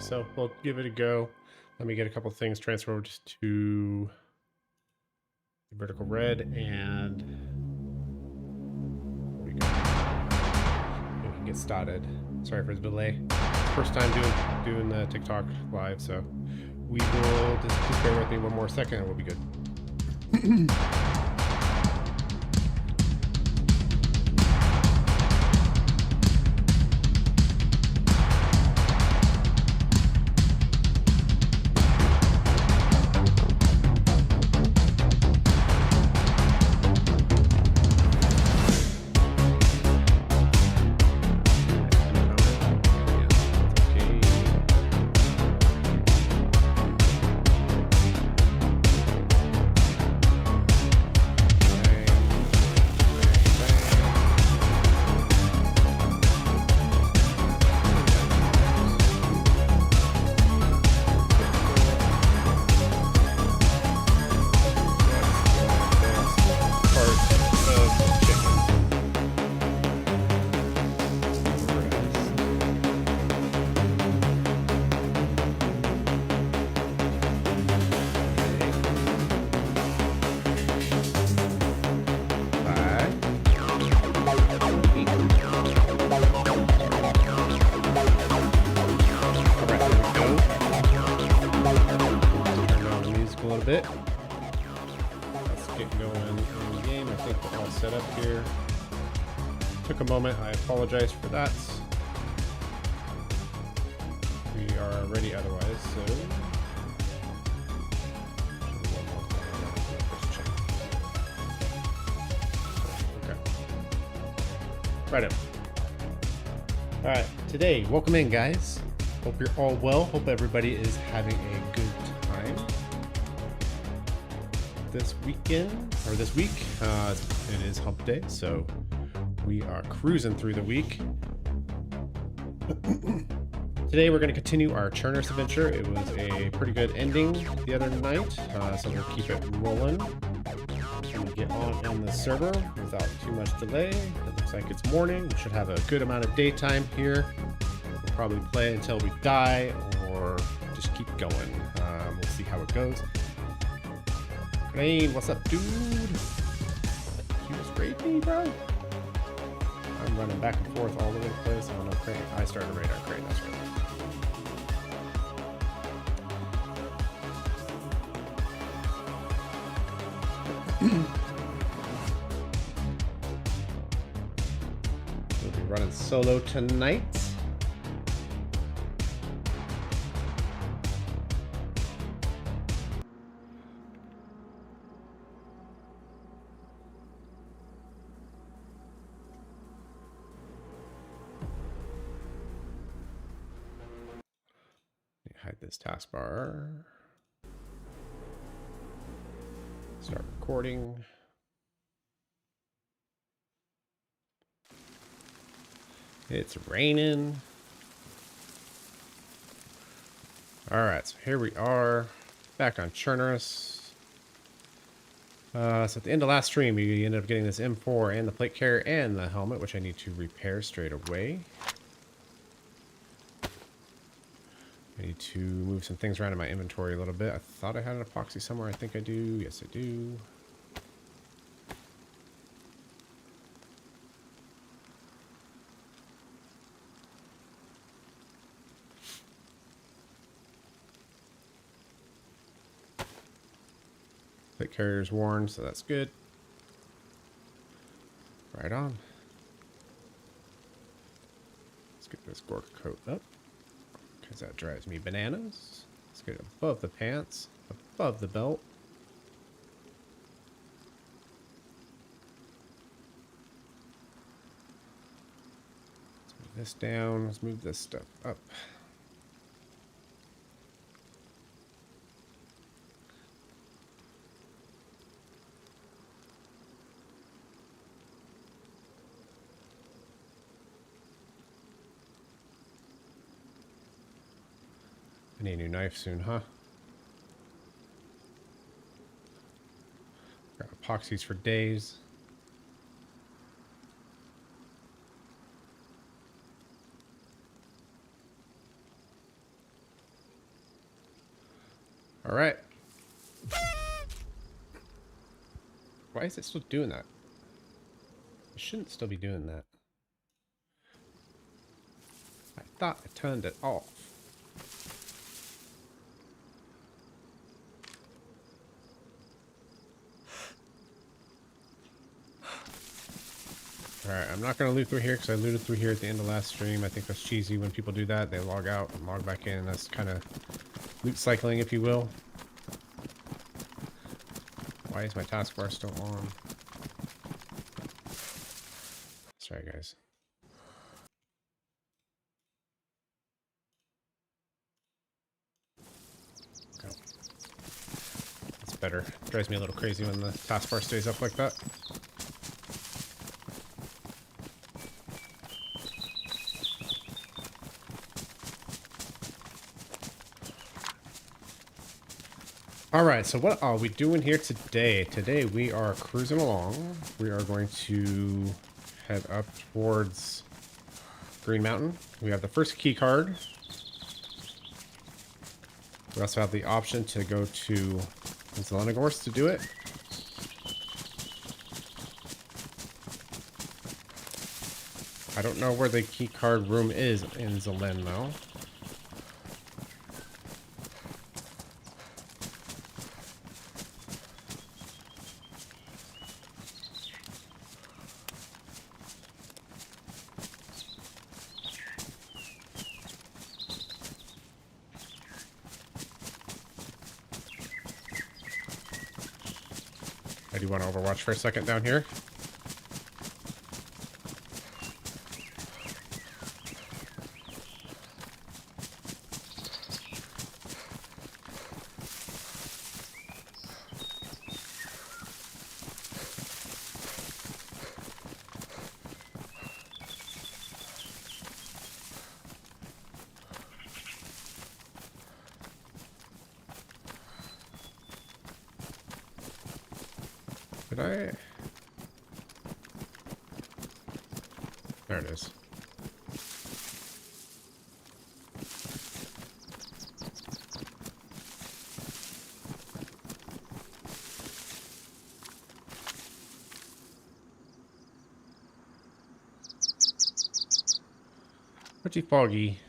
So we'll give it a go. Let me get a couple things transferred to vertical red, and we can get started. Sorry for the delay. First time doing the TikTok live, so we will just bear with me one more second and we'll be good. Bit. Let's get going in the game. I think we're all set up here. Took a moment. I apologize for that. We are ready otherwise, so okay. Right up. All right, today, welcome in, guys. Hope you're all well. Hope everybody is having a good time this weekend, or this week. It is hump day, so we are cruising through the week. Today we're going to continue our Chernarus adventure. It was a pretty good ending the other night, so we'll keep it rolling. We'll get on in the server without too much delay. It looks like it's morning. We should have a good amount of daytime here. We'll probably play until we die, or just keep going. We'll see how it goes. Hey, what's up, dude? You just raped me, bro? I'm running back and forth all over the place. I don't know, Crane. I started a radar crane, that's right. We'll be running solo tonight. Hide this taskbar. Start recording. It's raining. All right, so here we are, back on Chernarus. So at the end of last stream, we ended up getting this M4 and the plate carrier and the helmet, which I need to repair straight away. I need to move some things around in my inventory a little bit. I thought I had an epoxy somewhere. I think I do. Yes, I do. Plate carrier's worn, so that's good. Right on. Let's get this Gorka coat up, because that drives me bananas. Let's get it above the pants, above the belt. Let's move this down. Let's move this stuff up. I need a new knife soon, huh? Got epoxies for days. All right. Why is it still doing that? It shouldn't still be doing that. I thought I turned it off. Alright, I'm not going to loot through here because I looted through here at the end of last stream. I think that's cheesy when people do that. They log out and log back in. That's kind of loot cycling, if you will. Why is my taskbar still on? Sorry, guys. Go. That's better. Drives me a little crazy when the taskbar stays up like that. Alright, so what are we doing here today? Today we are cruising along. We are going to head up towards Green Mountain. We have the first key card. We also have the option to go to Zelenogorsk to do it. I don't know where the key card room is in Zelen though. I do want to overwatch for a second down here. Did I? There it is. Pretty foggy.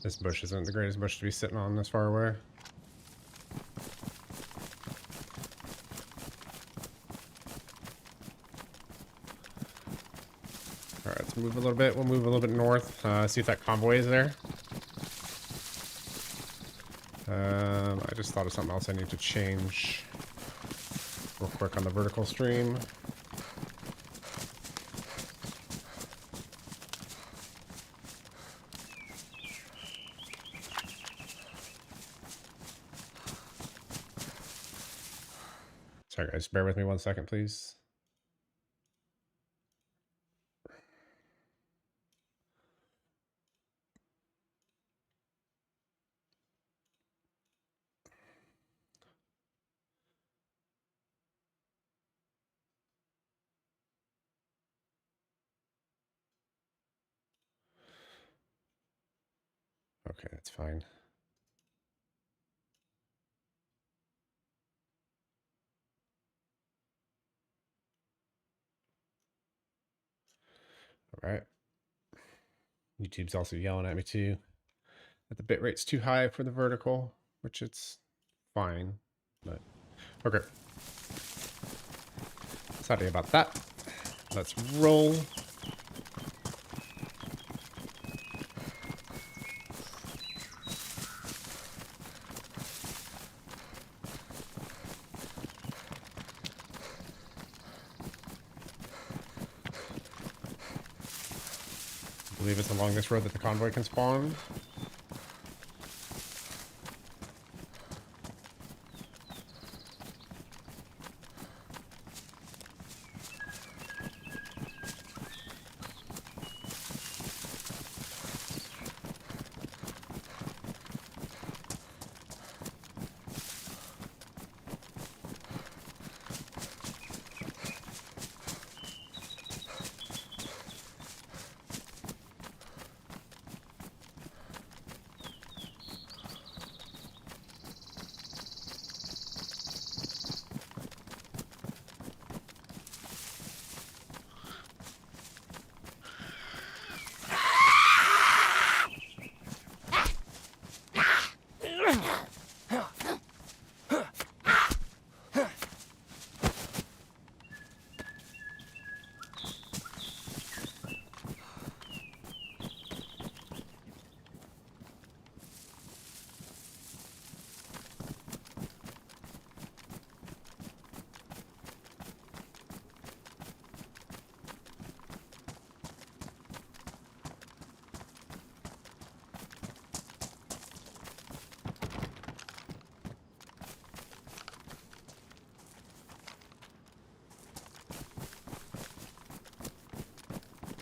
This bush isn't the greatest bush to be sitting on this far away. Alright, let's move a little bit. We'll move a little bit north. See if that convoy is there. I just thought of something else I need to change real quick on the vertical stream. Sorry guys, bear with me 1 second, please. Okay, that's fine. All right. YouTube's also yelling at me too that the bit rate's too high for the vertical, which it's fine, but okay. Sorry about that. Let's roll. I believe it's along this road that the convoy can spawn.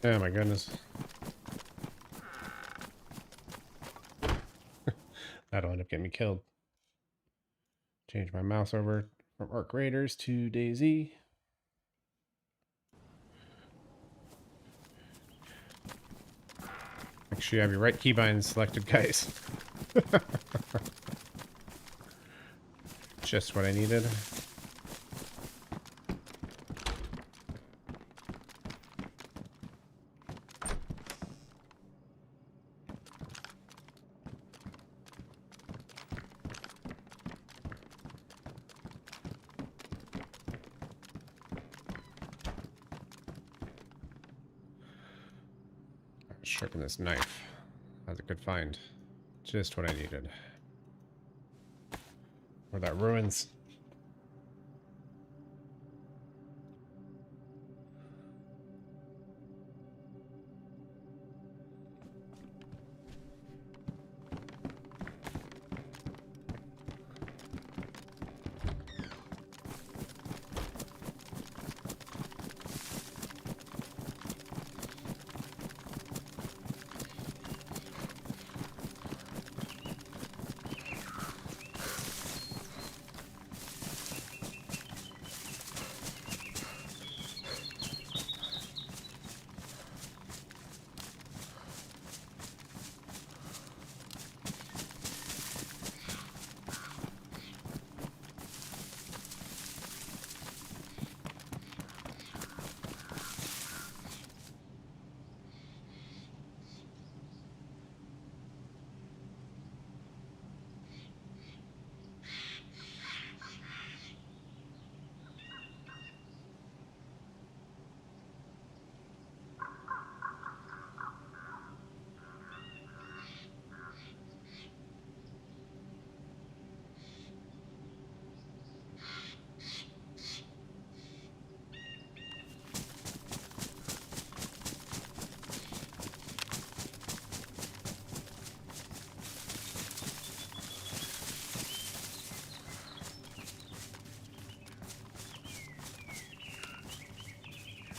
Oh my goodness. That'll end up getting me killed. Change my mouse over from Arc Raiders to DayZ. Make sure you have your right keybind selected, guys. Just what I needed. Sharpen this knife. That's a good find. Just what I needed. Where that ruins.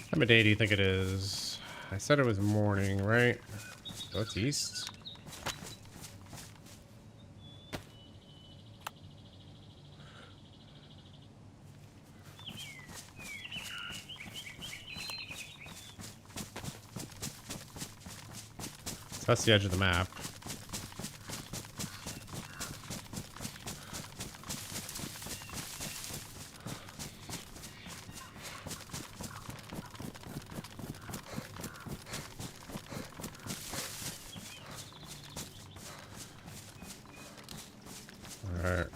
What time of day do you think it is? I said it was morning, right? So it's east. So that's the edge of the map.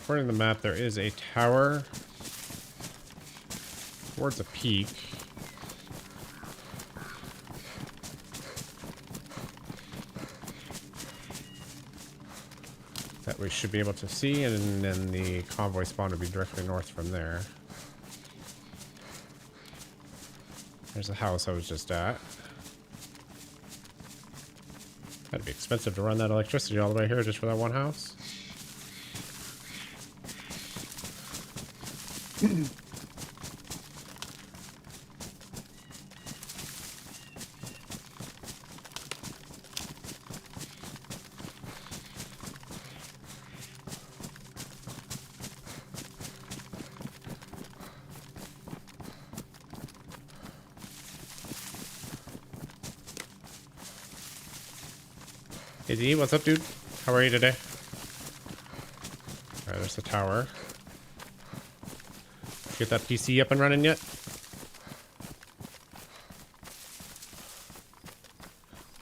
According to the map, there is a tower towards a peak. that we should be able to see, and then the convoy spawn would be directly north from there. There's the house I was just at. That'd be expensive to run that electricity all the way here just for that one house. Hey D, what's up, dude? How are you today? Alright, there's the tower. Get that PC up and running yet?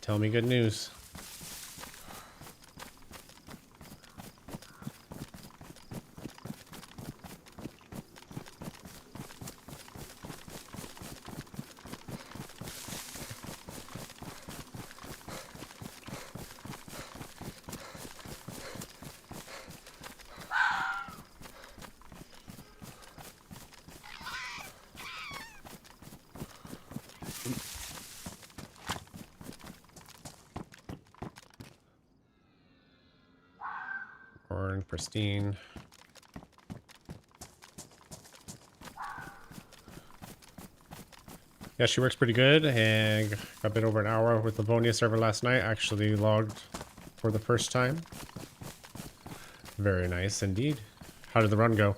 Tell me good news. Pristine. Yeah, she works pretty good, and got a bit over an hour with the Livonia server last night. Actually logged for the first time. Very nice indeed. How did the run go?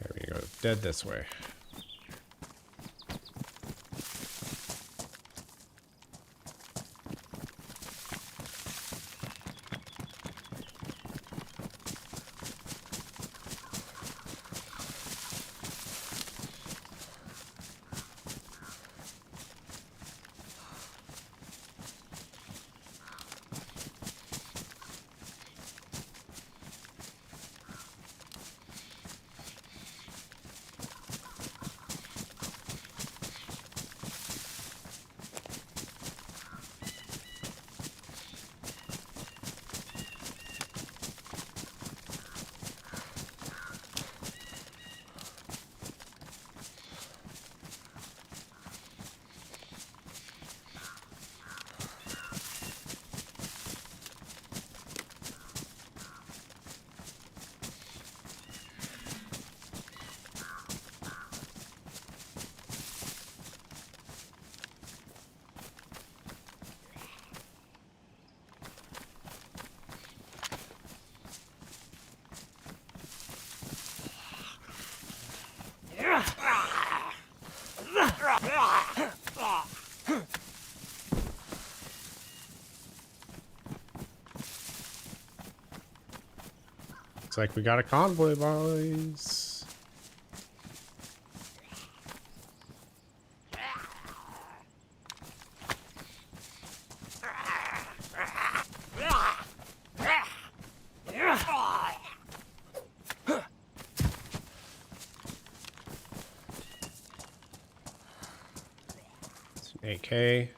Okay, we're gonna go dead this way. Looks like we got a convoy, boys. It's an AK.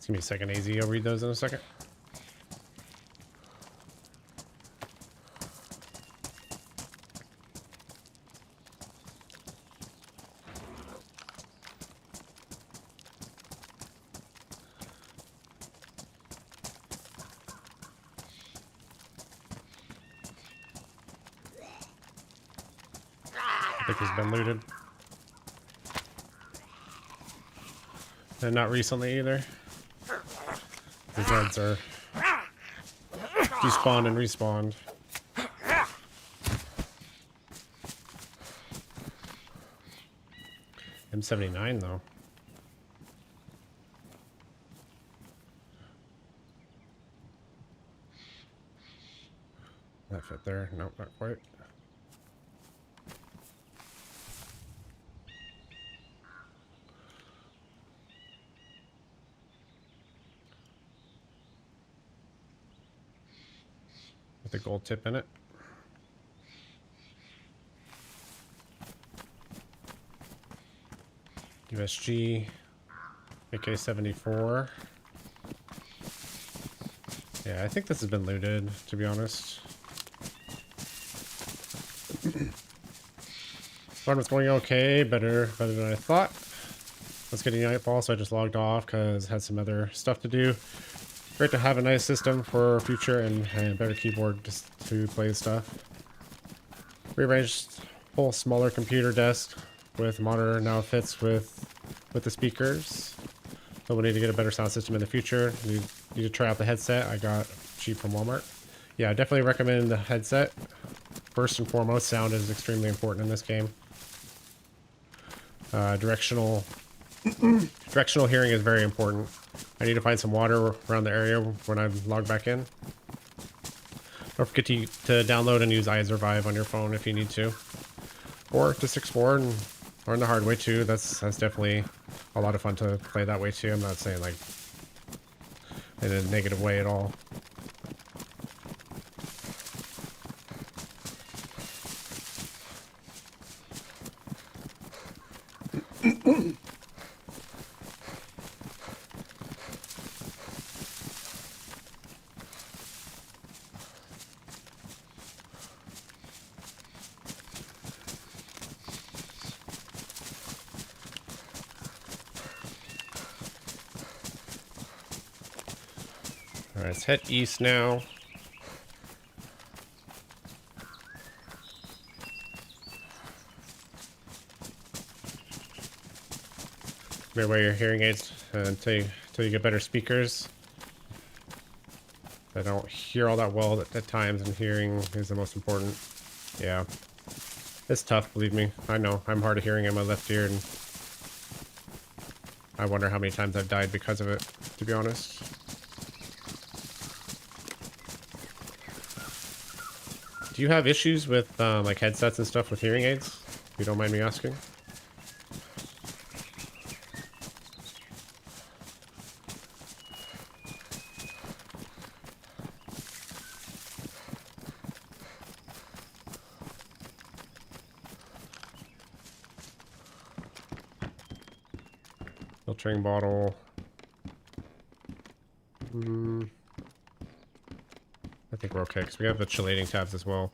Give me a second, AZ. I'll read those in a second. I think he's been looted. And not recently either. The Zeds are despawned and respawned. M79 though. fit there. Nope, not quite. With a gold tip in it. USG, AK-74. Yeah, I think this has been looted, to be honest. Farm was going okay, better than I thought. Let's get a nightfall, so I just logged off because I had some other stuff to do. Great to have a nice system for future and a better keyboard just to play stuff. Rearranged whole smaller computer desk with monitor now fits with the speakers. So we'll need to get a better sound system in the future. Need to try out the headset I got cheap from Walmart. Yeah, I definitely recommend the headset. First and foremost, sound is extremely important in this game. Directional hearing is very important. I need to find some water around the area when I log back in. Don't forget to download and use iSurvive on your phone if you need to. Or just explore and learn the hard way too. That's definitely a lot of fun to play that way too. I'm not saying like in a negative way at all. Alright, let's head east now. Better wear your hearing aids until you get better speakers. I don't hear all that well at times, and hearing is the most important. Yeah. It's tough, believe me. I know. I'm hard of hearing in my left ear, and I wonder how many times I've died because of it, to be honest. Do you have issues with like headsets and stuff with hearing aids? If you don't mind me asking. Filtering bottle. I think we're okay because we have the chelating tabs as well.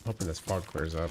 Hoping this fog clears up.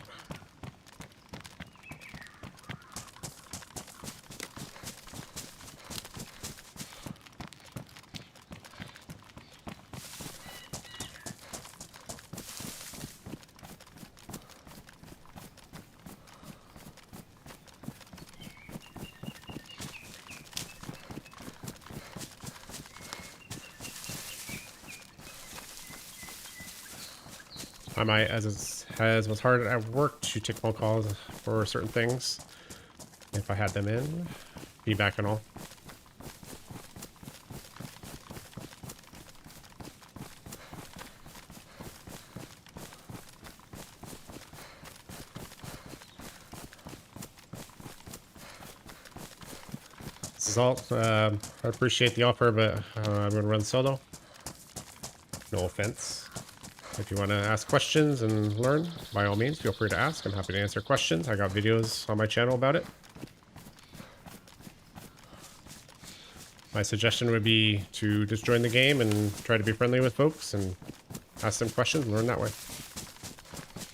I might, as was hard at work to take phone calls for certain things, if I had them in, feedback and all. This is all. I appreciate the offer, but I'm gonna run solo. No offense. If you want to ask questions and learn, by all means, feel free to ask. I'm happy to answer questions. I got videos on my channel about it. My suggestion would be to just join the game and try to be friendly with folks and ask them questions and learn that way.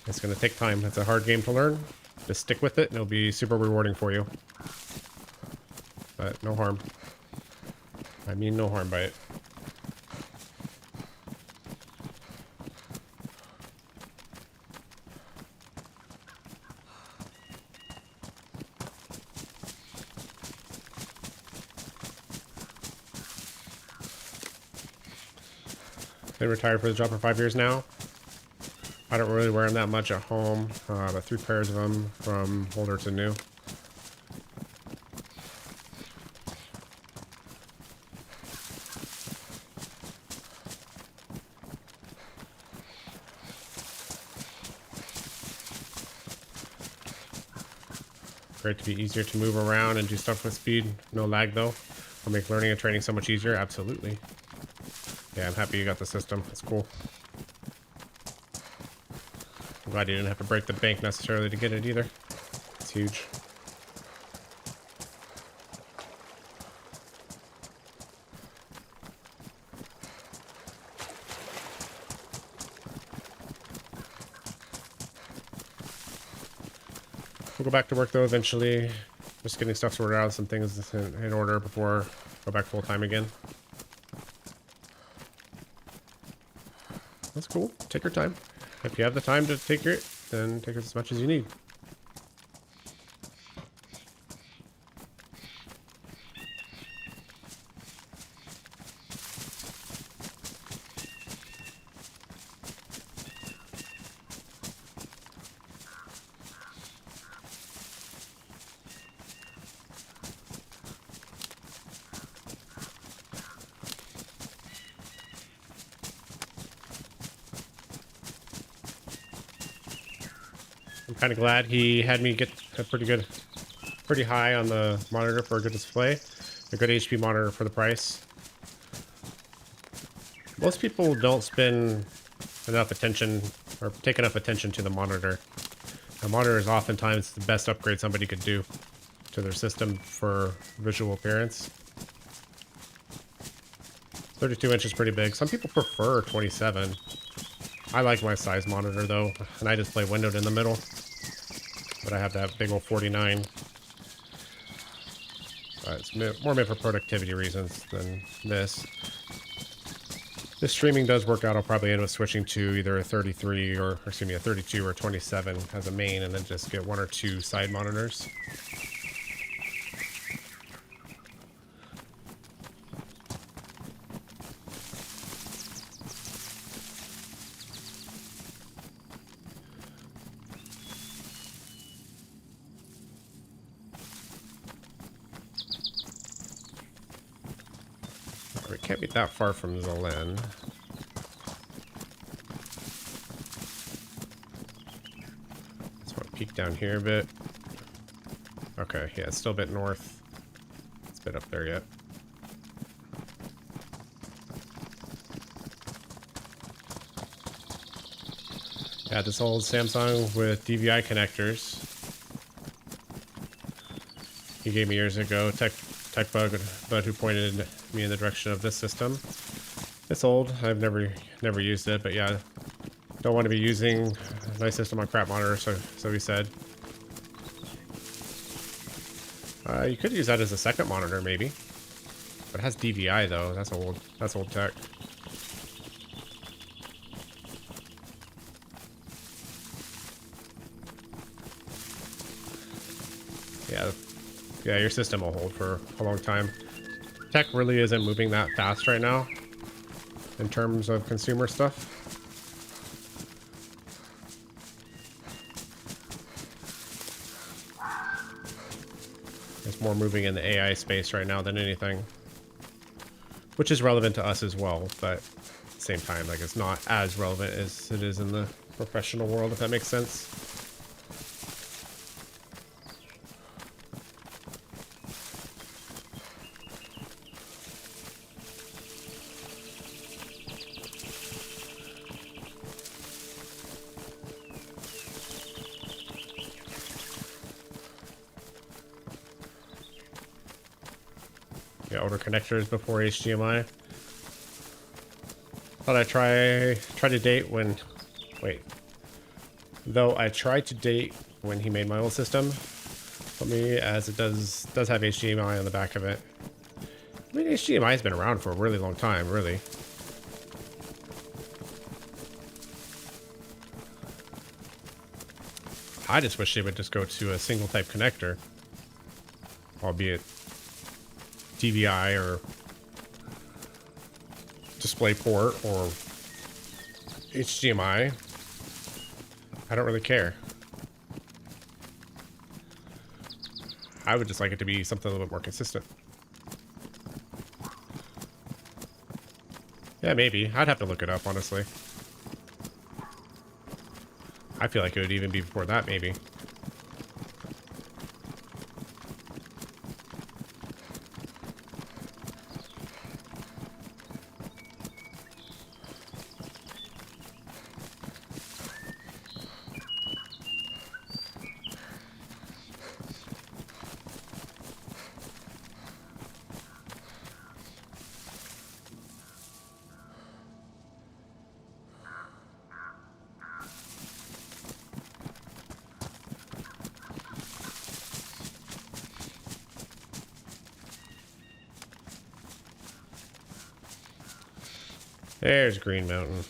It's going to take time. It's a hard game to learn. Just stick with it and it'll be super rewarding for you. But no harm. I mean no harm by it. Been retired for the job for 5 years now. I don't really wear them that much at home, but 3 pairs of them from older to new. Great to be easier to move around and do stuff with speed. No lag though. Will make learning and training so much easier. Absolutely. Yeah, I'm happy you got the system. That's cool. I'm glad you didn't have to break the bank necessarily to get it either. It's huge. We'll go back to work though eventually. Just getting stuff sorted out, some things in order before I go back full time again. That's cool. Take your time. If you have the time to take it, then take as much as you need. I'm kind of glad he had me get a pretty high on the monitor for a good display. A good HP monitor for the price. Most people don't spend enough attention or take enough attention to the monitor. The monitor is oftentimes the best upgrade somebody could do to their system for visual appearance. 32 inches pretty big. Some people prefer 27. I like my size monitor though, and I just play windowed in the middle. But I have that big old 49. It's more meant for productivity reasons than this. This streaming does work out. I'll probably end up switching to either a 33 or excuse me, a 32 or 27 as a main, and then just get 1 or 2 side monitors. We can't be that far from Zelen. Just want to peek down here a bit. Okay, yeah, it's still a bit north. It's a bit up there yet. Yeah, this old Samsung with DVI connectors. He gave me years ago. Tech bug, but who pointed me in the direction of this system. It's old. I've never used it, but yeah, don't want to be using a nice system on crap monitor. So he said. You could use that as a second monitor, maybe. But it has DVI though. That's old tech. Yeah, your system will hold for a long time. Tech really isn't moving that fast right now in terms of consumer stuff. It's more moving in the AI space right now than anything, which is relevant to us as well, but at the same time, like, it's not as relevant as it is in the professional world, if that makes sense. Yeah, older connectors before HDMI. Thought I try to date when, wait. Though I tried to date when he made my old system for me, as it does have HDMI on the back of it. I mean, HDMI has been around for a really long time, really. I just wish they would just go to a single type connector, albeit DVI or DisplayPort or HDMI. I don't really care. I would just like it to be something a little bit more consistent. Yeah, maybe. I'd have to look it up, honestly. I feel like it would even be before that, maybe. There's Green Mountain.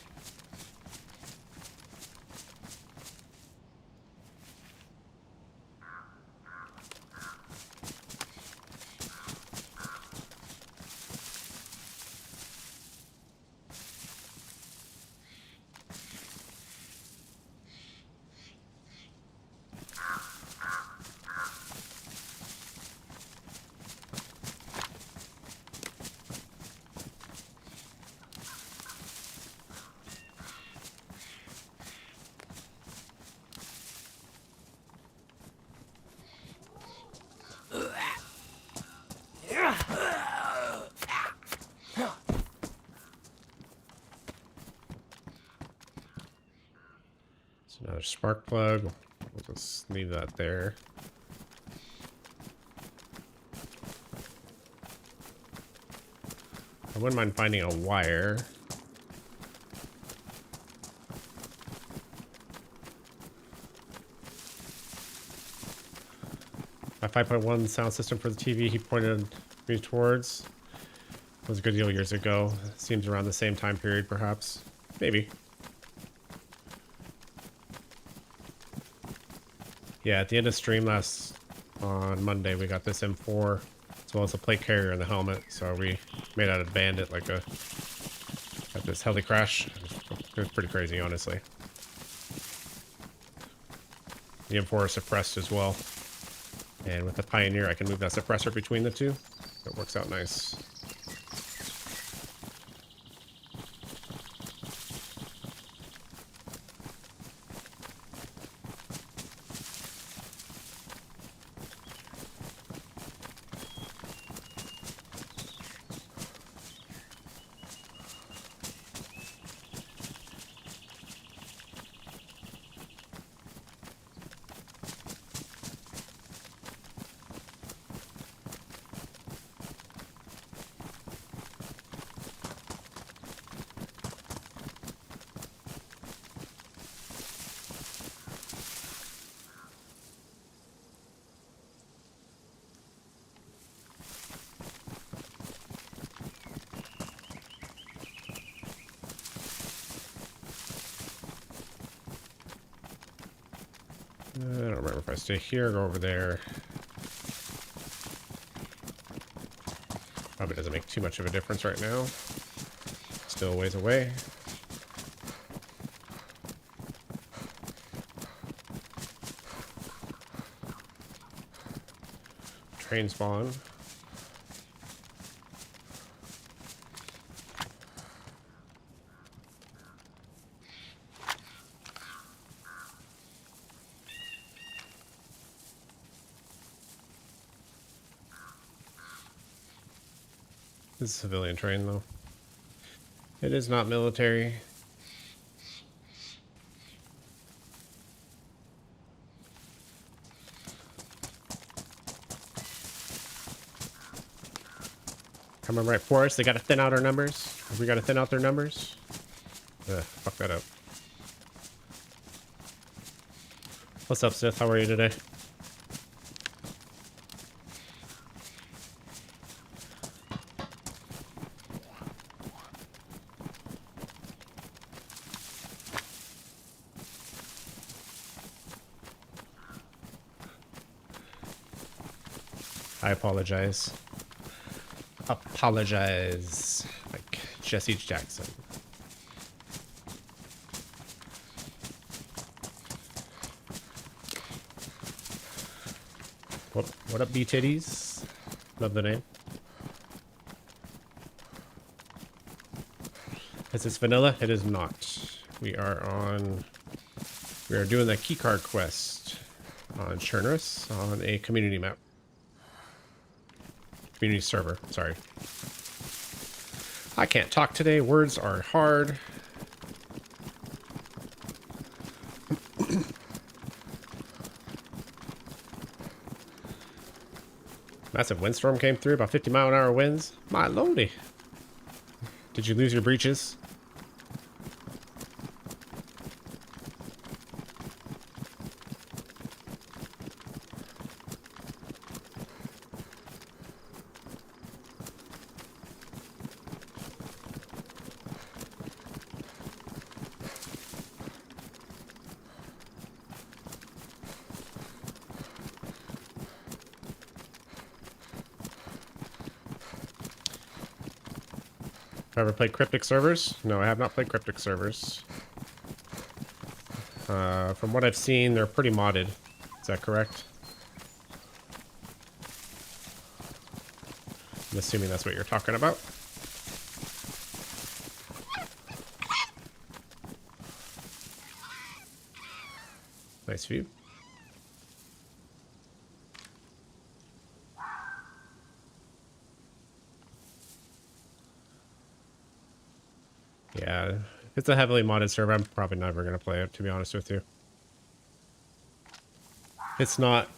Another spark plug. We'll just leave that there. I wouldn't mind finding a wire. My 5.1 sound system for the TV he pointed me towards was a good deal years ago. Seems around the same time period, perhaps. Maybe. Yeah, at the end of stream on Monday, we got this M4 as well as a plate carrier and the helmet. So we made out a bandit, like got this heli crash. It was pretty crazy, honestly. The M4 is suppressed as well. And with the Pioneer, I can move that suppressor between the two. It works out nice. I don't remember if I stay here or go over there. Probably doesn't make too much of a difference right now. Still a ways away. Train spawn. This is a civilian train, though. It is not military. Coming right for us. They got to thin out our numbers. Have we got to thin out their numbers? Fuck that up. What's up, Sith? How are you today? I apologize. Apologize. Like Jesse Jackson. What up, B-titties? Love the name. Is this vanilla? It is not. We are doing the Keycard quest on Chernarus on a community map. Community server, sorry. I can't talk today. Words are hard. Massive windstorm came through, about 50-mile-an-hour winds. My lordy. Did you lose your breeches? Ever played cryptic servers? No, I have not played cryptic servers. From what I've seen, they're pretty modded. Is that correct? I'm assuming that's what you're talking about. Nice view. Yeah, if it's a heavily modded server, I'm probably never going to play it, to be honest with you. It's not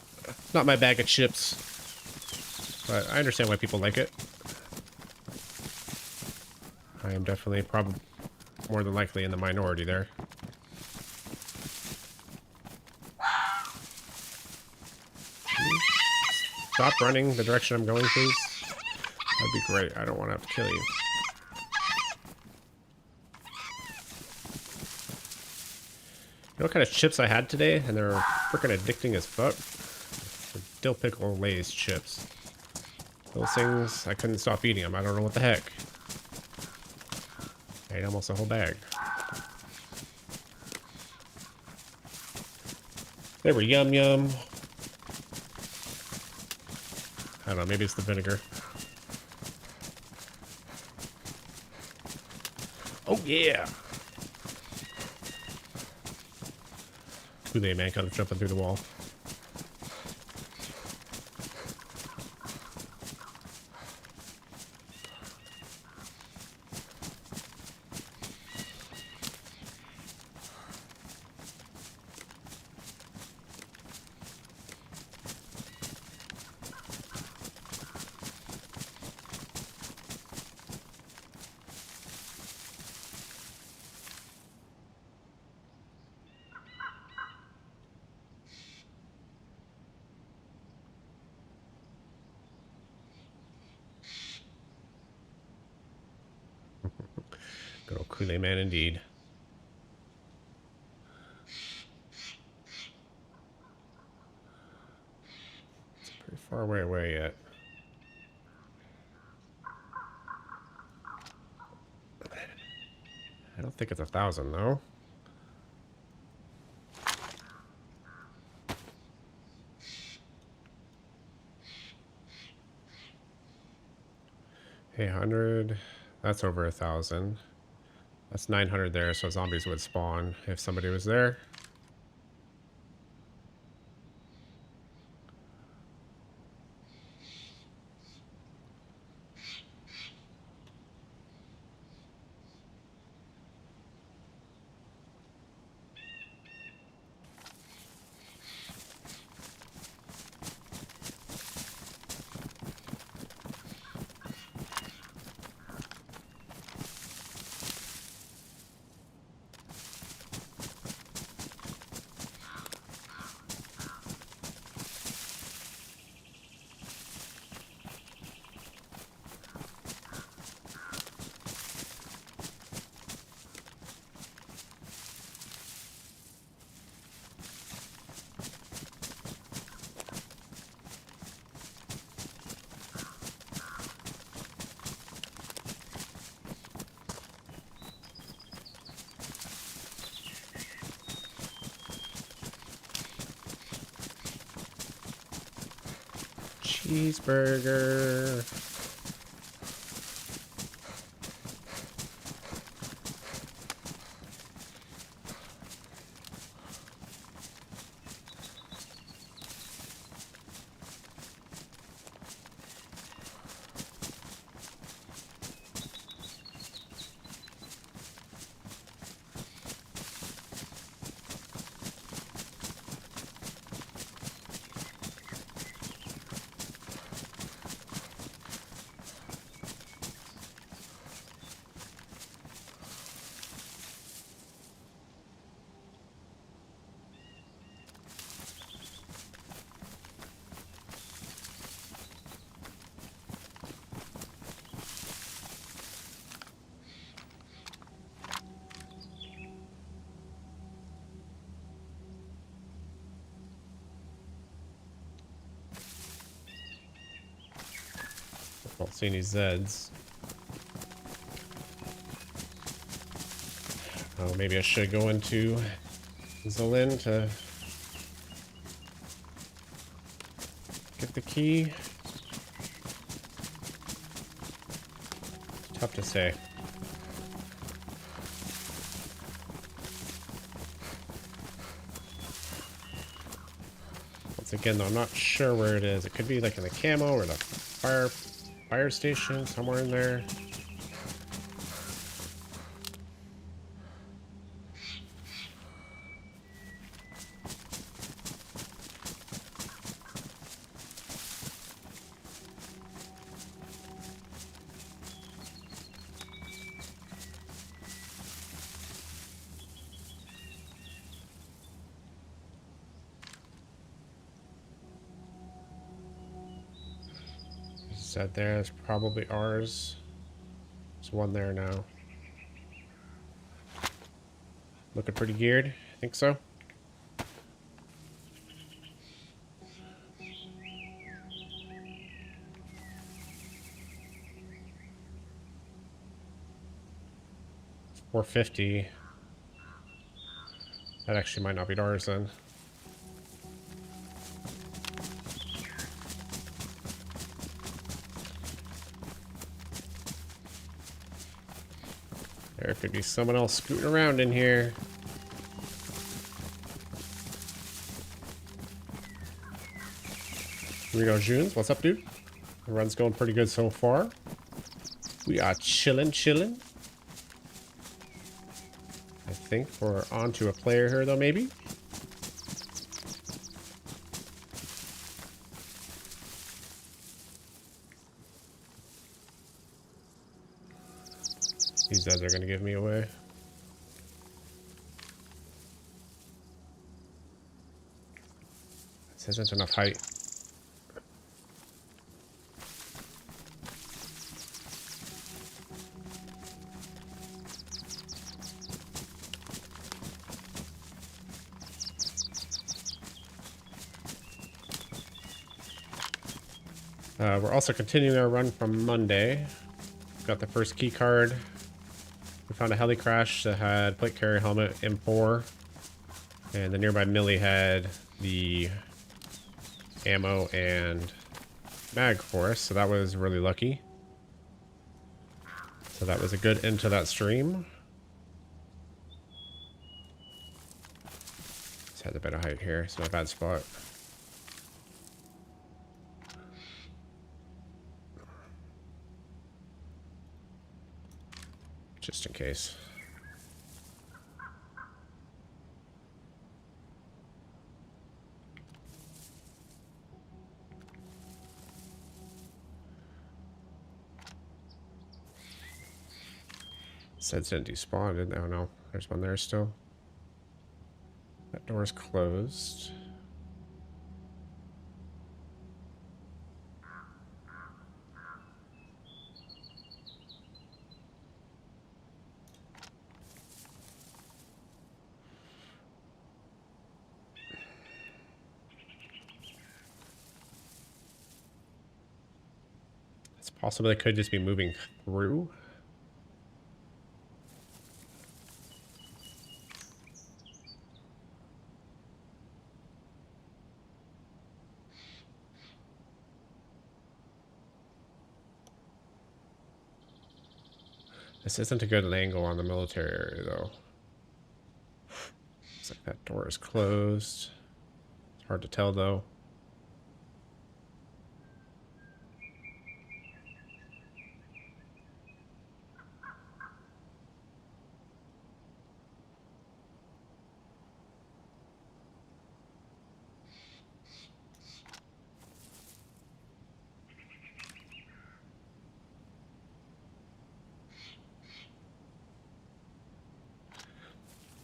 my bag of chips, but I understand why people like it. I am definitely probably more than likely in the minority there. Stop running the direction I'm going, please. That'd be great. I don't want to have to kill you. You know what kind of chips I had today? And they're freaking addicting as fuck. Dill pickle Lay's chips. Those things, I couldn't stop eating them. I don't know what the heck. I ate almost a whole bag. They were yum yum. I don't know, maybe it's the vinegar. Oh yeah! Kool-Aid man kind of jumping through the wall. Good old Kool-Aid man indeed. It's pretty far away yet. I don't think it's 1,000 though. Hey, 100. That's over 1,000. That's 900 there, so zombies would spawn if somebody was there. Cheeseburger. I don't see any Zeds. Oh, maybe I should go into Zolin to get the key. Tough to say. Once again, though, I'm not sure where it is. It could be like in the camo or the fire station, somewhere in there. That there is probably ours. There's one there now. Looking pretty geared. I think so. $450. That actually might not be ours then. There could be someone else scooting around in here. Reno Junes, what's up, dude? The run's going pretty good so far. We are chilling. I think we're on to a player here, though, maybe. These guys are going to give me away. This isn't enough height. We're also continuing our run from Monday. Got the first key card. We found a heli crash that had plate carrier helmet M4, and the nearby millie had the ammo and mag for us, so that was really lucky. So that was a good end to that stream. Just had a bit of height here. It's not a bad spot. Just in case. Said didn't despawn, didn't they? Oh no, there's one there still. That door's closed. It's possible they could just be moving through. This isn't a good angle on the military area, though. Looks like that door is closed. It's hard to tell, though.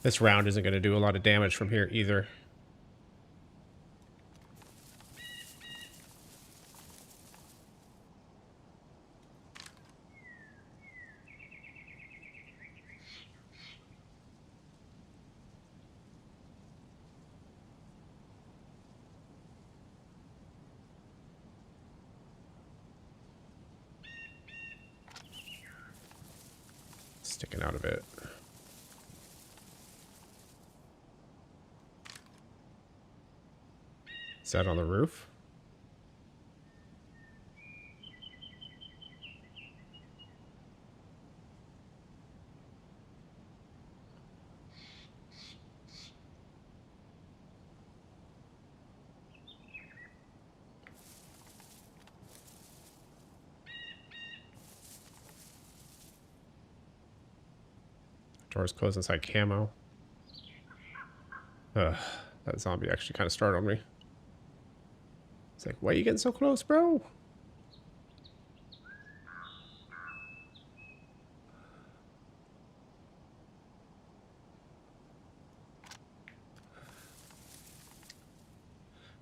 This round isn't going to do a lot of damage from here either. Sticking out a bit. Is that on the roof? Doors closed inside camo. Ugh, that zombie actually kind of startled me. It's like, why are you getting so close, bro?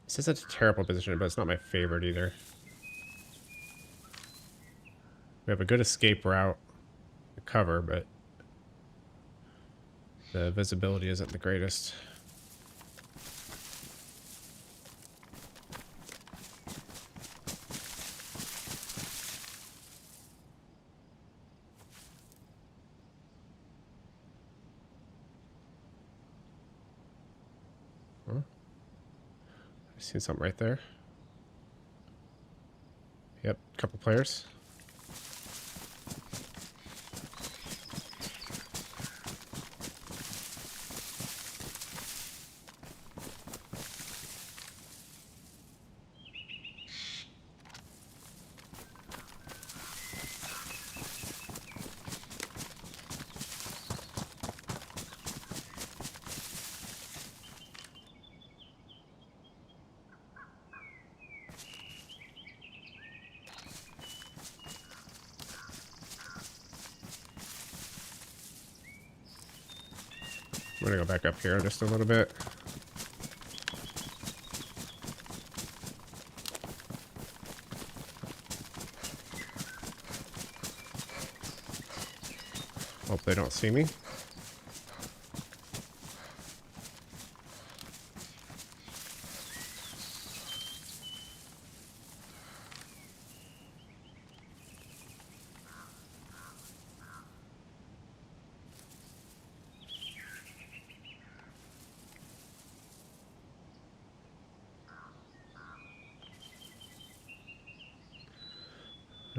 This isn't a terrible position, but it's not my favorite either. We have a good escape route to cover, but the visibility isn't the greatest. Huh? I seen something right there. Yep, couple players. I'm gonna go back up here just a little bit. Hope they don't see me.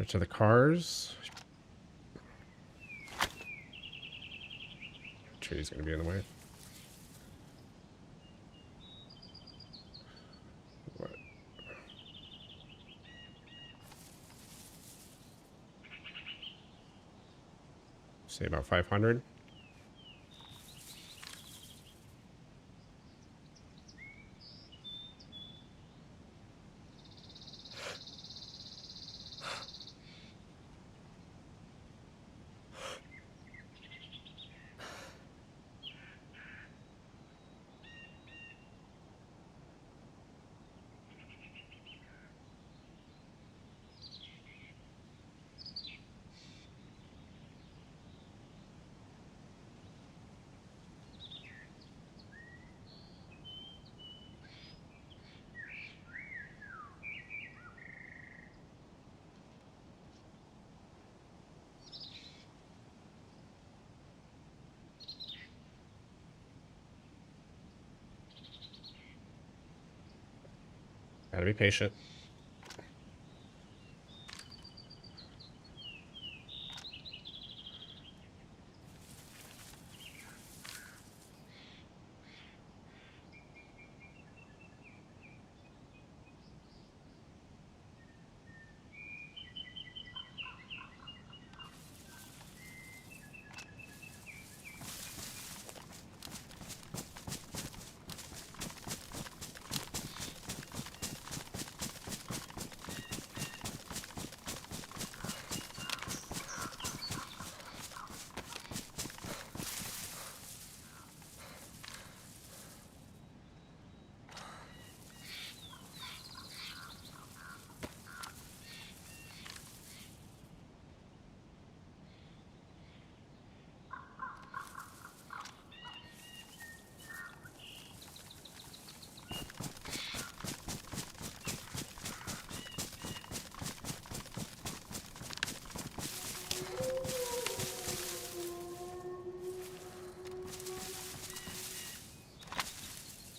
To the cars. Tree's gonna be in the way. What? Say about 500. Gotta be patient.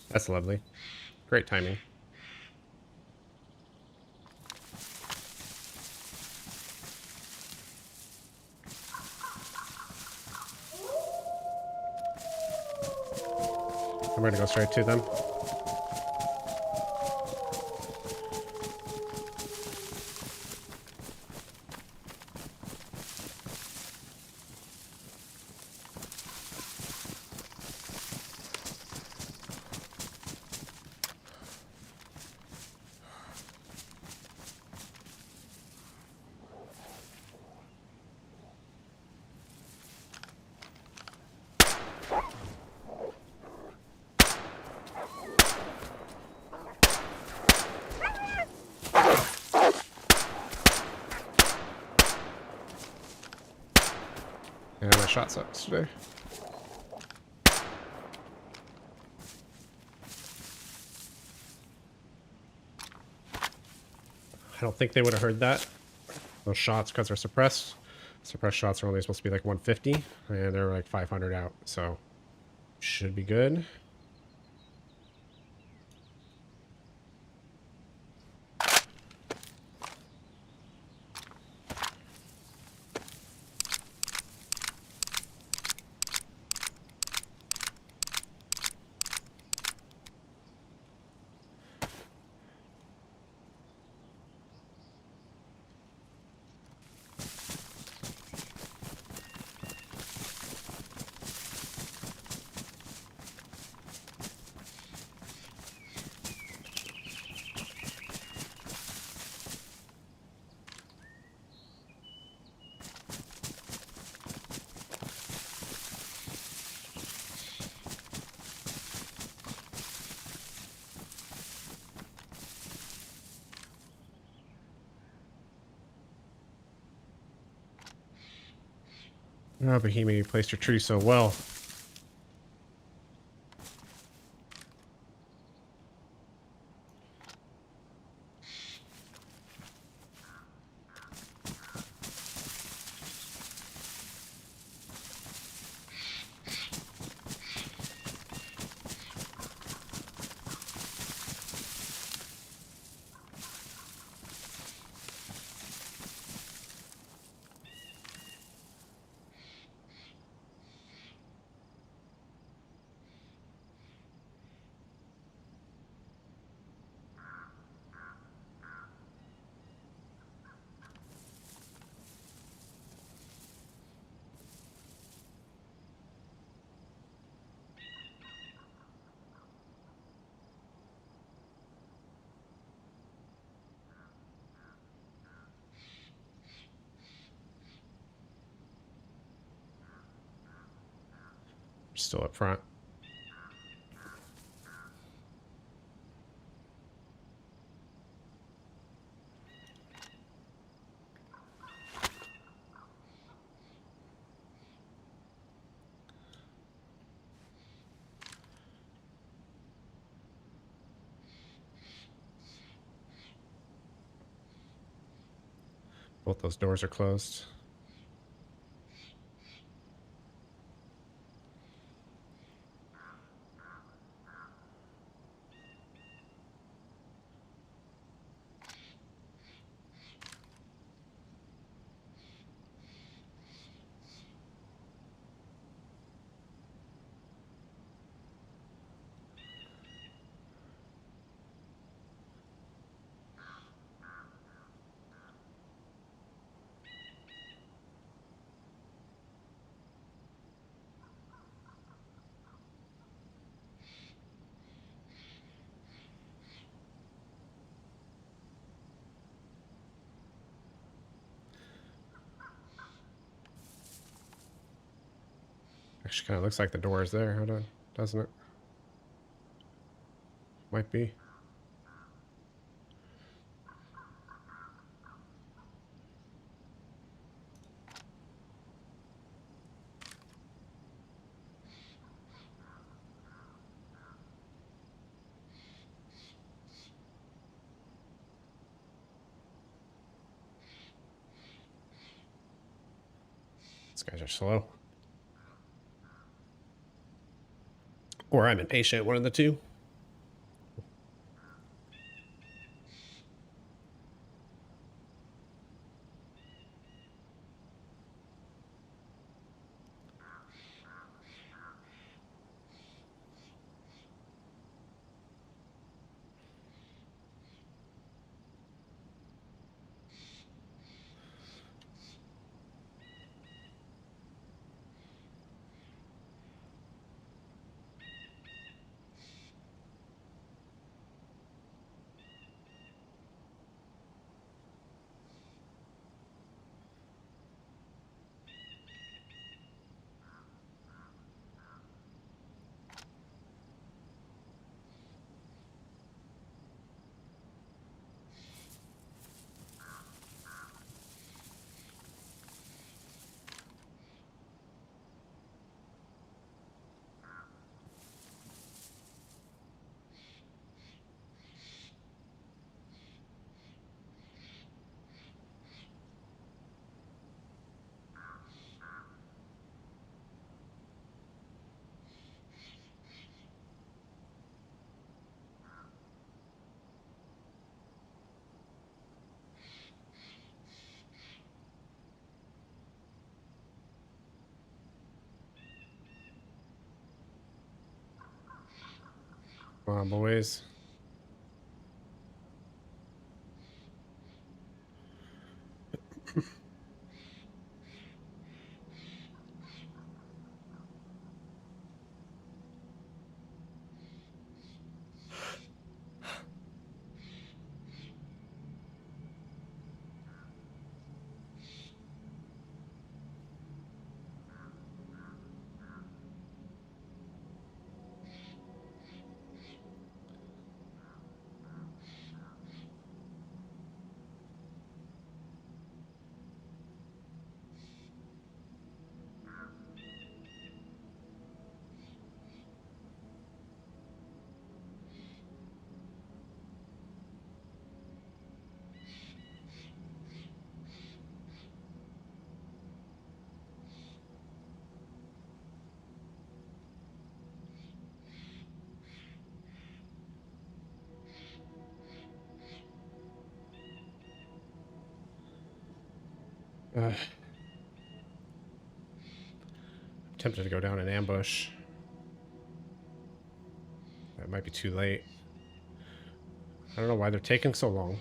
That's lovely. Great timing. I'm gonna go straight to them. Yeah, my shot sucks today. I don't think they would have heard that. Those shots, because they're suppressed. Suppressed shots are only supposed to be like 150, and they're like 500 out, so should be good. Oh, Bohemia, you placed your tree so well. Still up front. Both those doors are closed. Actually, kind of looks like the door is there. Hold on, doesn't it? Might be. These guys are slow. Or I'm impatient, one of the two. Come on, boys. I'm tempted to go down and ambush. That might be too late. I don't know why they're taking so long.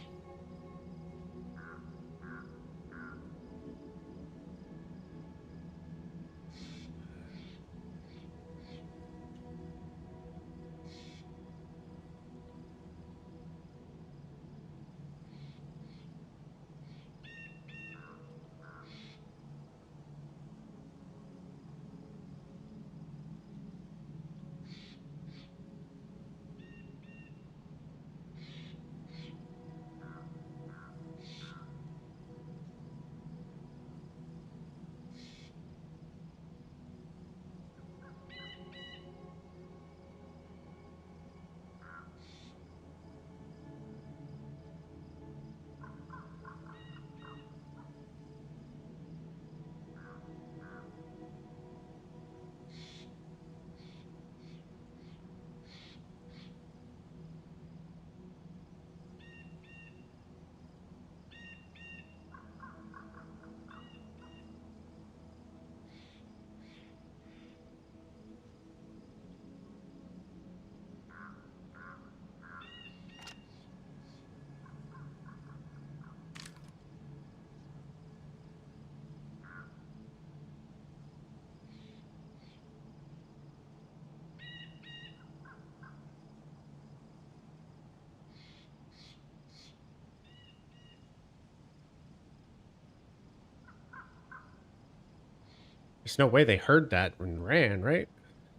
There's no way they heard that and ran, right?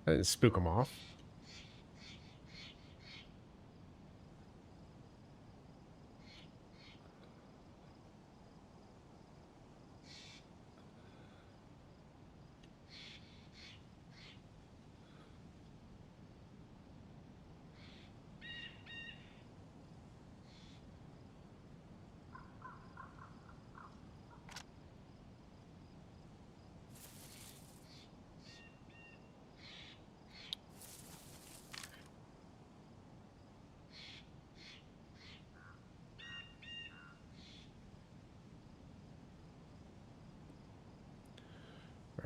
That didn't spook them off.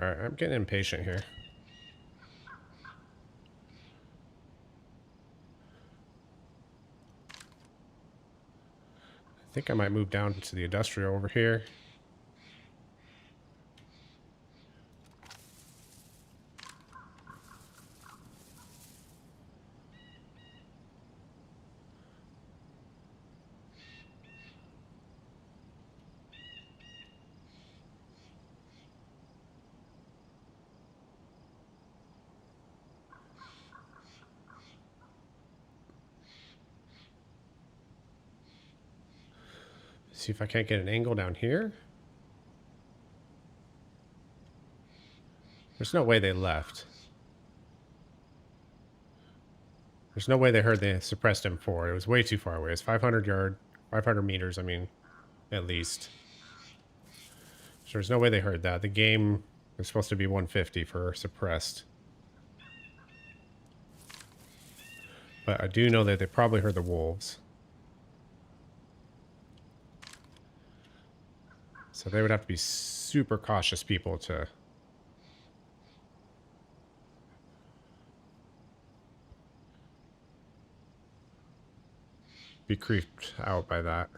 All right, I'm getting impatient here. I think I might move down to the industrial over here. See if I can't get an angle down here. There's no way they left. There's no way they heard they suppressed M4. It was way too far away. It's 500 meters, I mean, at least. So there's no way they heard that. The game is supposed to be 150 for suppressed. But I do know that they probably heard the wolves. So they would have to be super cautious people to... be creeped out by that.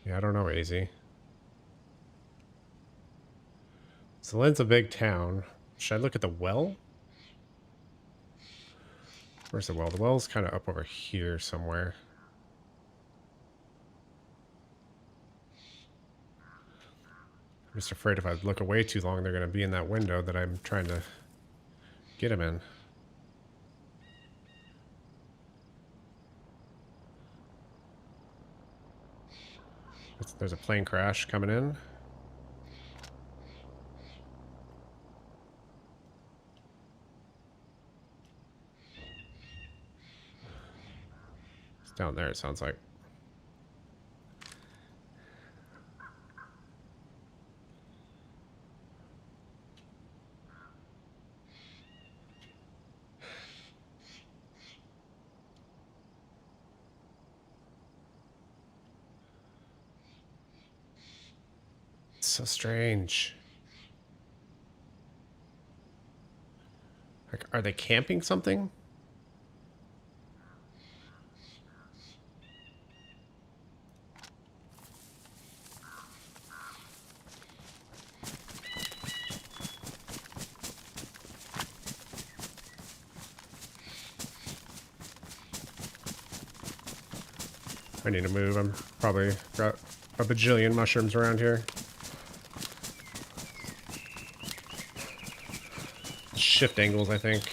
Yeah, I don't know, AZ. So Lynn's a big town. Should I look at the well? Where's the well? The well's kind of up over here somewhere. I'm just afraid if I look away too long, they're going to be in that window that I'm trying to get him in. There's a plane crash coming in. It's down there, it sounds like. It's so strange. Like, are they camping something? I need to move. I'm probably got a bajillion mushrooms around here. Shift angles, I think.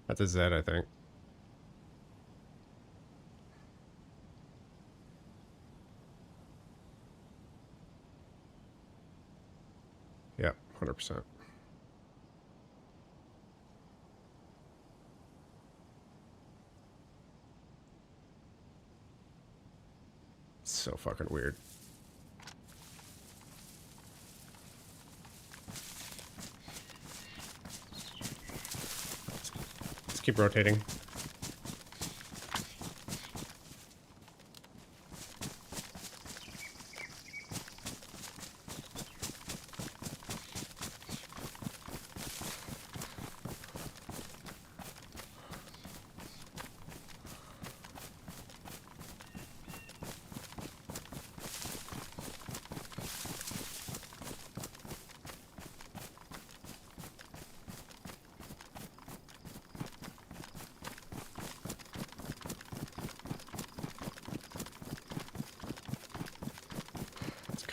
That's a Z, I think. Yeah, 100%. So fucking weird. Let's keep rotating.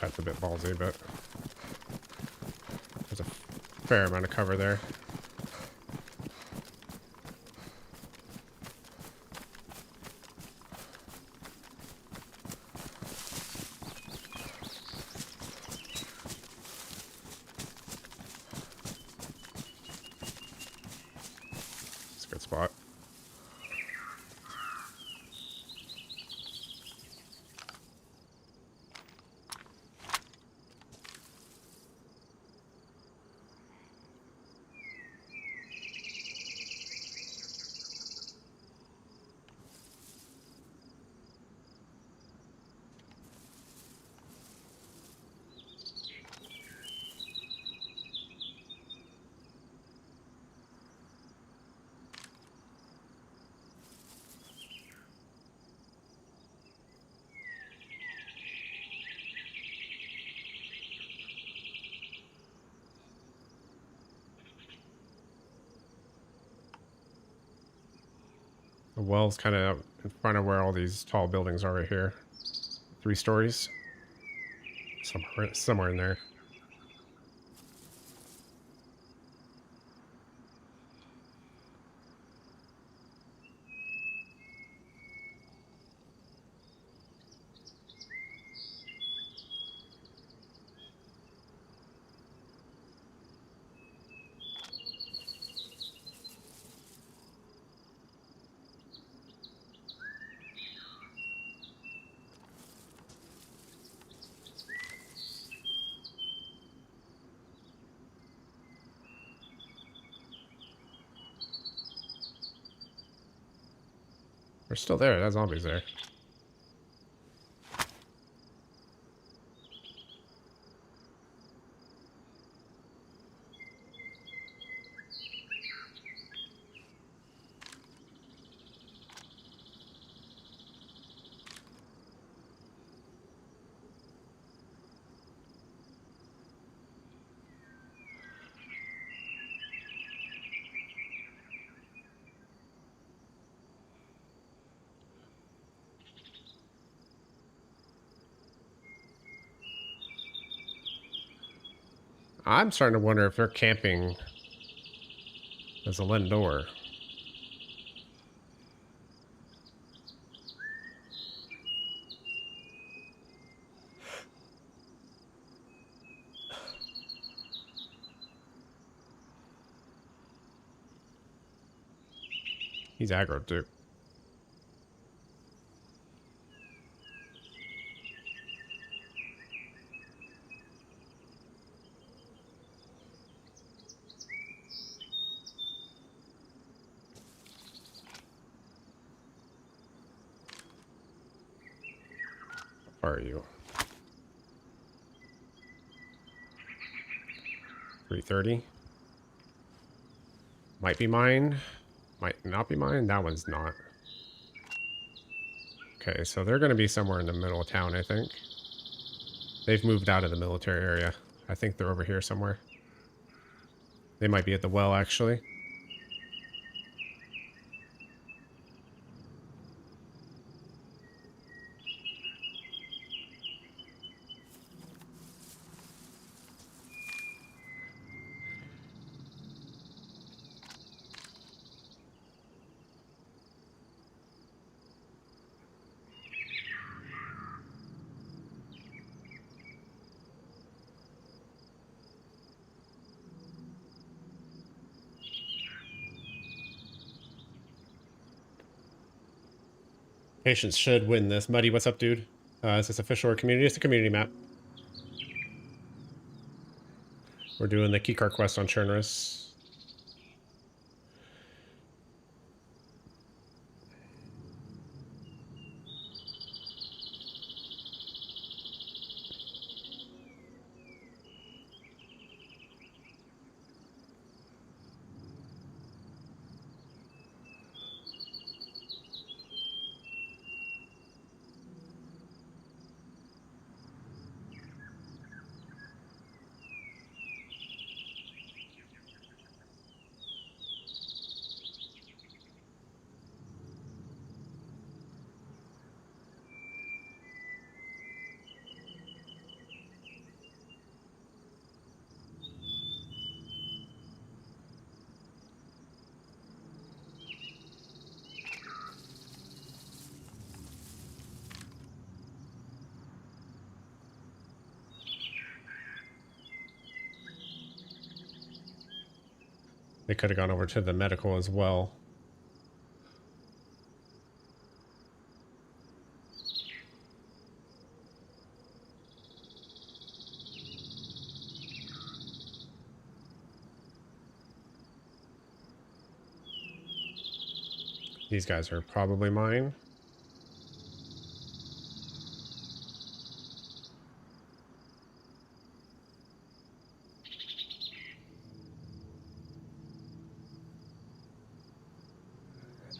That's a bit ballsy, but there's a fair amount of cover there. It's a good spot. The well's kind of out in front of where all these tall buildings are right here. 3 stories. Somewhere in there. They're still there. That zombie's there. I'm starting to wonder if they're camping as a Lindor. He's aggro too. How are you? 330. Might be mine. Might not be mine. That one's not. Okay, so they're going to be somewhere in the middle of town, I think. They've moved out of the military area. I think they're over here somewhere. They might be at the well, actually. Patience should win this. Muddy, what's up, dude? Is this official or community? It's a community map. We're doing the Keycard quest on Chernarus. They could have gone over to the medical as well. These guys are probably mine.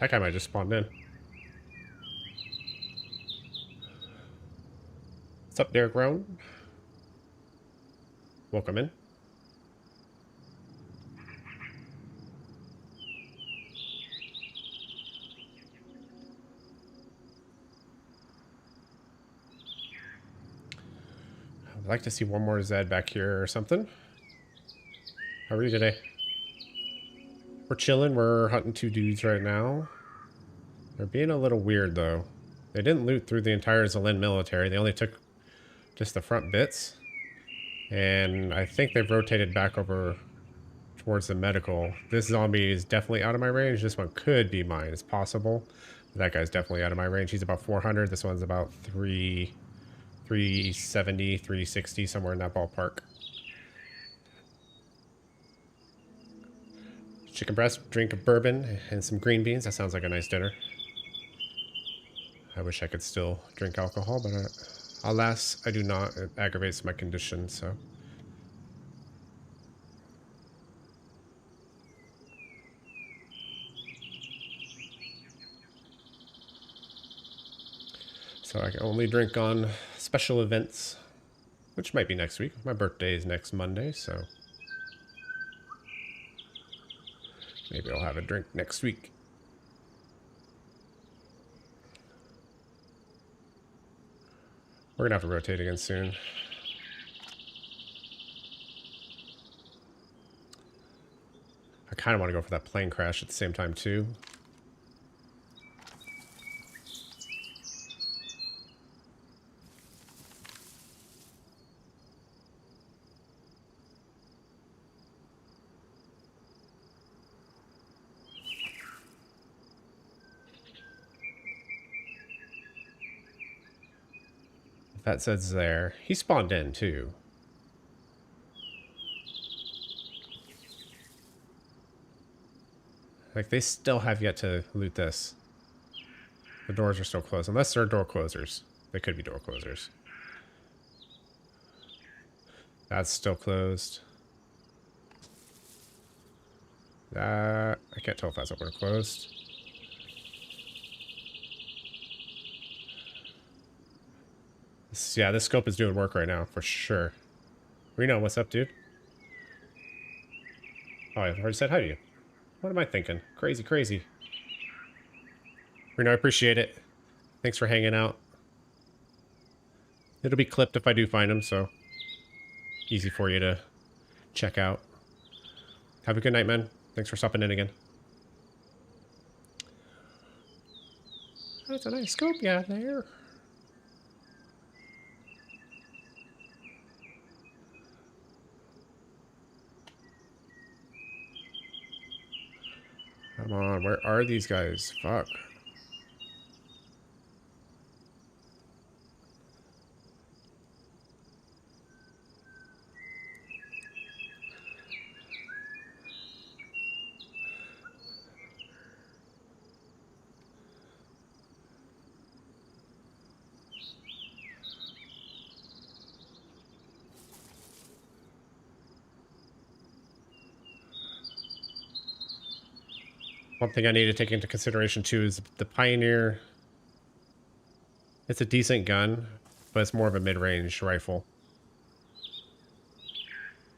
That guy might just spawned in. What's up, Derek Roan? Welcome in. I'd like to see one more Zed back here or something. How are you today? We're chilling. We're hunting 2 dudes right now. They're being a little weird, though. They didn't loot through the entire Zelen military. They only took just the front bits. And I think they've rotated back over towards the medical. This zombie is definitely out of my range. This one could be mine. It's possible. That guy's definitely out of my range. He's about 400. This one's about 370, 360, somewhere in that ballpark. Chicken breast, drink of bourbon, and some green beans. That sounds like a nice dinner. I wish I could still drink alcohol, but alas, I do not. It aggravates my condition, so. So I can only drink on special events, which might be next week. My birthday is next Monday, so maybe I'll have a drink next week. We're gonna have to rotate again soon. I kind of want to go for that plane crash at the same time too. That says there. He spawned in too. Like, they still have yet to loot this. The doors are still closed. Unless they're door closers. They could be door closers. That's still closed. I can't tell if that's open or closed. Yeah, this scope is doing work right now, for sure. Reno, what's up, dude? Oh, I already said hi to you. What am I thinking? Crazy, crazy. Reno, I appreciate it. Thanks for hanging out. It'll be clipped if I do find him, so easy for you to check out. Have a good night, man. Thanks for stopping in again. That's a nice scope you have there. Come on, where are these guys? Fuck. One thing I need to take into consideration too is the Pioneer. It's a decent gun, but it's more of a mid-range rifle.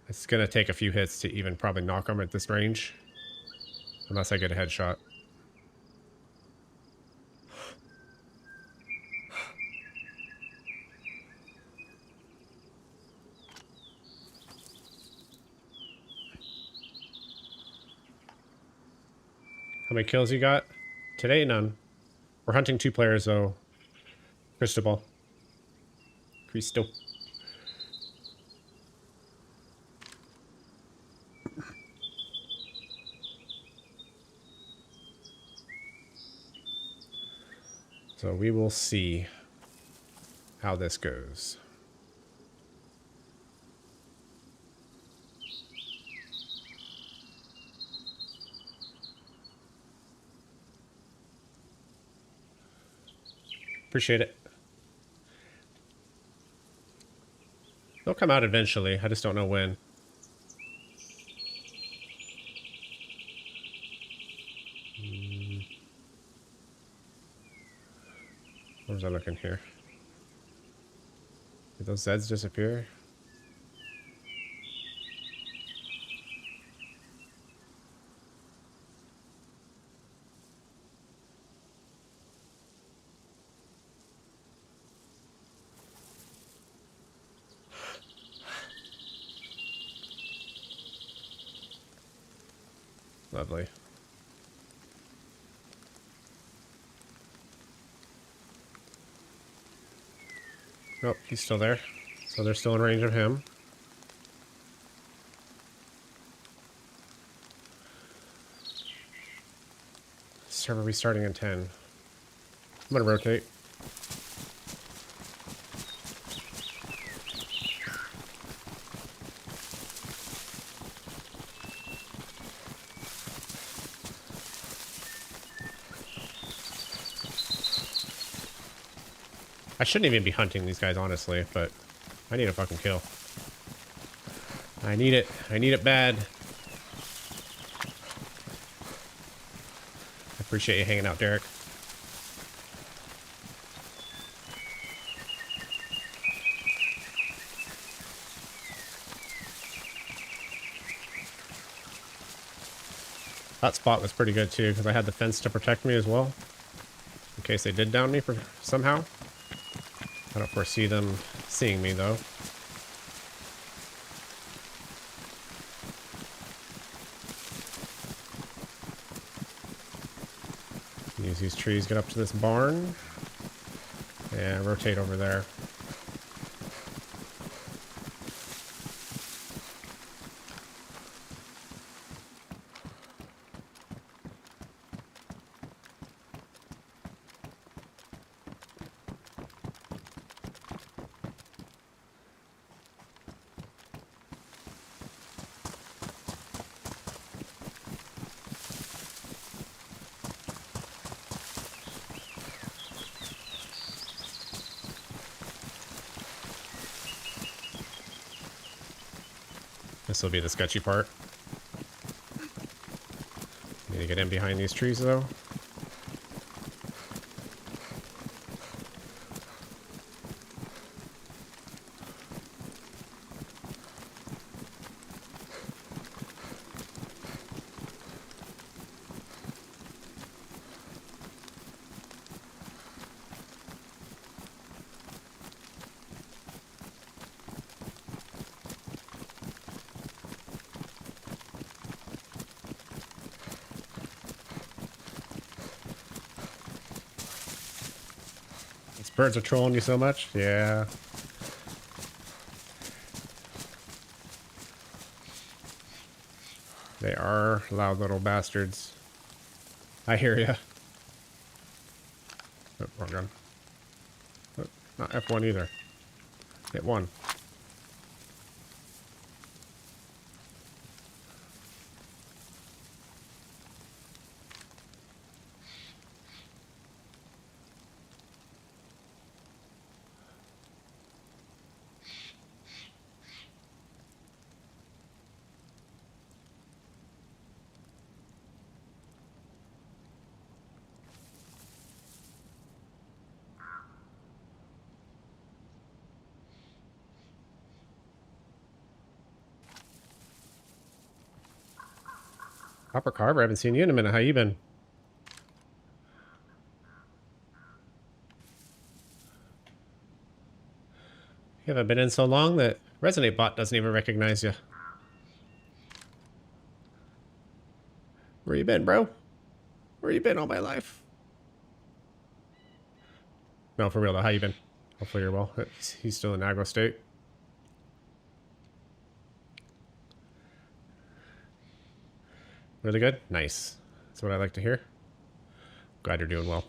It's gonna take a few hits to even probably knock them at this range. Unless I get a headshot. How many kills you got? Today, none. We're hunting 2 players though. Cristobal. Cristo. So we will see how this goes. Appreciate it. They'll come out eventually. I just don't know when. What was I looking here? Did those Zeds disappear? Lovely. Nope, he's still there. So they're still in range of him. Server restarting in 10. I'm gonna rotate. I shouldn't even be hunting these guys, honestly, but I need a fucking kill. I need it. I need it bad. I appreciate you hanging out, Derek. That spot was pretty good too, because I had the fence to protect me as well. In case they did down me somehow. I don't foresee them seeing me though. Use these trees, get up to this barn. And rotate over there. This will be the sketchy part. Need to get in behind these trees though. Birds are trolling you so much? Yeah. They are loud little bastards. I hear ya. Oh, wrong gun. Oh, not F1 either. Hit 1. Copper Carver, I haven't seen you in a minute. How you been? You haven't been in so long that Resonate Bot doesn't even recognize you. Where you been, bro? Where you been all my life? No, for real though. How you been? Hopefully you're well. He's still in aggro state. Really good? Nice. That's what I like to hear. Glad you're doing well.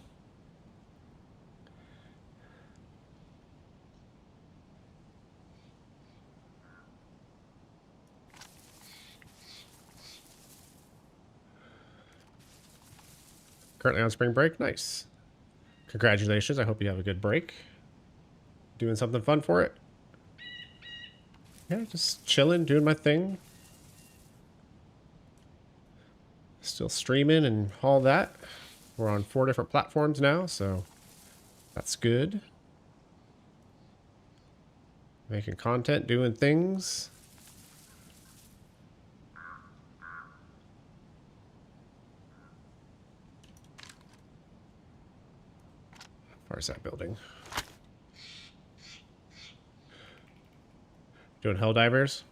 Currently on spring break. Nice. Congratulations. I hope you have a good break. Doing something fun for it. Yeah, just chilling, doing my thing. Still streaming and all that. We're on 4 different platforms now, so that's good. Making content, doing things. How far is that building? Doing hell divers.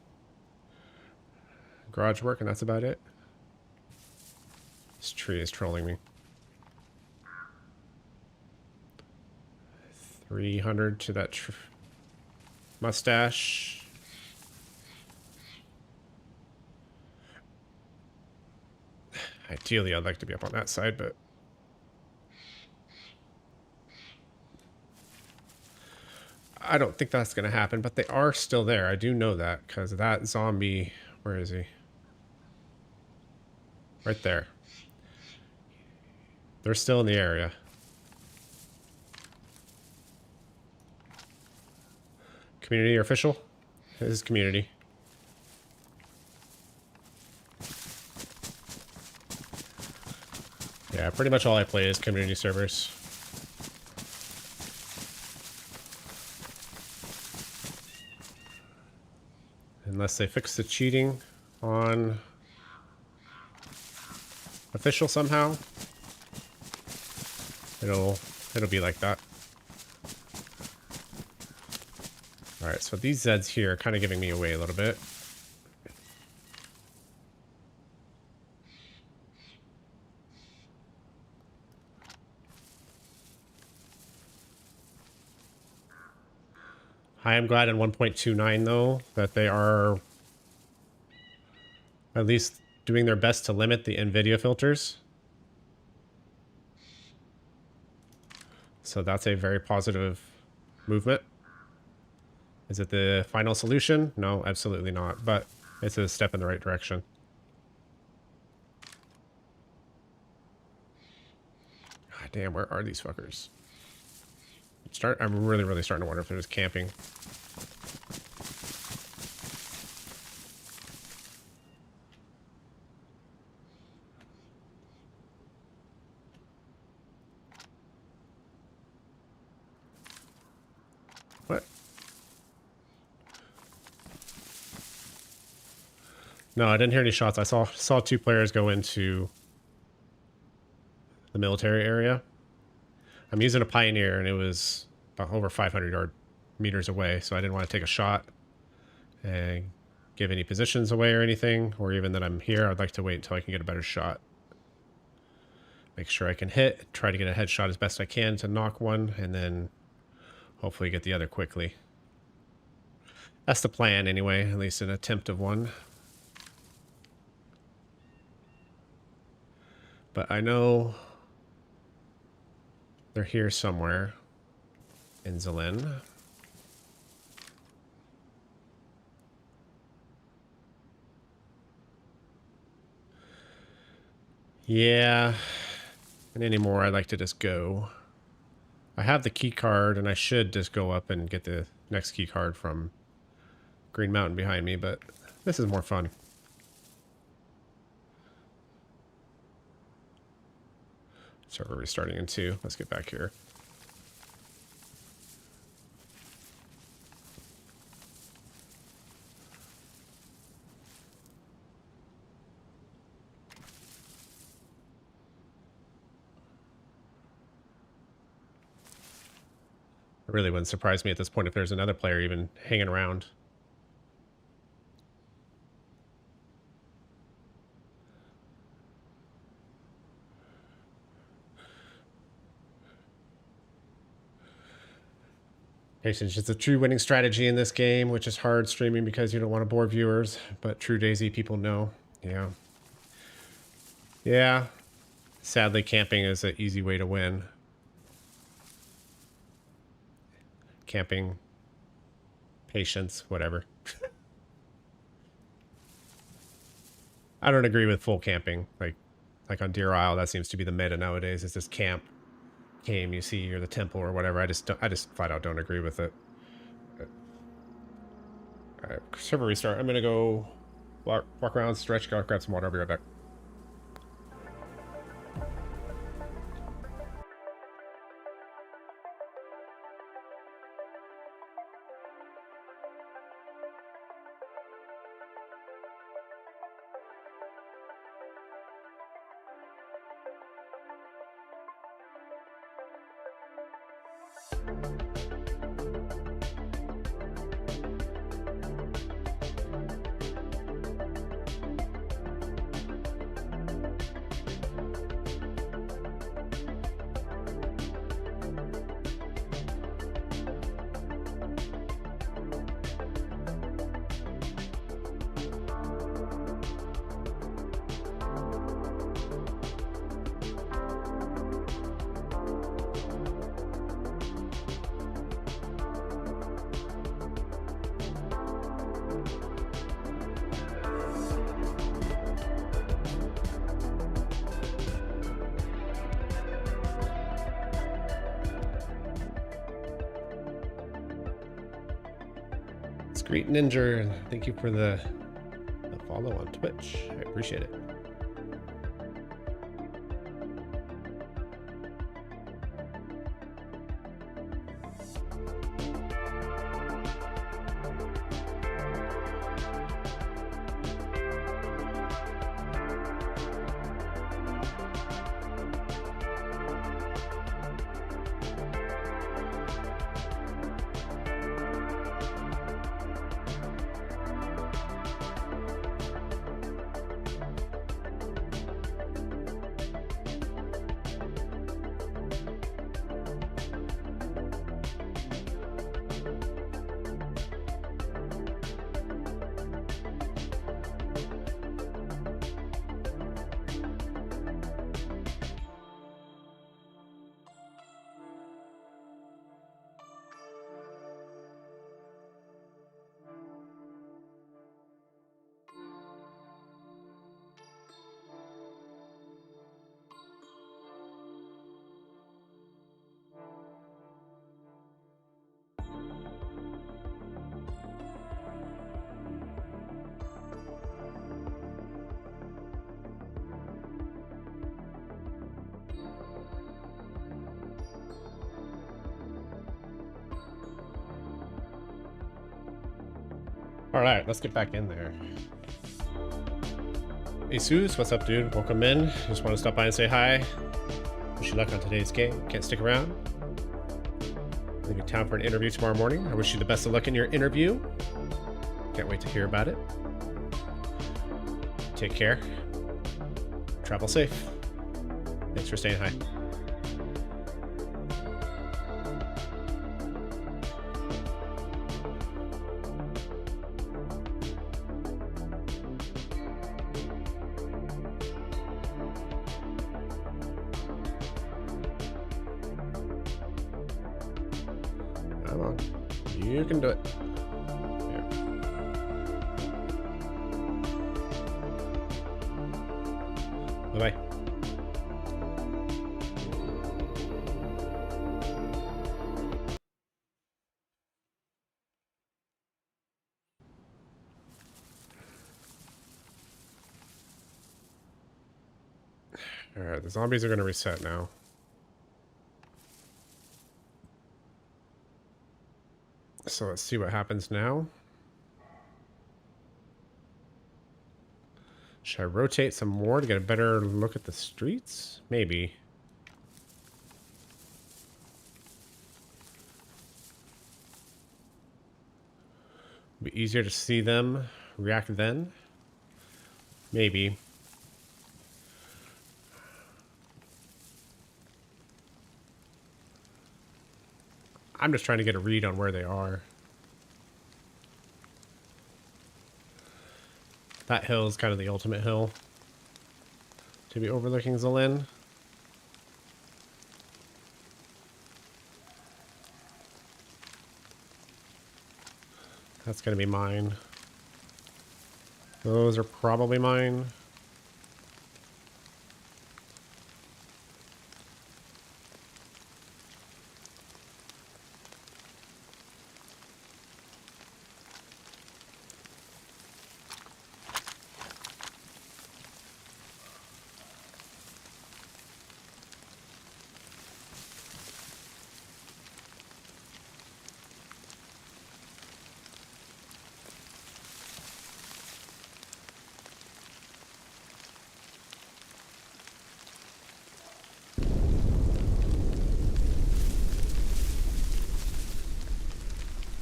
Garage work, and that's about it. This tree is trolling me. 300 to that mustache. Ideally, I'd like to be up on that side, but I don't think that's going to happen, but they are still there. I do know that because that zombie, where is he? Right there. They're still in the area. community or official? This is community. Yeah, pretty much all I play is community servers. Unless they fix the cheating on official somehow. It'll be like that. Alright, so these Zeds here are kind of giving me away a little bit. I am glad in 1.29 though that they are at least doing their best to limit the NVIDIA filters. So that's a very positive movement. Is it the final solution? No, absolutely not. But it's a step in the right direction. God damn, where are these fuckers? I'm really starting to wonder if they're just camping. What? No, I didn't hear any shots. I saw two players go into the military area. I'm using a Pioneer, and it was about over 500 meters away, so I didn't want to take a shot and give any positions away or anything, or even that I'm here. I'd like to wait until I can get a better shot. Make sure I can hit, try to get a headshot as best I can to knock one, and then hopefully get the other quickly. That's the plan anyway, at least an attempt of one. But I know they're here somewhere in Zelen. Yeah. And anymore, I'd like to just go. I have the key card, and I should just go up and get the next key card from Green Mountain behind me, but this is more fun. So we're restarting in 2. Let's get back here. It really wouldn't surprise me at this point if there's another player even hanging around. Patience is a true winning strategy in this game, which is hard streaming because you don't want to bore viewers, but true DayZ people know. Yeah. Yeah. Sadly, camping is an easy way to win. Camping, patience, whatever. I don't agree with full camping. Like on Deer Isle, that seems to be the meta nowadays. It's just camp. Game you see or the temple or whatever. I just flat out don't agree with it. Alright, server restart. I'm gonna go walk around, stretch, go grab some water. I'll be right back. Discreet Ninja, thank you for the follow on Twitch. I appreciate it. All right, let's get back in there. Asus, what's up, dude? Welcome in. Just want to stop by and say hi. Wish you luck on today's game. Can't stick around. Leave you time for an interview tomorrow morning. I wish you the best of luck in your interview. Can't wait to hear about it. Take care. Travel safe. Thanks for staying high. Come on. You can do it. Here. Bye-bye. Alright, the zombies are going to reset now. So let's see what happens now. Should I rotate some more to get a better look at the streets? Maybe. Be easier to see them react then. Maybe. I'm just trying to get a read on where they are. That hill is kind of the ultimate hill to be overlooking Zalin. That's going to be mine. Those are probably mine.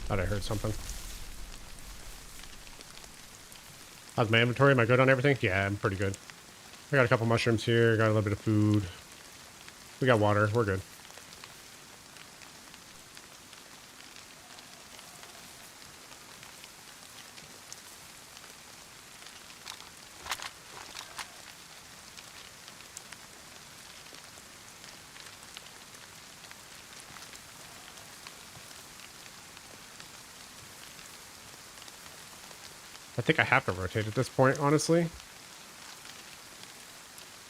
Thought I heard something. How's my inventory? Am I good on everything? Yeah, I'm pretty good. I got a couple mushrooms here. Got a little bit of food. We got water. We're good. I think I have to rotate at this point, honestly.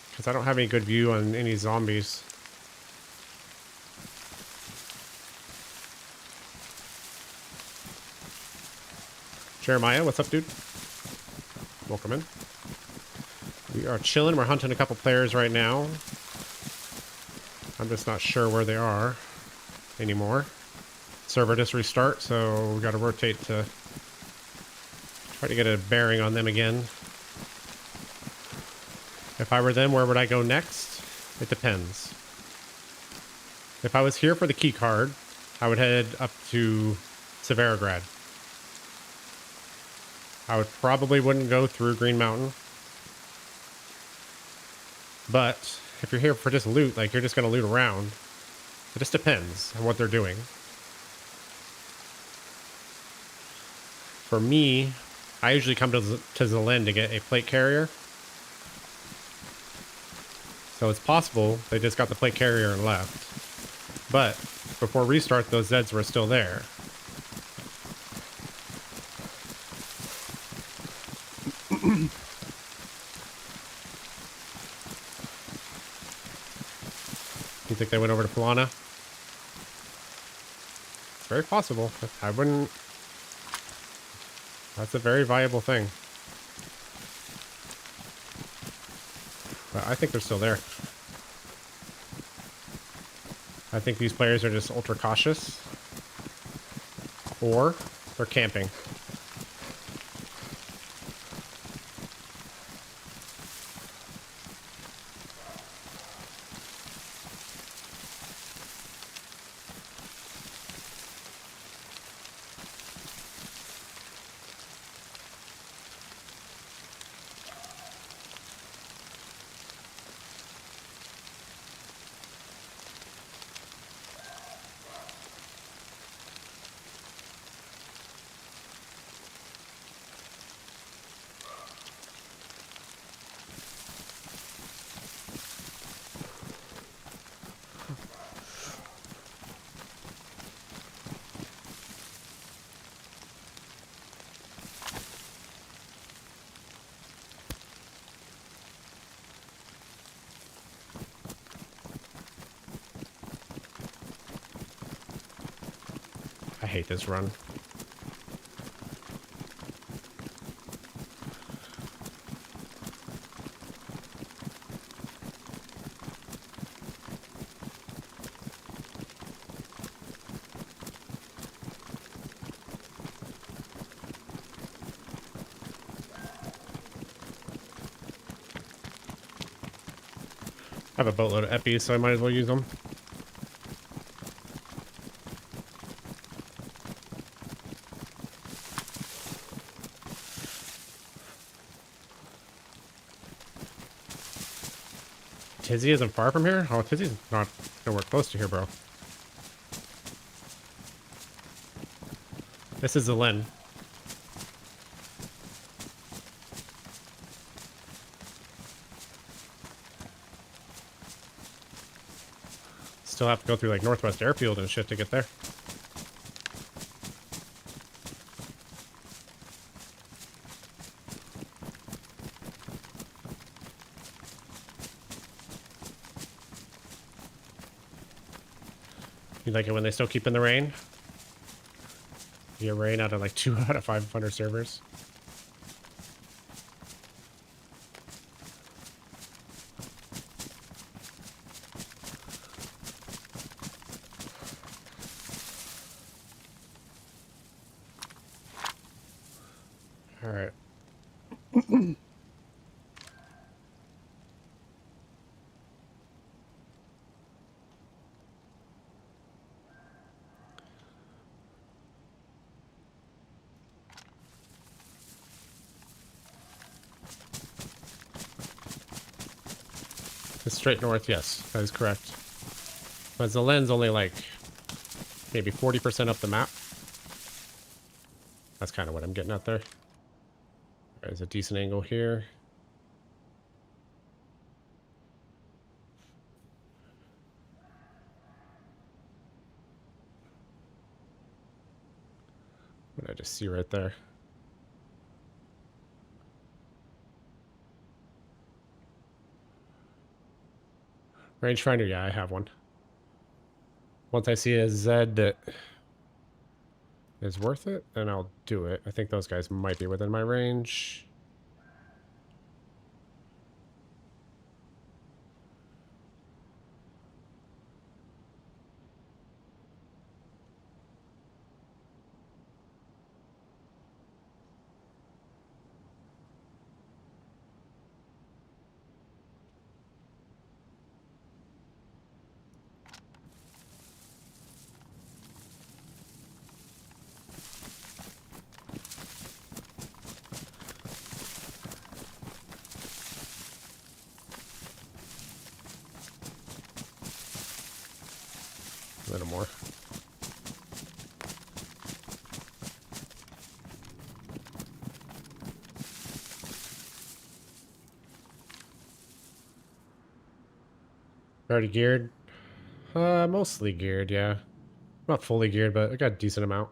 Because I don't have any good view on any zombies. Jeremiah, what's up, dude? Welcome in. We are chilling. We're hunting a couple players right now. I'm just not sure where they are anymore. Server just restart, so we got to rotate to try to get a bearing on them again. If I were them, where would I go next? It depends. If I was here for the Keycard, I would head up to Severograd. I would probably wouldn't go through Green Mountain. But if you're here for just loot, like you're just going to loot around, it just depends on what they're doing. For me, I usually come to Zelen to get a plate carrier. So it's possible they just got the plate carrier and left. But before restart, those Zeds were still there. You think they went over to Polana? It's very possible. I wouldn't... That's a very viable thing. But I think they're still there. I think these players are just ultra cautious. Or they're camping. I hate this run. I have a boatload of epis, so I might as well use them. Tizzy isn't far from here? Oh, Tizzy's not nowhere close to here, bro. This is Zelen. Still have to go through like Northwest Airfield and shit to get there. You like it when they still keep in the rain? You get rain out of like 2 out of 500 servers. All right. It's straight north, yes, that is correct. But Zelen's only like maybe 40% up the map. That's kind of what I'm getting at there. There's a decent angle here. What did I just see right there? Rangefinder, yeah, I have one. Once I see a Z that is worth it, then I'll do it. I think those guys might be within my range. A little more. Already geared? Mostly geared, yeah. Not fully geared, but I got a decent amount.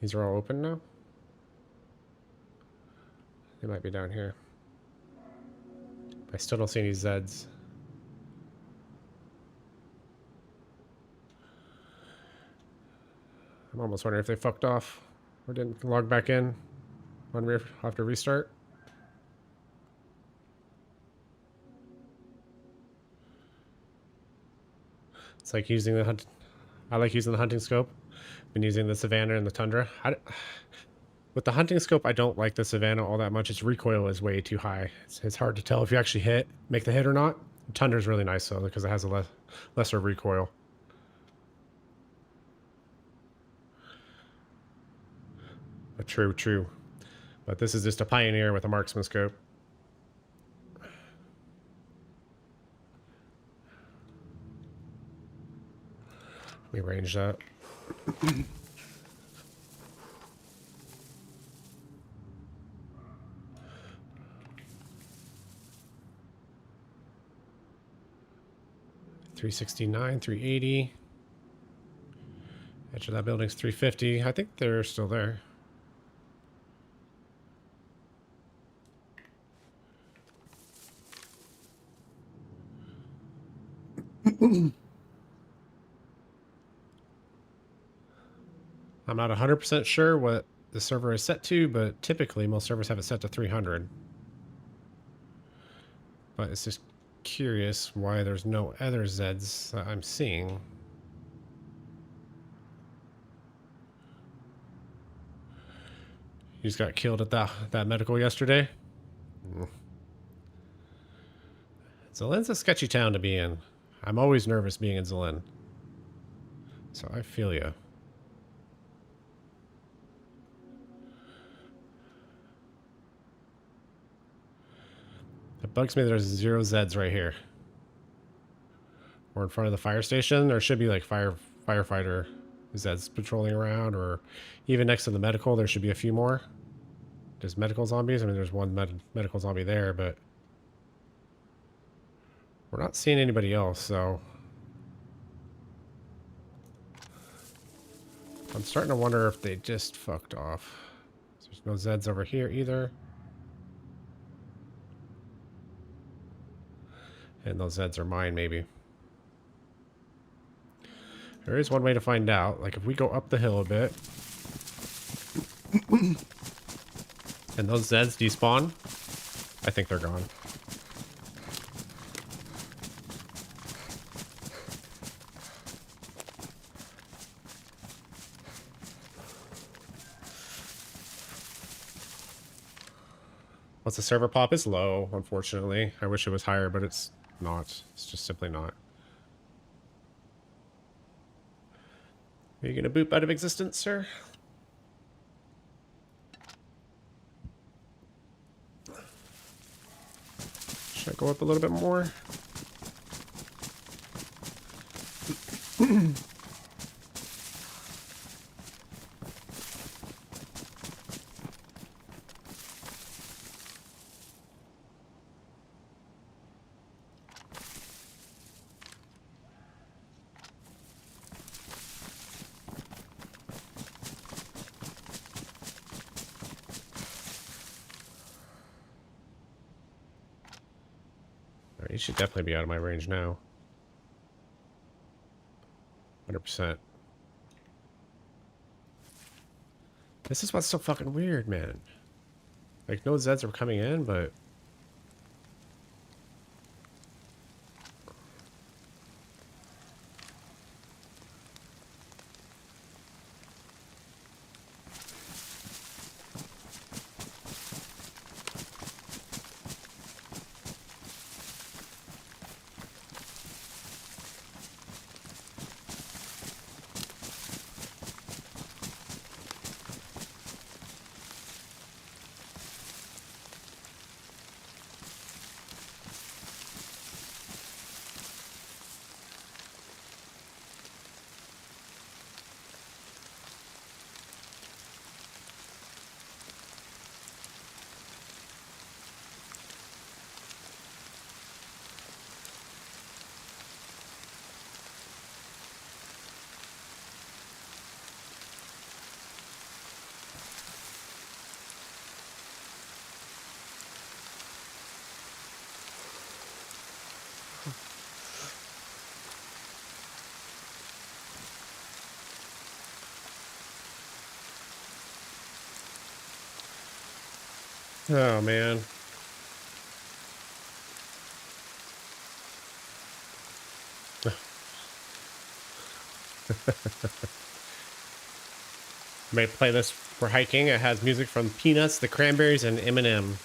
These are all open now? They might be down here. I still don't see any Zeds. I'm almost wondering if they fucked off or didn't log back in. I'll have to restart. It's like using the hunt. I like using the hunting scope. Been using the Savannah and the Tundra. With the hunting scope, I don't like the Savannah all that much. Its recoil is way too high. It's hard to tell if you actually make the hit or not. The Tundra is really nice though because it has a lesser recoil. But true. But this is just a Pioneer with a marksman scope. Let me range that. $369, $380. Edge of that building's $350. I think they're still there. I'm not 100% sure what the server is set to, but typically most servers have it set to 300. But it's just curious why there's no other Zeds that I'm seeing. You just got killed at that medical yesterday. Zelen's a sketchy town to be in. I'm always nervous being in Zelen. So I feel ya. It bugs me there's 0 Zeds right here. Or in front of the fire station. There should be like firefighter Zeds patrolling around, or even next to the medical there should be a few more. There's medical zombies. I mean, there's one medical zombie there, but we're not seeing anybody else, so I'm starting to wonder if they just fucked off. There's no Zeds over here either. And those Zeds are mine, maybe. There is one way to find out. Like, if we go up the hill a bit, and those Zeds despawn, I think they're gone. Once the server pop is low, unfortunately. I wish it was higher, but it's not. It's just simply not. Are you going to boop out of existence, sir? Should I go up a little bit more? He should definitely be out of my range now. 100%. This is what's so fucking weird, man. Like, no Zeds are coming in, but... Oh, man. May play this for hiking. It has music from Peanuts, the Cranberries, and Eminem.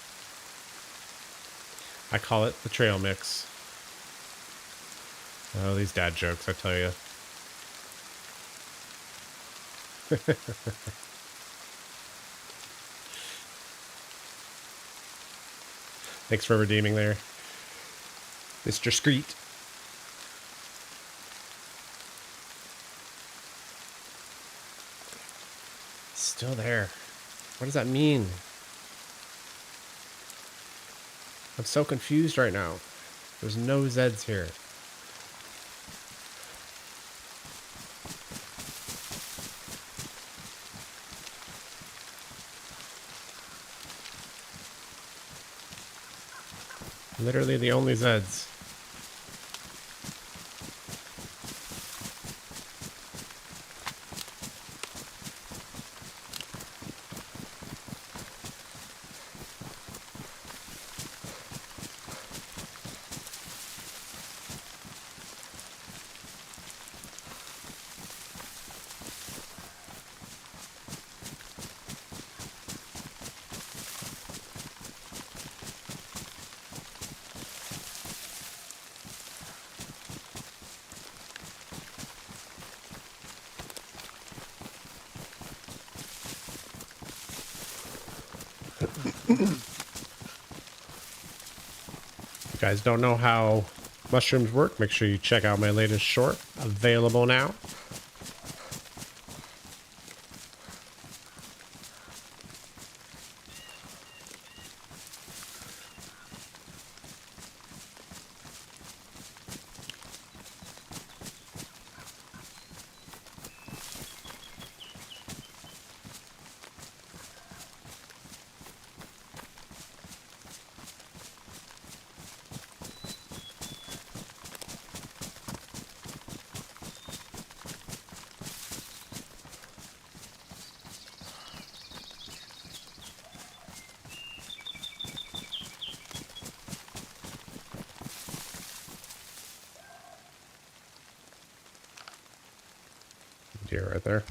I call it the trail mix. Oh, these dad jokes, I tell you. Thanks for redeeming there, Mr. Screet. Still there. What does that mean? I'm so confused right now. There's no Zeds here. Literally the only Zeds. If you guys don't know how mushrooms work, make sure you check out my latest short, available now. Deer right there.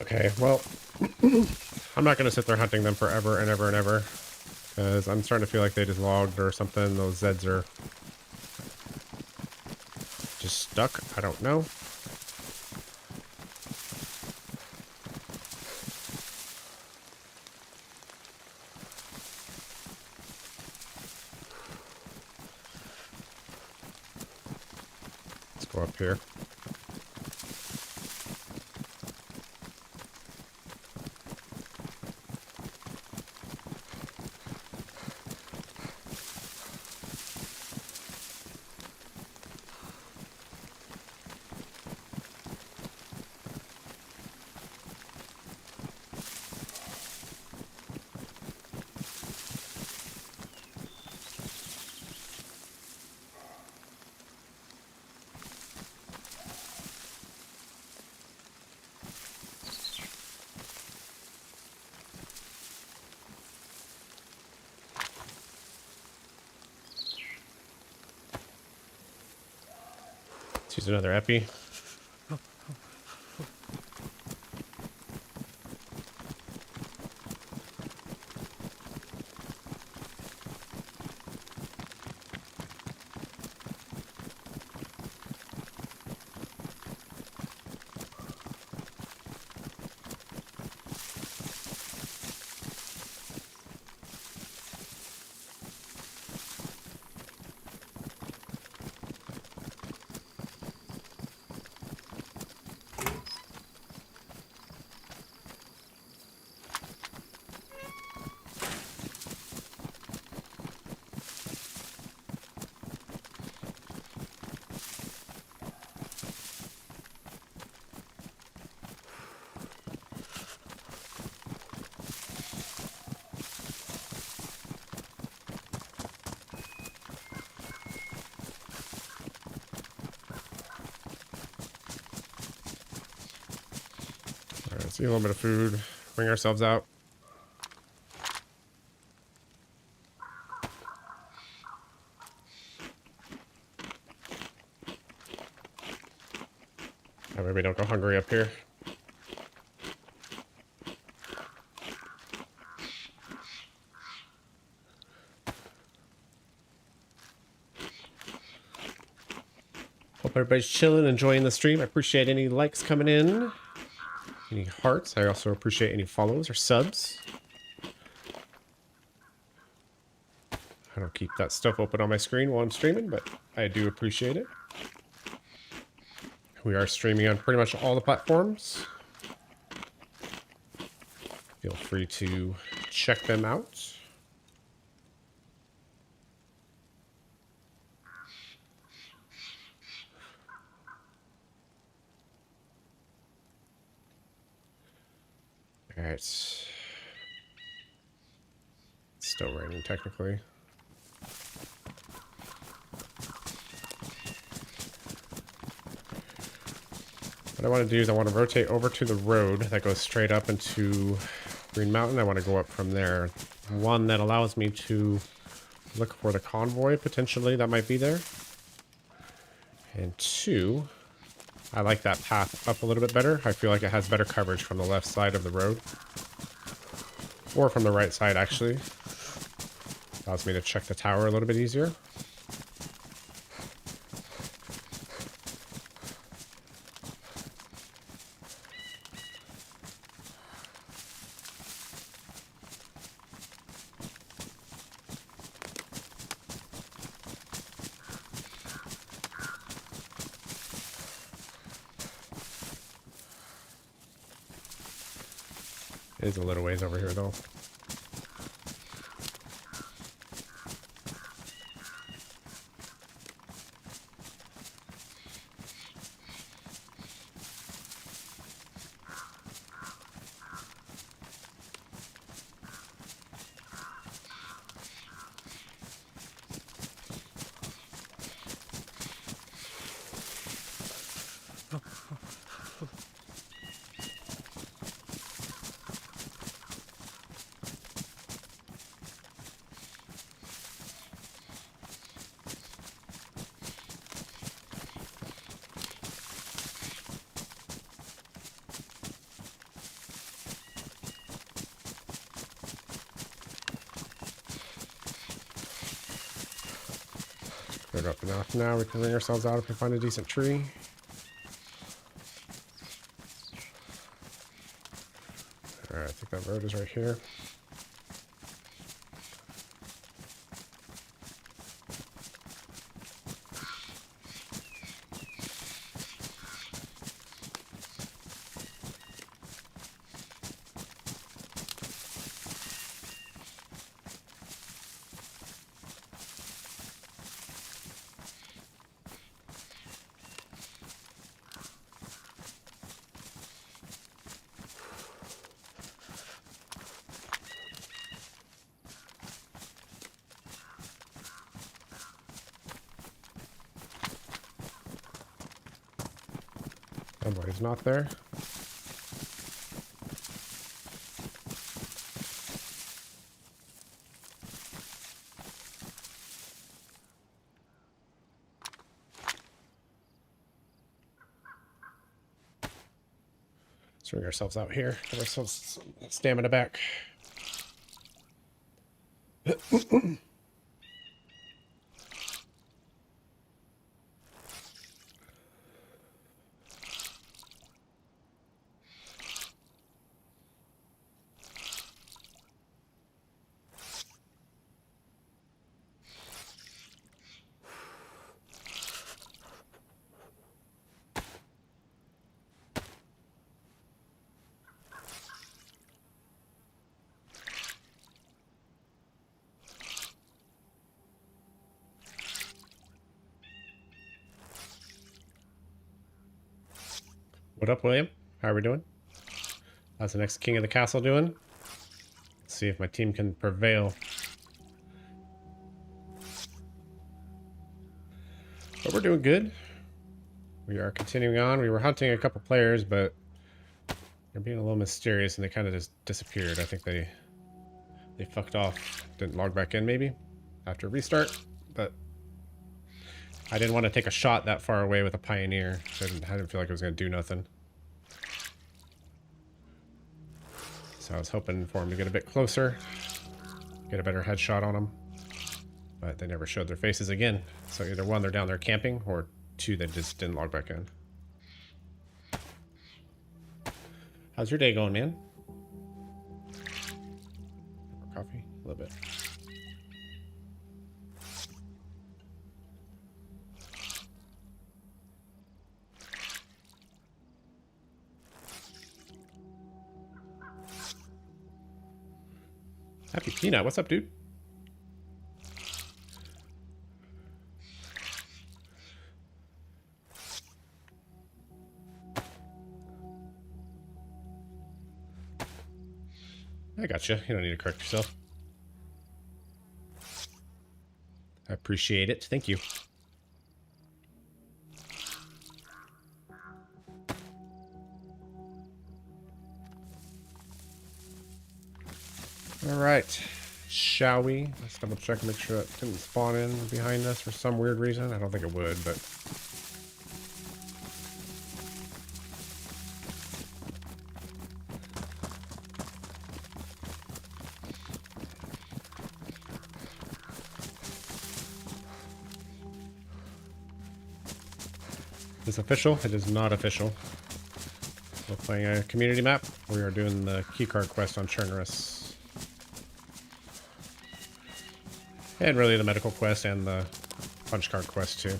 Okay, well, I'm not going to sit there hunting them forever and ever and ever, because I'm starting to feel like they just logged or something. Those Zeds are just stuck. I don't know. Go up here. Let's use another epi. Let's eat a little bit of food, bring ourselves out. That way we don't go hungry up here. Hope everybody's chilling, enjoying the stream. I appreciate any likes coming in, any hearts. I also appreciate any follows or subs. I don't keep that stuff open on my screen while I'm streaming, but I do appreciate it. We are streaming on pretty much all the platforms. Feel free to check them out. All right. It's still raining technically. What I want to do is I want to rotate over to the road that goes straight up into Green Mountain. I want to go up from there. One that allows me to look for the convoy potentially that might be there. And two, I like that path up a little bit better. I feel like it has better coverage from the left side of the road. Or from the right side, actually. Allows me to check the tower a little bit easier. It is a little ways over here, though. Cleared up enough now. We can bring ourselves out if we find a decent tree. Alright, I think that road is right here. Somebody's not there. Let's bring ourselves out here. Give ourselves some stamina back. What up, William? How are we doing? How's the next king of the castle doing? Let's see if my team can prevail. But we're doing good. We are continuing on. We were hunting a couple players, but they're being a little mysterious and they kind of just disappeared. I think they fucked off. Didn't log back in maybe after restart, but I didn't want to take a shot that far away with a pioneer. I didn't feel like it was going to do nothing. So I was hoping for him to get a bit closer, get a better headshot on him. But they never showed their faces again. So either one, they're down there camping, or two, they just didn't log back in. How's your day going, man? Coffee? A little bit. Happy Peanut, what's up, dude? I got you. You don't need to correct yourself. I appreciate it. Thank you. All right. Shall we? Let's double check and make sure that didn't spawn in behind us for some weird reason. I don't think it would, but... Is this official? It is not official. We're playing a community map. We are doing the Keycard quest on Chernarus. And really the medical quest and the punch card quest too.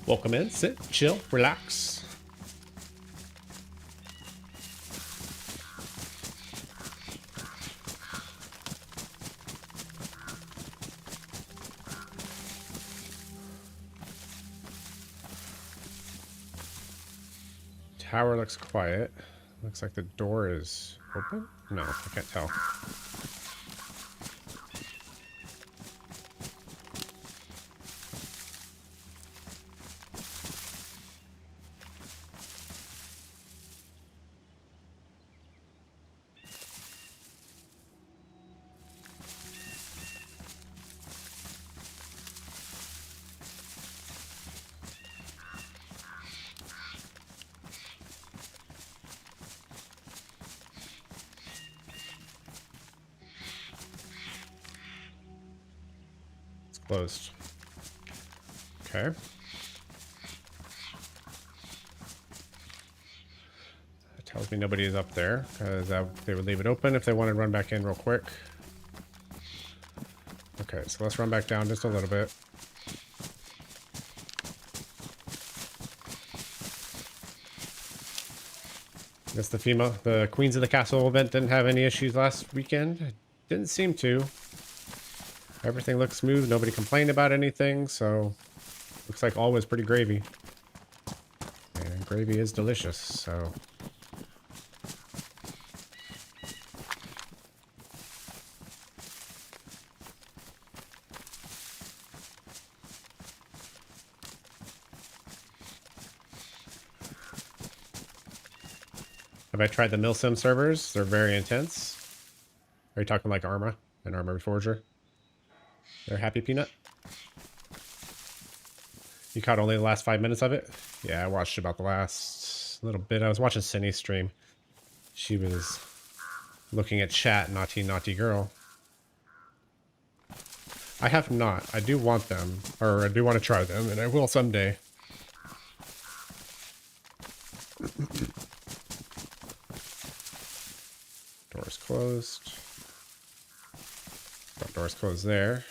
Welcome in, sit, chill, relax. Tower looks quiet. Looks like the door is open? No, I can't tell. Closed. Okay. That tells me nobody is up there, because they would leave it open if they wanted to run back in real quick. Okay, so let's run back down just a little bit. I guess the Queens of the Castle event didn't have any issues last weekend. Didn't seem to. Everything looks smooth. Nobody complained about anything, so looks like all was pretty gravy. And gravy is delicious, so... Have I tried the Milsim servers? They're very intense. Are you talking like Arma and Arma Reforger? They're happy peanut? You caught only the last 5 minutes of it? Yeah, I watched about the last little bit. I was watching Cindy's stream. She was looking at chat, naughty, naughty girl. I have not. I do want them, or I do want to try them, and I will someday. Door's closed. Front door's closed there.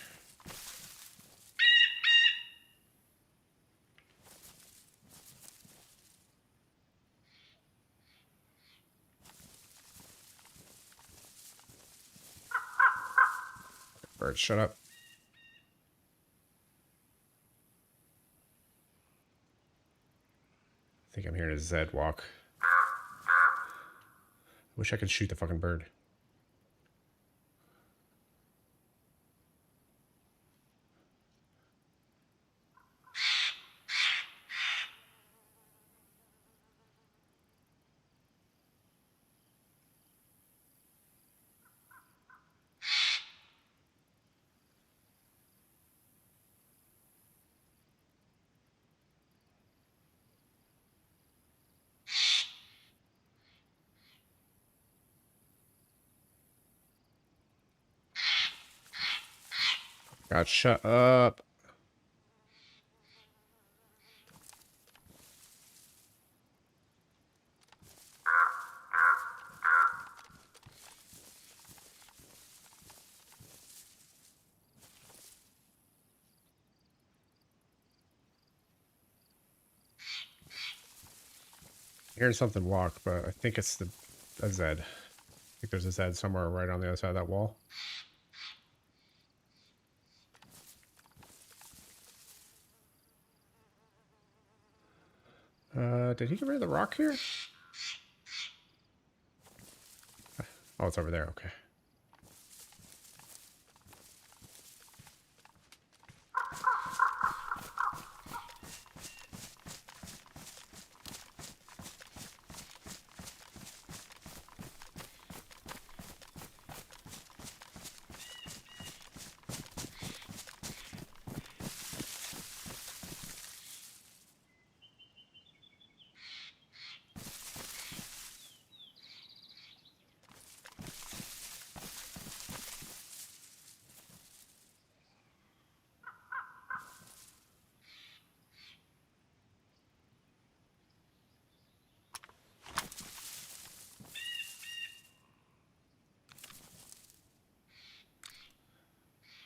Bird, shut up. I think I'm hearing a Zed walk. Wish I could shoot the fucking bird. God, shut up. Hearing something walk, but I think it's a Zed. I think there's a Zed somewhere right on the other side of that wall. Did he get rid of the rock here? Oh, it's over there. Okay.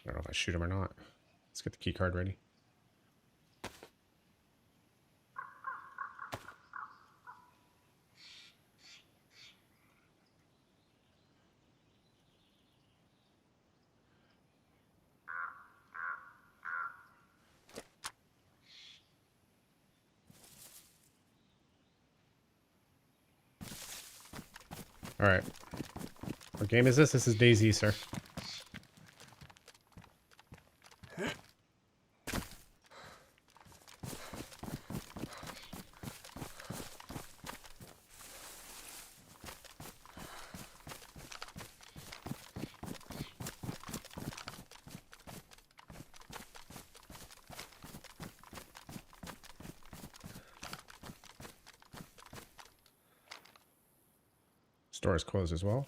I don't know if I shoot him or not. Let's get the key card ready. All right. What game is this? This is DayZ, sir. Store is closed as well.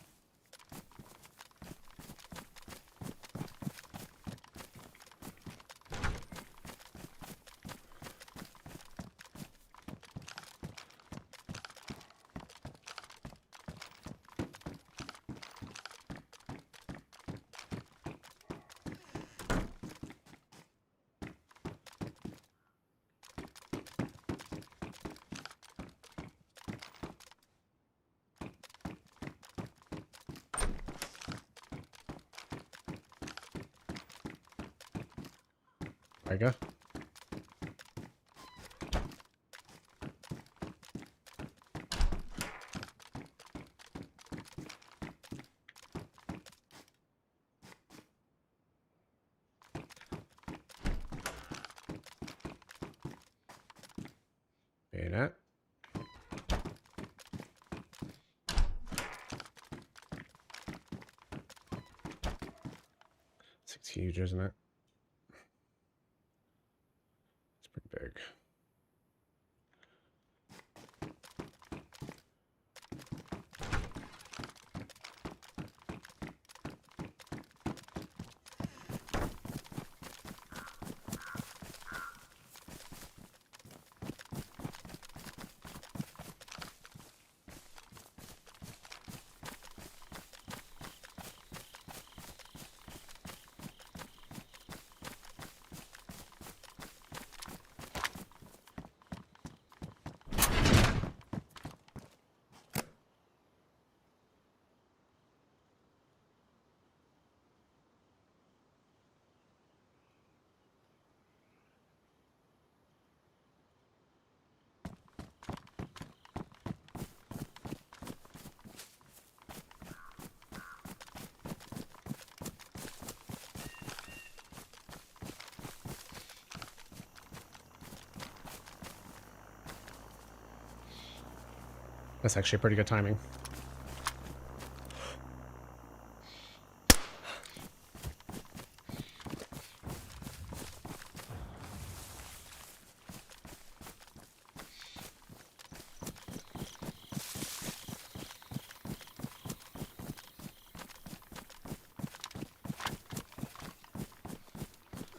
There you go. Bayonet. 6 huge, isn't it? It's pretty big. That's actually pretty good timing.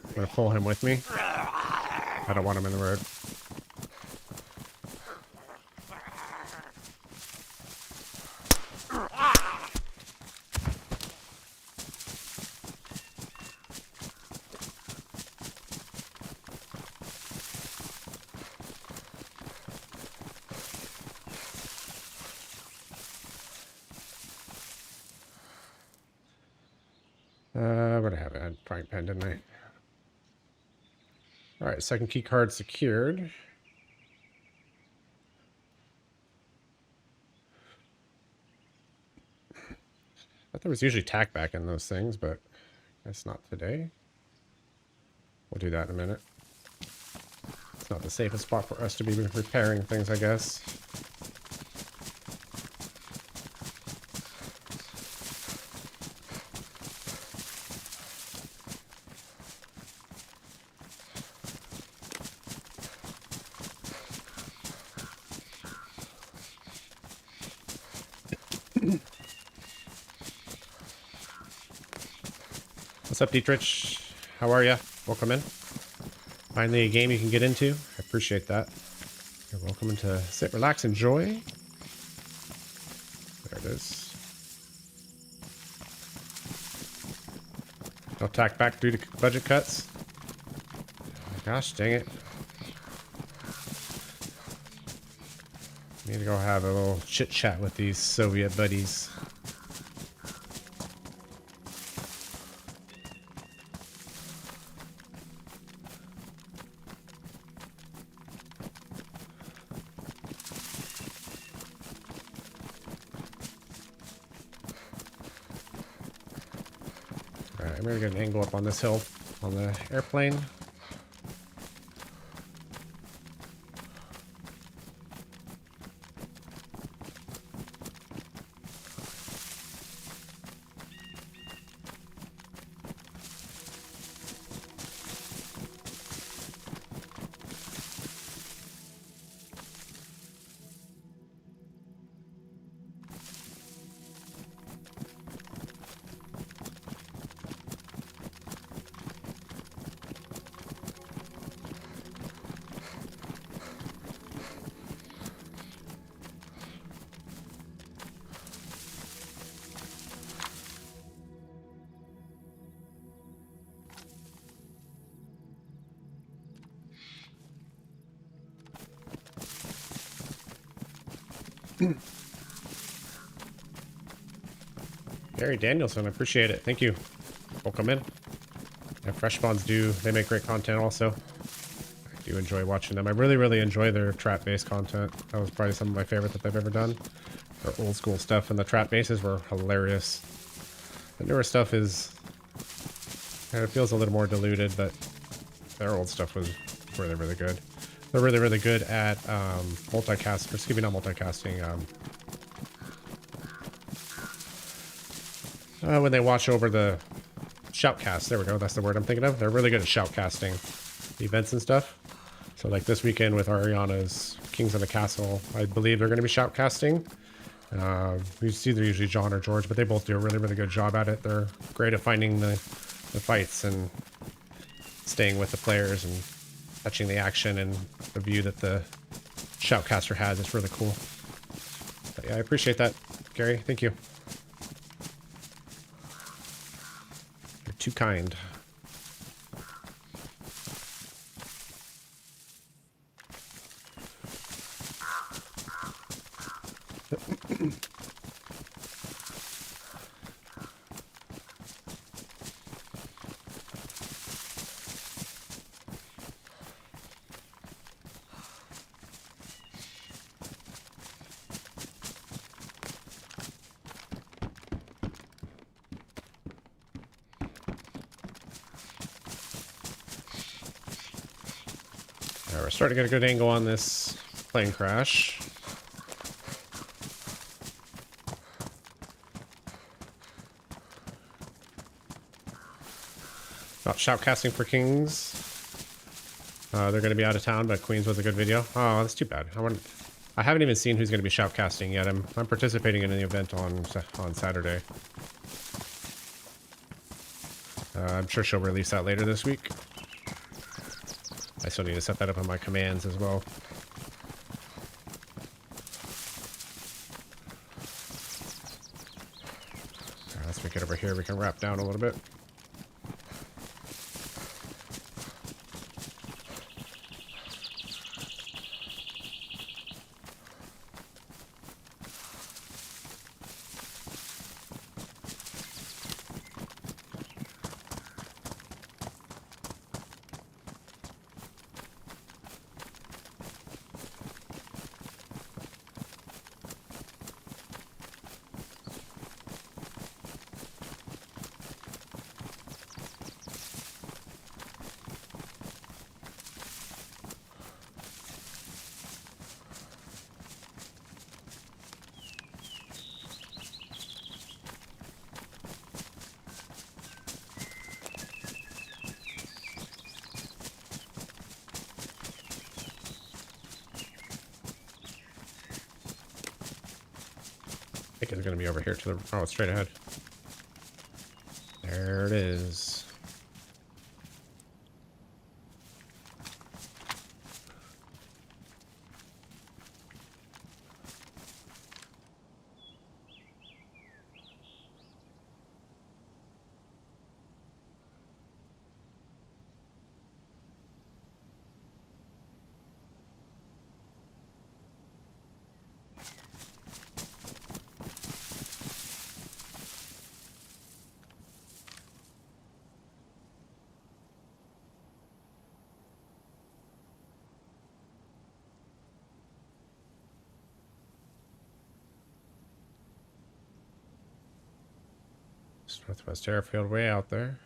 I'm gonna pull him with me. I don't want him in the road. What did I have? I had frying pan, didn't I? All right, second key card secured. I thought there was usually tack back in those things, but that's not today. We'll do that in a minute. It's not the safest spot for us to be repairing things, I guess. What's up, Dietrich? How are you? Welcome in. Finally a game you can get into. I appreciate that. You're welcome to sit, relax, enjoy. There it is. No tack back due to budget cuts. Oh my gosh, dang it. Need to go have a little chit chat with these Soviet buddies. Alright, I'm gonna get an angle up on this hill on the airplane. Gary Danielson, I appreciate it. Thank you. Welcome in. And Fresh Spawns they make great content also. I do enjoy watching them. I really enjoy their trap-based content. That was probably some of my favorite that they've ever done. Their old school stuff and the trap bases were hilarious. The newer stuff is... it feels a little more diluted, but their old stuff was really good. They're really good at multicast, or excuse me, not multicasting. When they watch over the shoutcast, there we go, that's the word I'm thinking of. They're really good at shoutcasting events and stuff. So like this weekend with Ariana's Kings of the Castle, I believe they're going to be shoutcasting. It's either usually John or George, but they both do a really good job at it. They're great at finding the fights and staying with the players and catching the action and the view that the shoutcaster has. It's really cool. But yeah, I appreciate that, Gary. Thank you. You're too kind. We're starting to get a good angle on this plane crash. Not shoutcasting for Kings. They're going to be out of town, but Queens was a good video. Oh, that's too bad. I haven't even seen who's going to be shoutcasting yet. I'm participating in the event on Saturday. I'm sure she'll release that later this week. I still need to set that up on my commands as well. Right, let's make it over here. We can wrap down a little bit. I think it's going to be over here to the... oh, it's straight ahead. There it is. Northwest Airfield way out there.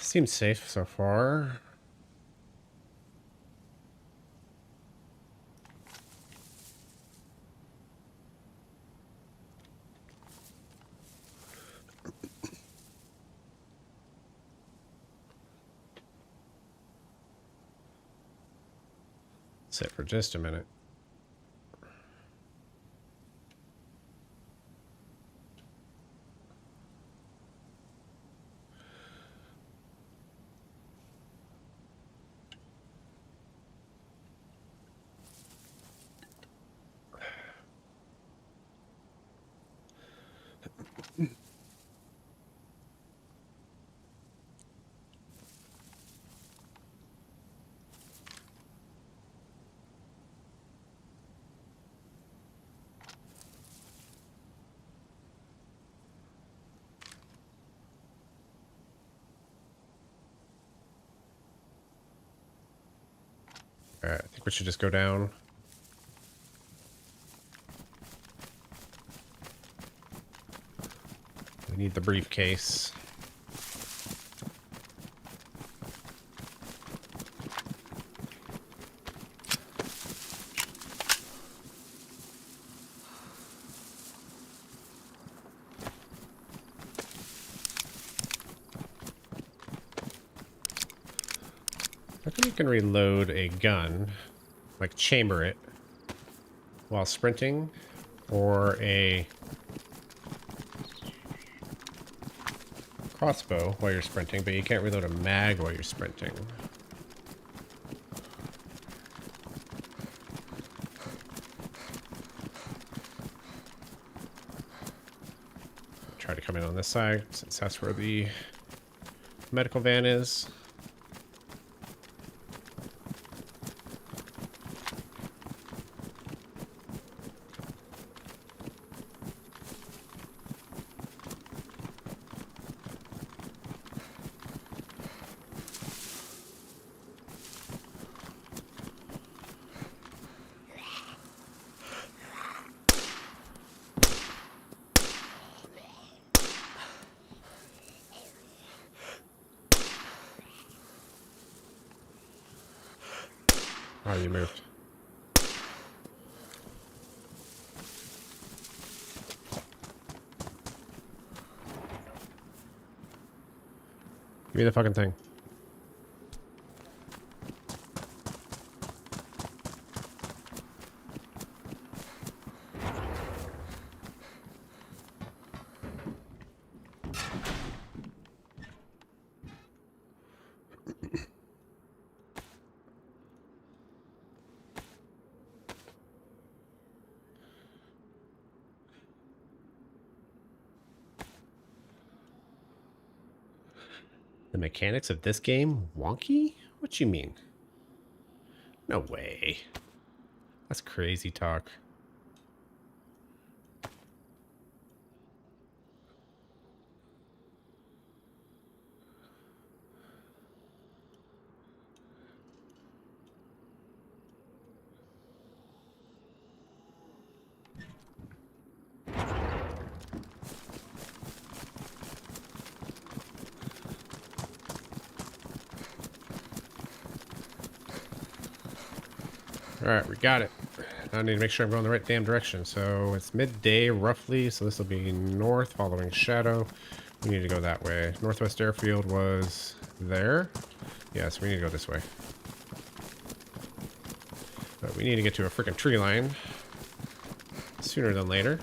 Seems safe so far. Sit for just a minute. Alright, I think we should just go down. We need the briefcase. I think you can reload a gun, like chamber it, while sprinting, or a crossbow while you're sprinting, but you can't reload a mag while you're sprinting. Try to come in on this side, since that's where the medical van is. Oh, you moved. Give me the fucking thing. The mechanics of this game wonky? What you mean? No way. That's crazy talk. Alright, we got it. I need to make sure I'm going the right damn direction. So it's midday roughly, so this will be north following shadow. We need to go that way. Northwest airfield was there. Yes, we need to go this way. But we need to get to a freaking tree line sooner than later.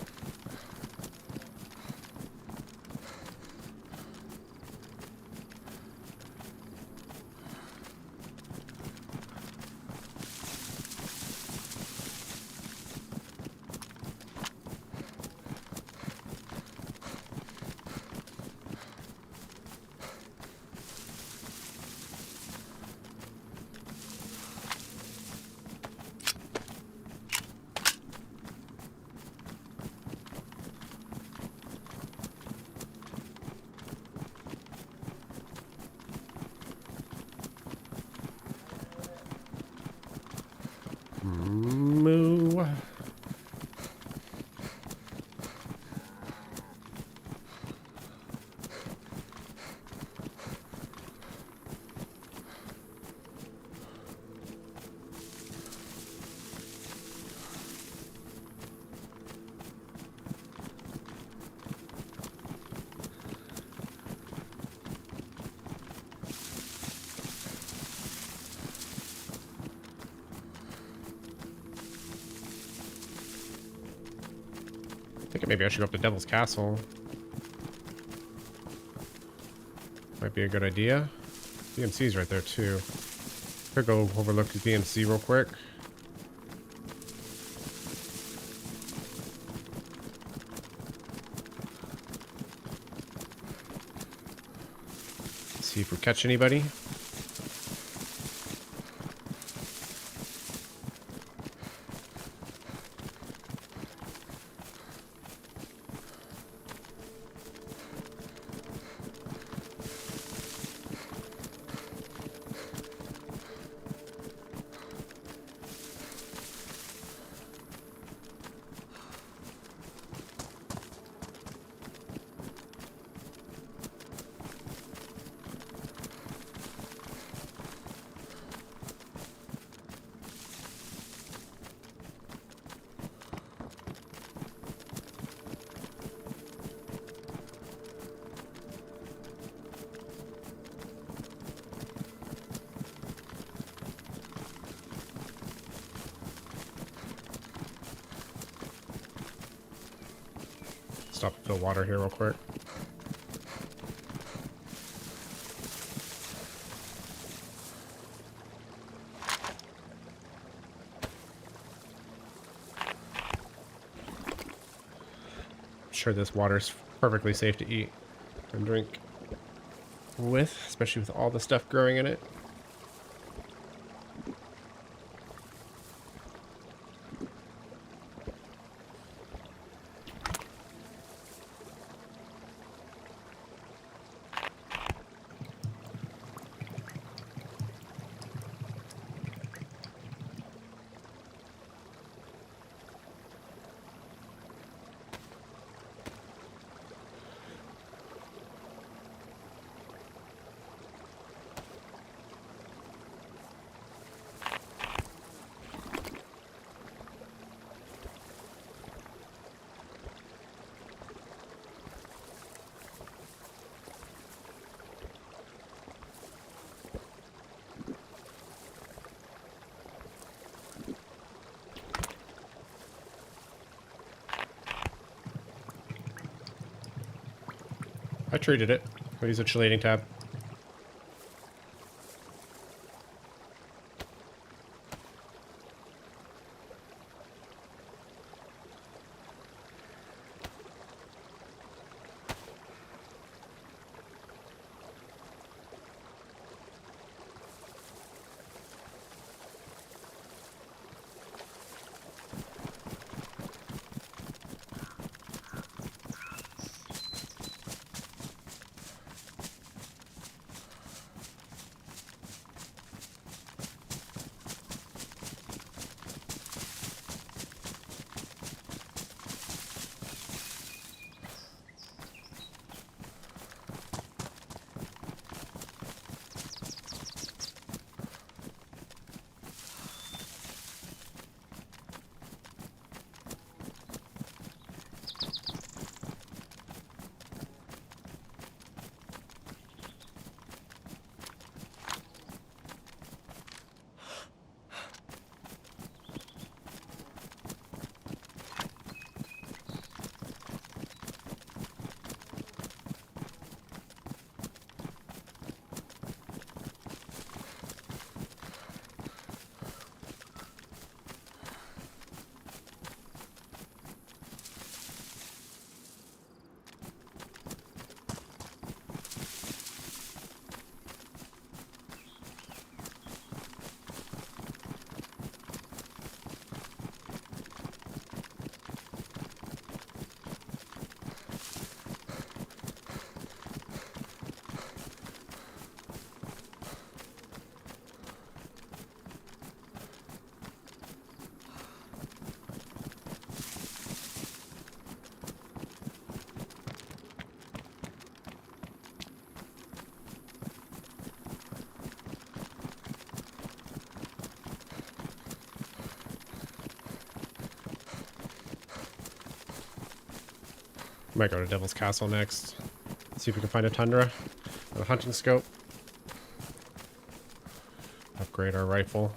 Moo. I think maybe I should go up to Devil's Castle. Might be a good idea. BMC's right there too. Could go overlook the BMC real quick. See if we catch anybody. Stop and fill water here real quick. I'm sure this water's perfectly safe to eat and drink with, especially with all the stuff growing in it. I treated it. I'll use a chelating tab. Might go to Devil's Castle next. See if we can find a tundra and a hunting scope. Upgrade our rifle.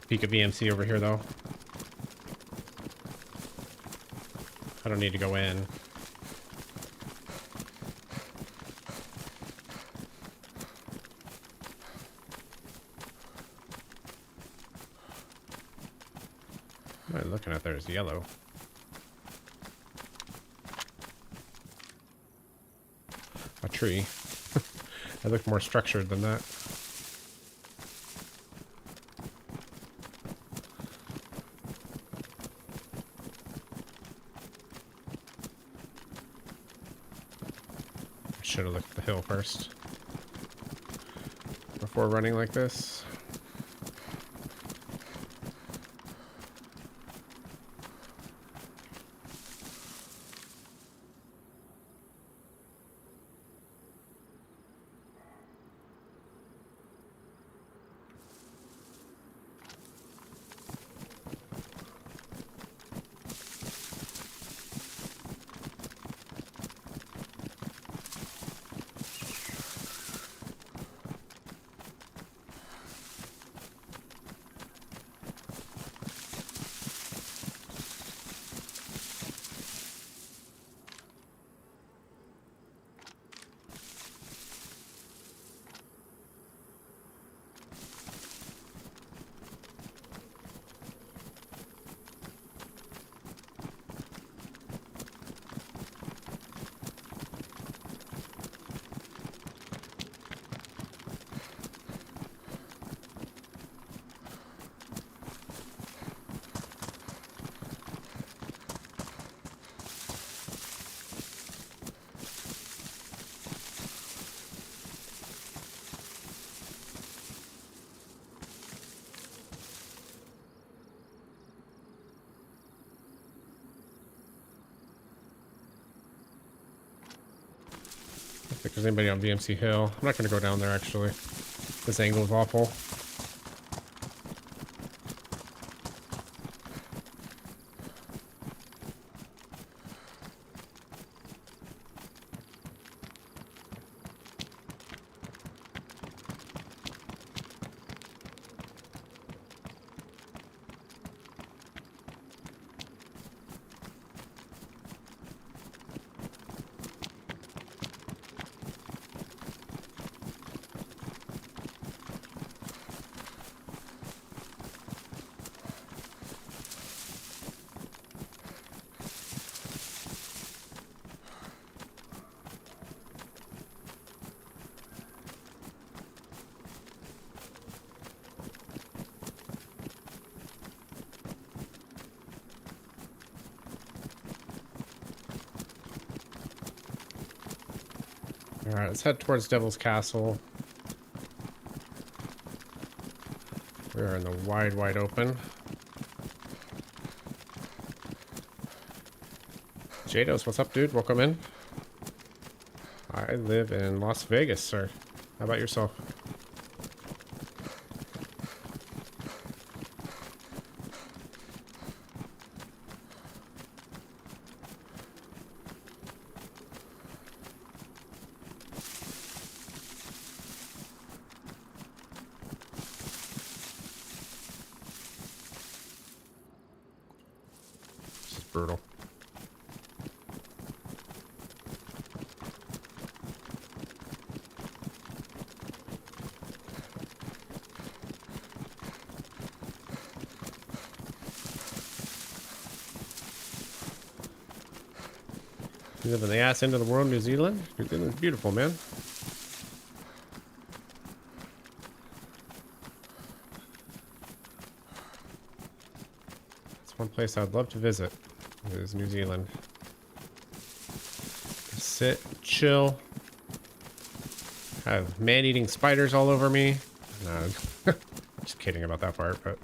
Peek of VMC over here, though. I don't need to go in. What am I looking at there is yellow. A tree. I look more structured than that. I should have looked at the hill first before running like this. I don't think there's anybody on VMC Hill. I'm not going to go down there, actually. This angle is awful. Alright, let's head towards Devil's Castle. We're in the wide, wide open. Jados, what's up, dude? Welcome in. I live in Las Vegas, sir. How about yourself? This is brutal. You live in the ass end of the world, New Zealand? New Zealand's beautiful, man. That's one place I'd love to visit, is New Zealand. Sit, chill. Have man-eating spiders all over me. No, just kidding about that part, but...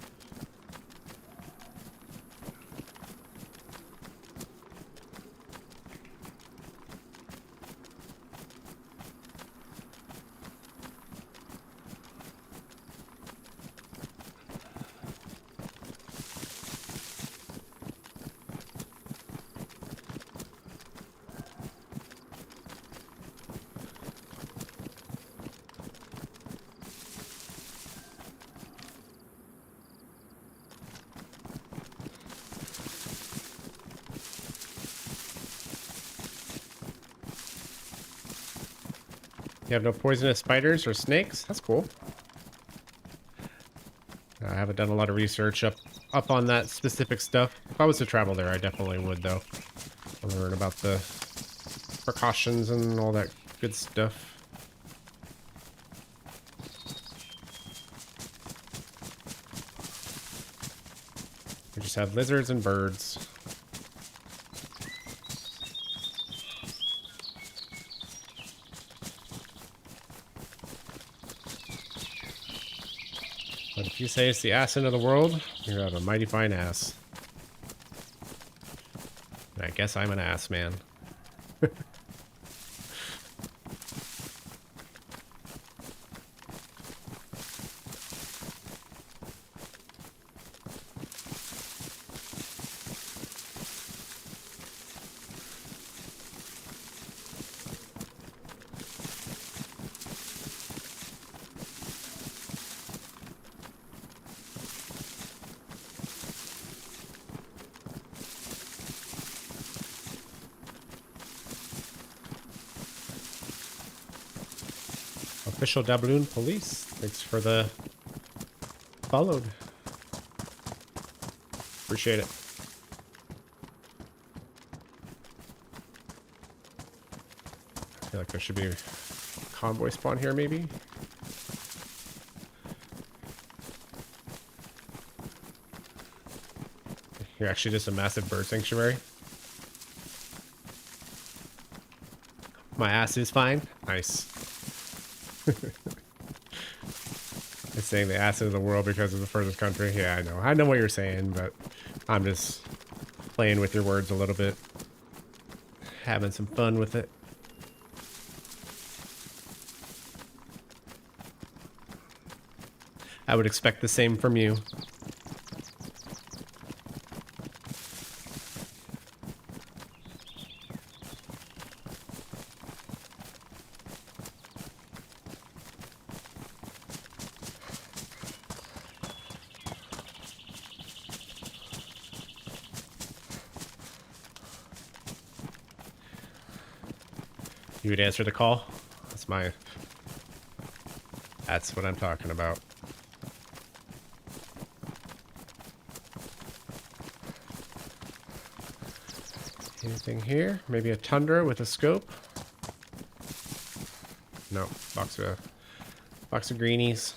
You have no poisonous spiders or snakes? That's cool. I haven't done a lot of research up up on that specific stuff. If I was to travel there, I definitely would, though. Learn about the precautions and all that good stuff. We just have lizards and birds. But if you say it's the ass end of the world, you're out a mighty fine ass. And I guess I'm an ass man. Official Doubloon Police. Thanks for the followed. Appreciate it. I feel like there should be a convoy spawn here, maybe. You're actually just a massive bird sanctuary. My ass is fine. Nice. It's saying the ass of the world because of the furthest country. Yeah, I know. I know what you're saying, but I'm just playing with your words a little bit. Having some fun with it. I would expect the same from you. You would answer the call? That's what I'm talking about. Anything here? Maybe a tundra with a scope? No, box of greenies.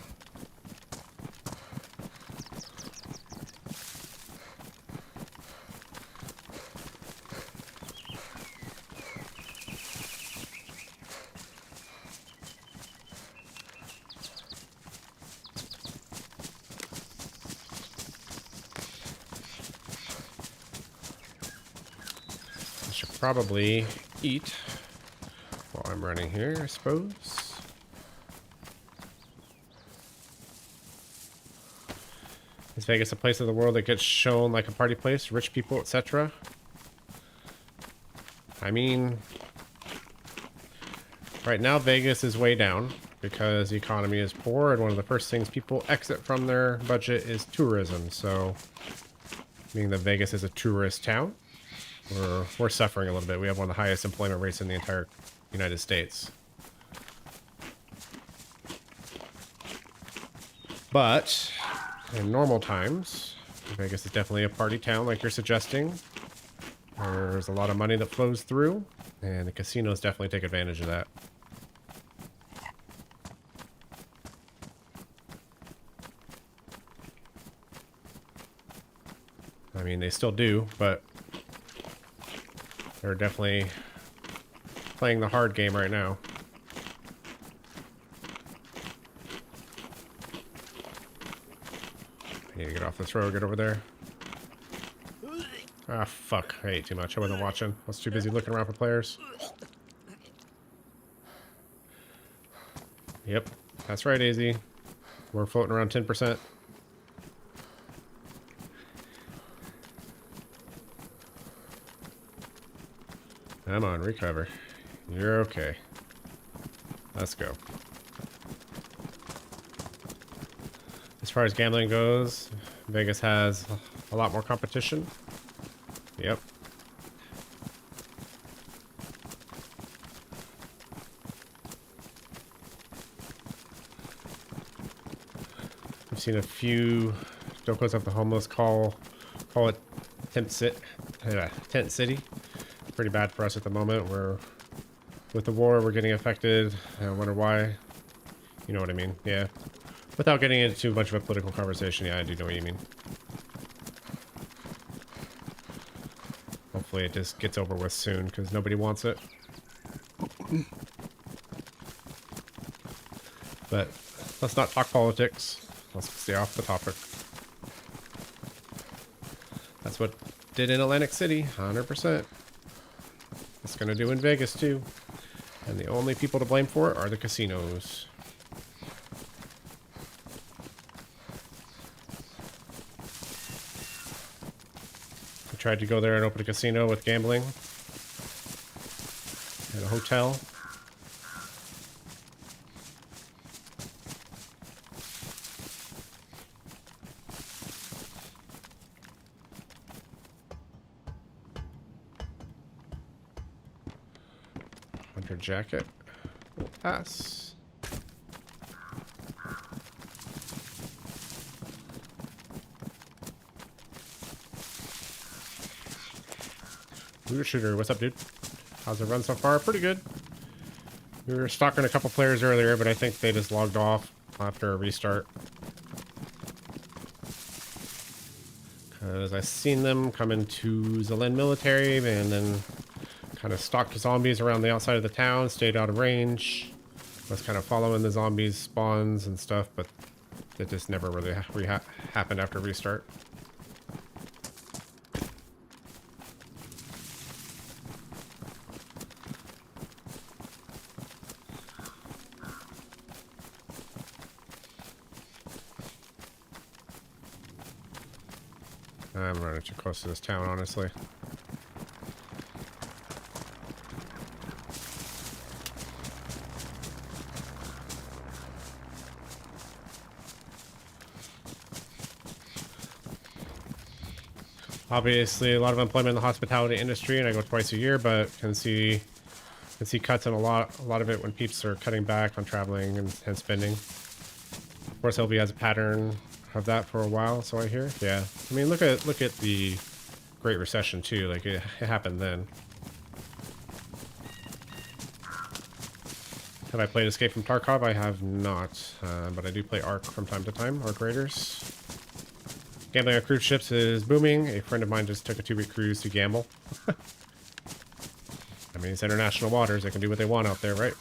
Probably eat while I'm running here, I suppose. Is Vegas a place of the world that gets shown like a party place, rich people, etc.? I mean, right now Vegas is way down because the economy is poor, and one of the first things people exit from their budget is tourism. So, meaning that Vegas is a tourist town. We're suffering a little bit. We have one of the highest employment rates in the entire United States. But in normal times, Vegas is definitely a party town like you're suggesting. There's a lot of money that flows through, and the casinos definitely take advantage of that. I mean, they still do, but they're definitely playing the hard game right now. I need to get off this road, get over there. Ah, fuck. I ate too much. I wasn't watching. I was too busy looking around for players. Yep. That's right, AZ. We're floating around 10%. Come on, recover. You're okay. Let's go. As far as gambling goes, Vegas has a lot more competition. Yep. I've seen a few Still close up the homeless. Call it Tent City. Pretty bad for us at the moment. With the war, we're getting affected. I wonder why. You know what I mean? Yeah. Without getting into too much of a political conversation, yeah, I do know what you mean. Hopefully it just gets over with soon, because nobody wants it. But let's not talk politics. Let's stay off the topic. That's what did in Atlantic City, 100%. It's gonna do in Vegas too. And the only people to blame for it are the casinos. I tried to go there and open a casino with gambling and a hotel. Hunter jacket. We'll pass. Looter shooter, what's up, dude? How's it run so far? Pretty good. We were stalking a couple players earlier, but I think they just logged off after a restart. Because I seen them come into Zelen military and then kind of stalked zombies around the outside of the town, stayed out of range. Was kind of following the zombies spawns and stuff, but it just never really happened after restart. I'm running too close to this town, honestly. Obviously, a lot of employment in the hospitality industry, and I go twice a year, but can see cuts in a lot of it when peeps are cutting back on traveling and spending. Of course, LB has a pattern of that for a while, so I hear. Yeah, I mean, look at the Great Recession too. Like it happened then. Have I played Escape from Tarkov? I have not, but I do play Ark from time to time. Ark Raiders. Gambling on cruise ships is booming. A friend of mine just took a 2-week cruise to gamble. I mean, it's international waters. They can do what they want out there, right?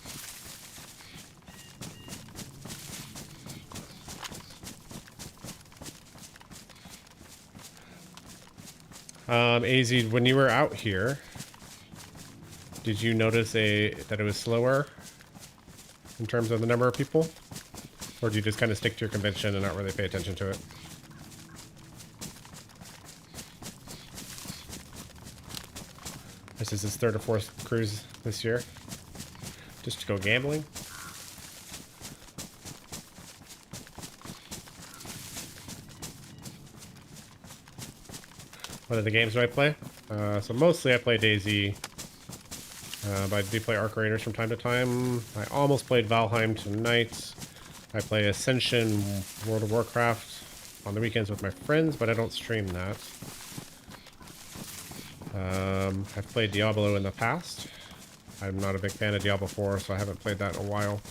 AZ, when you were out here, did you notice that it was slower in terms of the number of people? Or do you just kind of stick to your convention and not really pay attention to it? This is his 3rd or 4th cruise this year. Just to go gambling. What other games do I play? So mostly I play DayZ. But I do play Ark Raiders from time to time. I almost played Valheim tonight. I play Ascension, World of Warcraft on the weekends with my friends, but I don't stream that. I've played Diablo in the past. I'm not a big fan of Diablo 4, so I haven't played that in a while.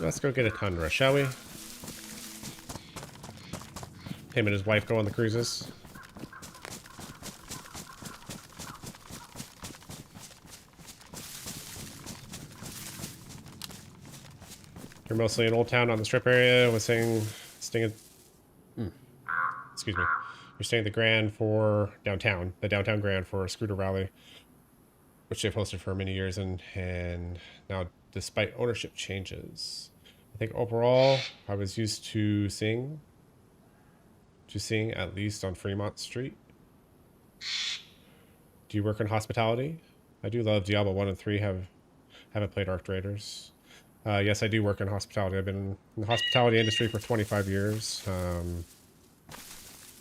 Let's go get a Tundra, shall we? Him and his wife go on the cruises. You're mostly in Old Town on the Strip area. Was staying at, excuse me. You're staying at the Grand for downtown, the downtown Grand for a scooter rally, which they've hosted for many years, and now, despite ownership changes, I think overall I was used to seeing at least on Fremont Street. Do you work in hospitality? I do love Diablo 1 and 3. Haven't played Ark Raiders. Yes, I do work in hospitality. I've been in the hospitality industry for 25 years.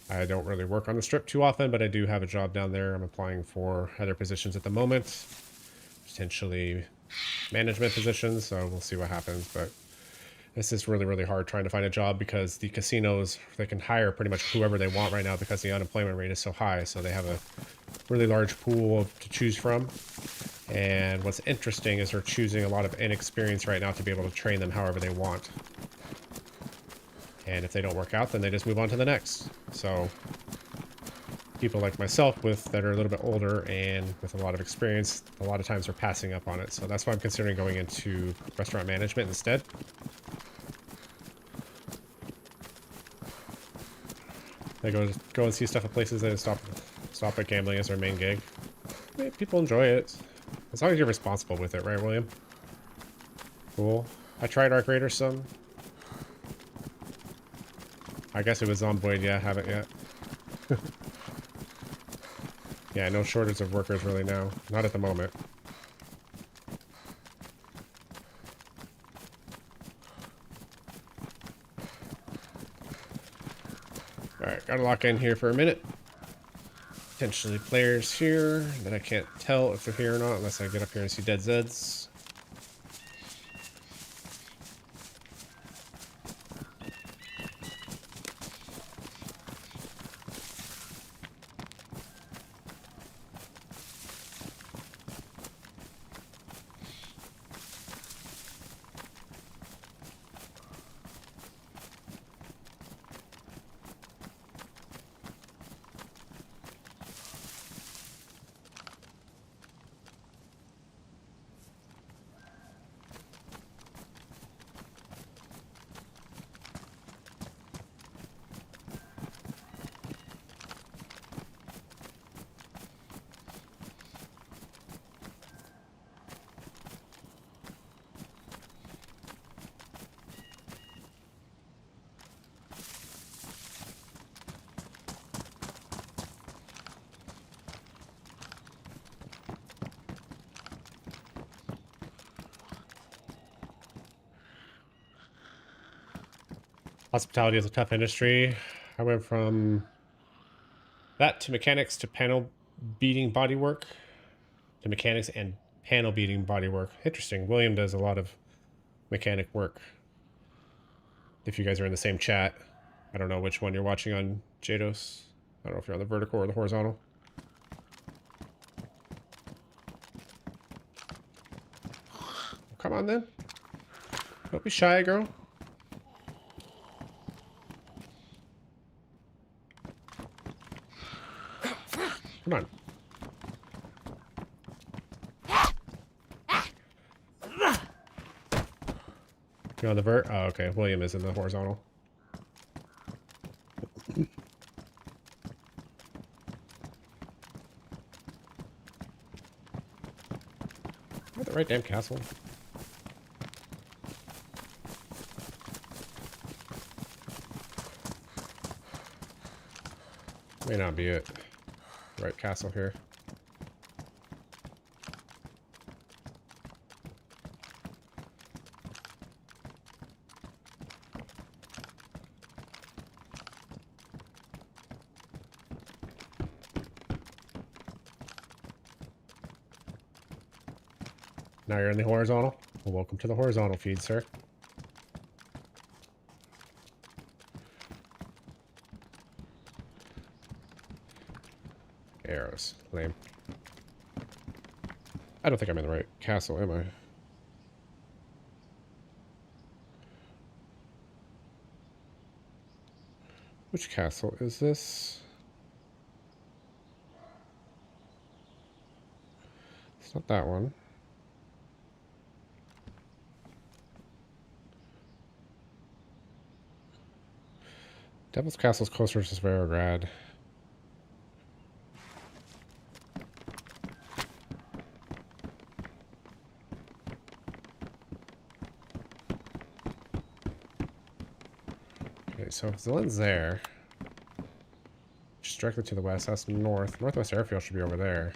I don't really work on the strip too often, but I do have a job down there. I'm applying for other positions at the moment, potentially management positions, so we'll see what happens. But this is really, really hard trying to find a job because the casinos, they can hire pretty much whoever they want right now because the unemployment rate is so high. So they have a really large pool to choose from. And what's interesting is they're choosing a lot of inexperience right now to be able to train them however they want. And if they don't work out, then they just move on to the next. So people like myself that are a little bit older and with a lot of experience, a lot of times are passing up on it. So that's why I'm considering going into restaurant management instead. They go and see stuff at places and stop at gambling as their main gig. I mean, people enjoy it. As long as you're responsible with it, right, William? Cool. I tried Arc Raider some. I guess it was on Void, yeah, haven't yet. Yeah, no shortage of workers really now. Not at the moment. Alright, gotta lock in here for a minute. Potentially players here that I can't tell if they're here or not unless I get up here and see DayZ. Hospitality is a tough industry. I went from that to mechanics to panel beating bodywork to mechanics and panel beating bodywork. Interesting. William does a lot of mechanic work. If you guys are in the same chat, I don't know which one you're watching on Jados. I don't know if you're on the vertical or the horizontal. Come on then. Don't be shy, girl. Come on. You're on the vert? Oh, okay. William is in the horizontal. At the right damn castle. May not be it. Right castle here. Now you're in the horizontal? Well, welcome to the horizontal feed, sir. Arrows. Lame. I don't think I'm in the right castle, am I? Which castle is this? It's not that one. Devil's Castle's closer to Svarograd. Okay, so if Zelen's there, just directly to the west, that's north. Northwest Airfield should be over there.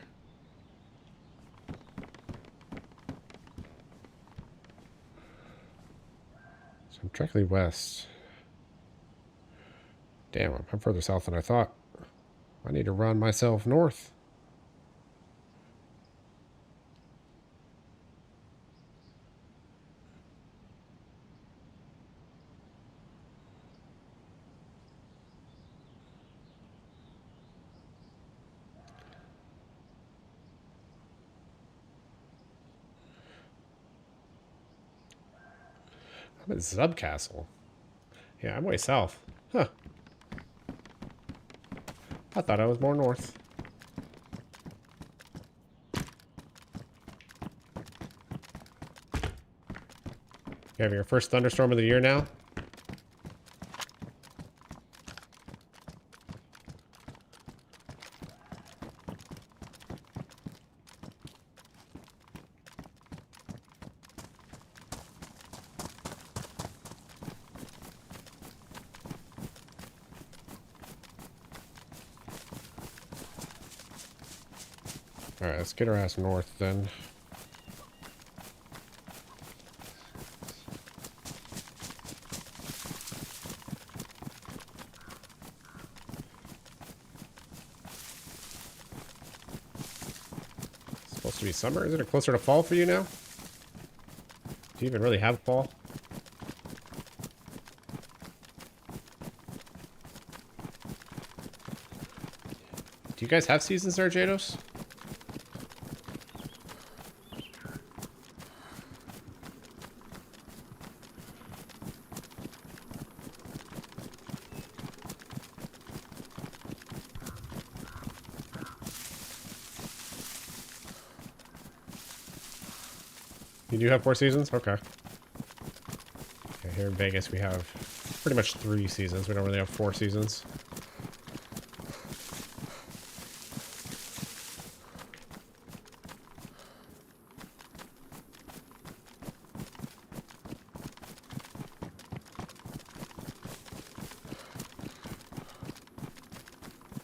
I'm directly west. Damn, I'm further south than I thought. I need to run myself north. I'm at Zubcastle. Yeah, I'm way south. Huh. I thought I was more north. You having your first thunderstorm of the year now? Alright, let's get our ass north then. It's supposed to be summer? Is it closer to fall for you now? Do you even really have fall? Do you guys have seasons there, Jados? You do have 4 seasons? Okay. Okay, here in Vegas we have pretty much 3 seasons. We don't really have 4 seasons.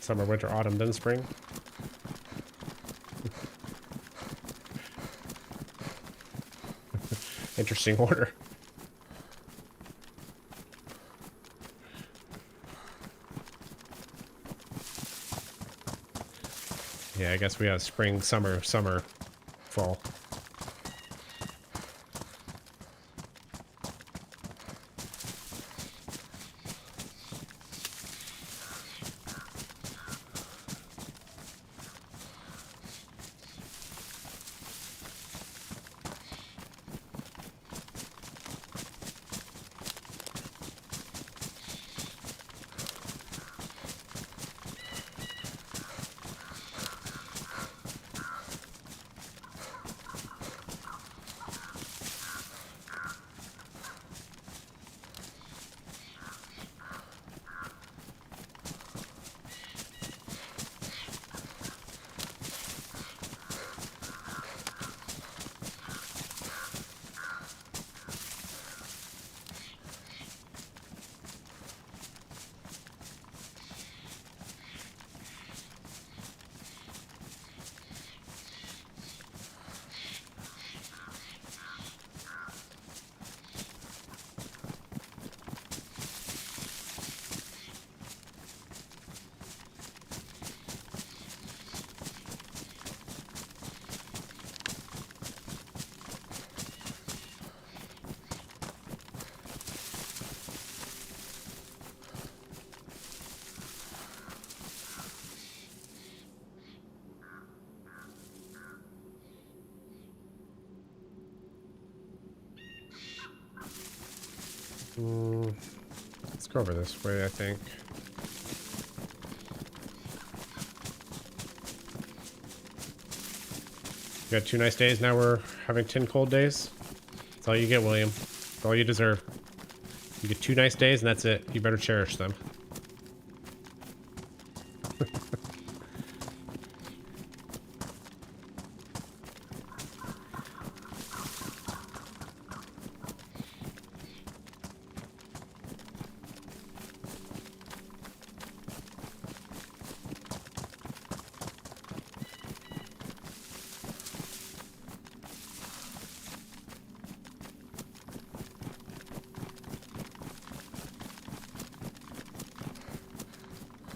Summer, winter, autumn, then spring. Interesting order. Yeah, I guess we have spring, summer, summer, fall. Let's go over this way, I think. You got 2 nice days, now we're having 10 cold days. That's all you get, William. That's all you deserve. You get 2 nice days and that's it. You better cherish them.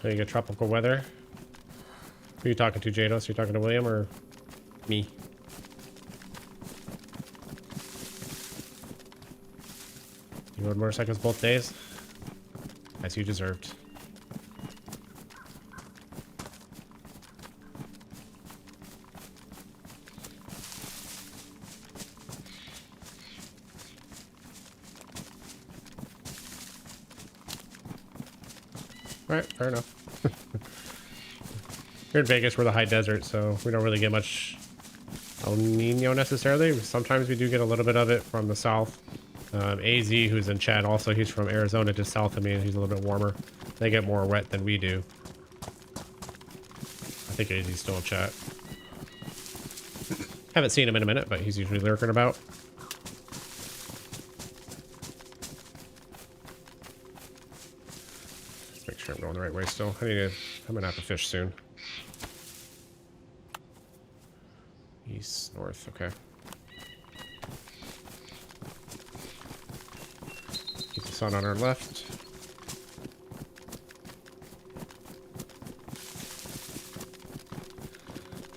So you get tropical weather. Who are you talking to, Jados? Are you talking to William or me? You rode motorcycles both days? As you deserved. Alright, fair enough. Here in Vegas, we're the high desert, so we don't really get much El Nino necessarily. Sometimes we do get a little bit of it from the south. AZ, who's in chat, also, he's from Arizona, just south of me, and he's a little bit warmer. They get more wet than we do. I think AZ's still in chat. Haven't seen him in a minute, but he's usually lurking about. Let's make sure I'm going the right way still. I'm gonna have to fish soon. East, north, okay. Keep the sun on our left.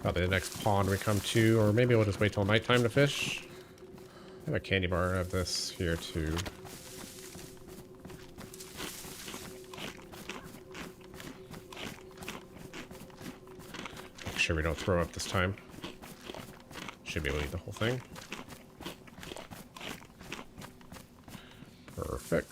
Probably the next pond we come to, or maybe we'll just wait till nighttime to fish. I have a candy bar. I have this here too. Make sure we don't throw up this time. Should be able to eat the whole thing. Perfect.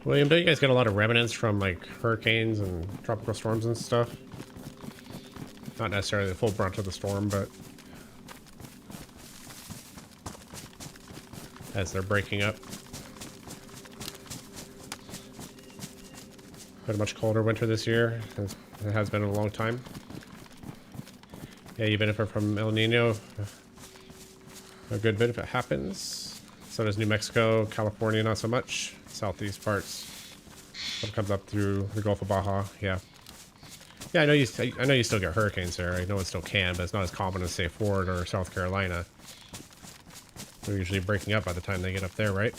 William, don't you guys get a lot of remnants from like hurricanes and tropical storms and stuff? Not necessarily the full brunt of the storm, but as they're breaking up. Been a much colder winter this year, as it has been in a long time. Yeah, you benefit from El Nino a good bit if it happens. So does New Mexico, California, not so much. Southeast parts. What comes up through the Gulf of Baja, yeah. Yeah, I know you still get hurricanes there. I know it still can, but it's not as common as say Florida or South Carolina. They're usually breaking up by the time they get up there, right?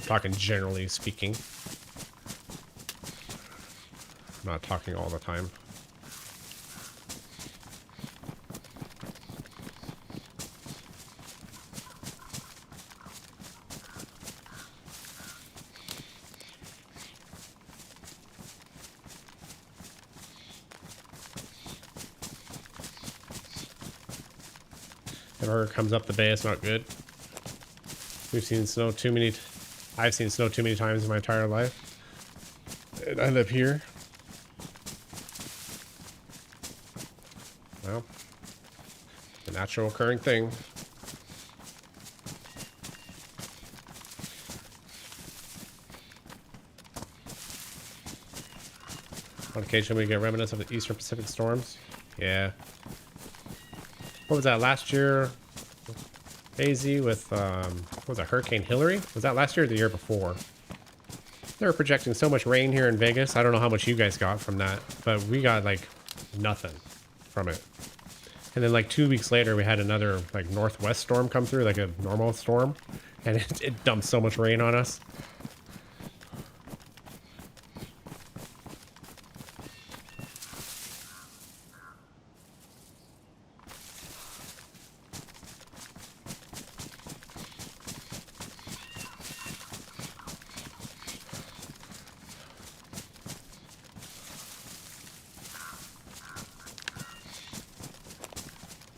Talking generally speaking. I'm not talking all the time. Never comes up the bay, it's not good. We've seen snow too many... I've seen snow too many times in my entire life. And I live here. Well, a natural occurring thing. On occasion we get remnants of the Eastern Pacific storms. Yeah. What was that last year? AZ with, what was that, Hurricane Hillary? Was that last year or the year before? They were projecting so much rain here in Vegas. I don't know how much you guys got from that, but we got like nothing from it. And then like 2 weeks later, we had another like northwest storm come through, like a normal storm, and it dumped so much rain on us.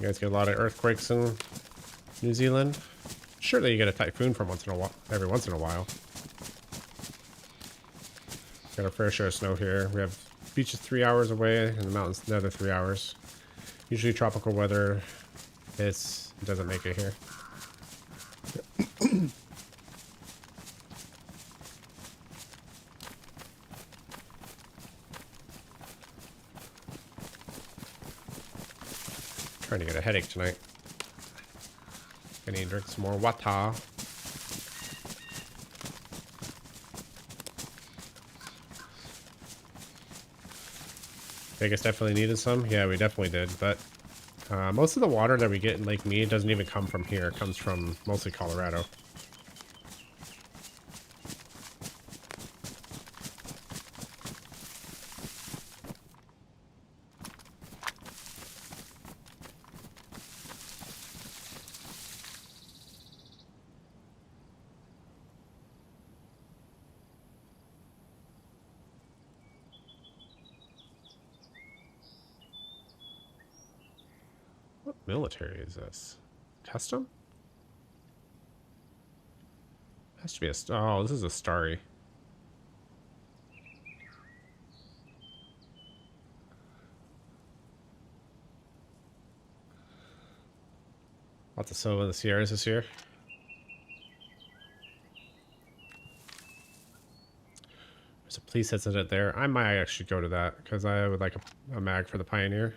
You guys get a lot of earthquakes in New Zealand. Surely you get a typhoon from every once in a while. Got our fair share of snow here. We have beaches 3 hours away and the mountains another 3 hours. Usually tropical weather it doesn't make it here. Trying to get a headache tonight. I need to drink some more water. Vegas definitely needed some. Yeah, we definitely did. But most of the water that we get in Lake Mead doesn't even come from here. It comes from mostly Colorado. What military is this? Custom? Has to be a... Oh, this is a Starry. Lots of Silva in the Sierras this year. There's a police incident there. I might actually go to that because I would like a mag for the Pioneer.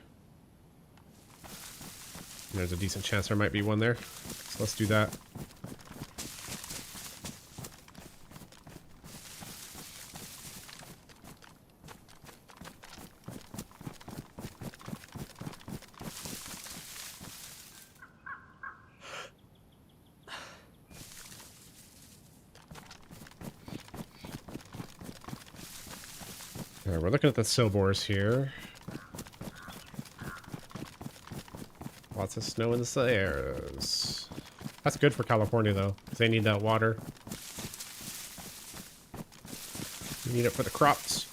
And there's a decent chance there might be one there. So let's do that. Alright, we're looking at the Silbors here. Lots of snow in the Sierras. That's good for California, though, because they need that water. You need it for the crops.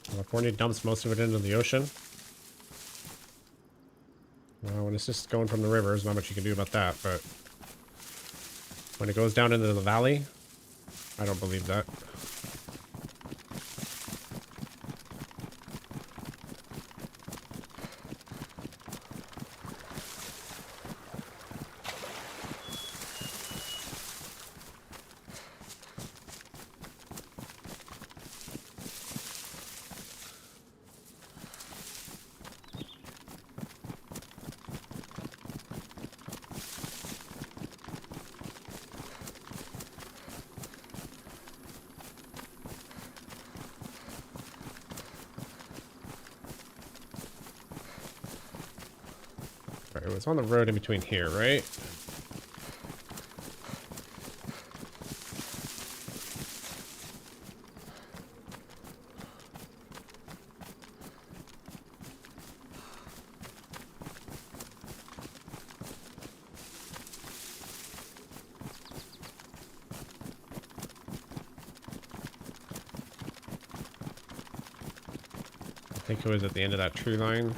California dumps most of it into the ocean. Well, when it's just going from the river, there's not much you can do about that, but when it goes down into the valley, I don't believe that. It was on the road in between here, right? I think it was at the end of that tree line.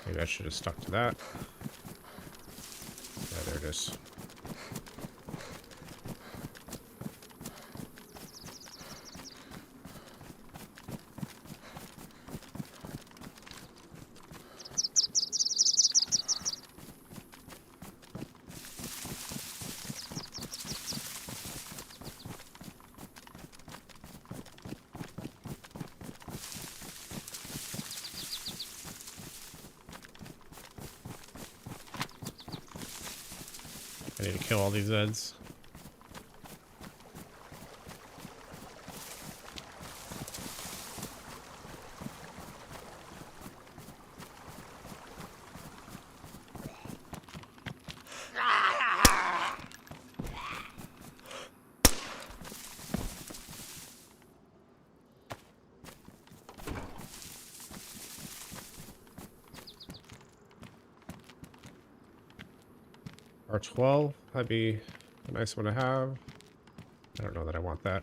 Maybe I should have stuck to that. Yeah, there it is. I need to kill all these Zeds. R12, that'd be a nice one to have. I don't know that I want that.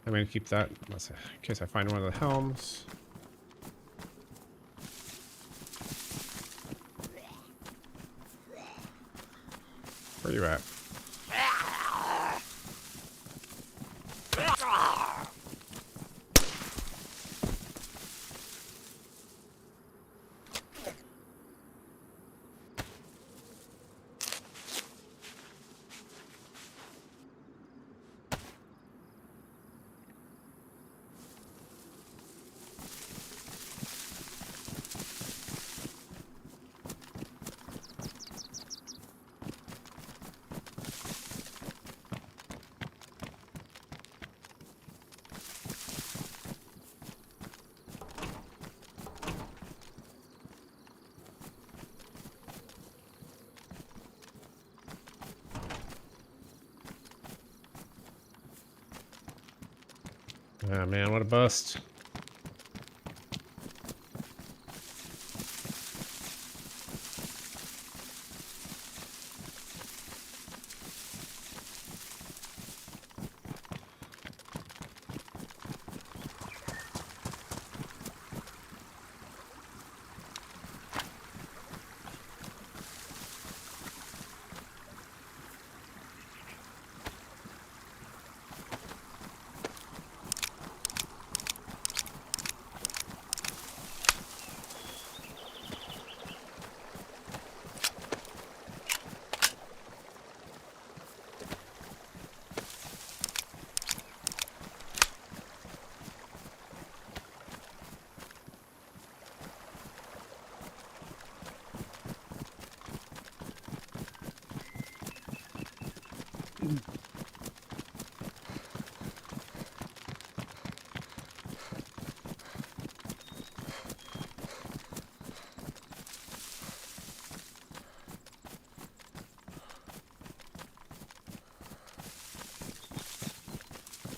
I'm gonna keep that in case I find one of the helms. Where are you at? Ah, man, what a bust.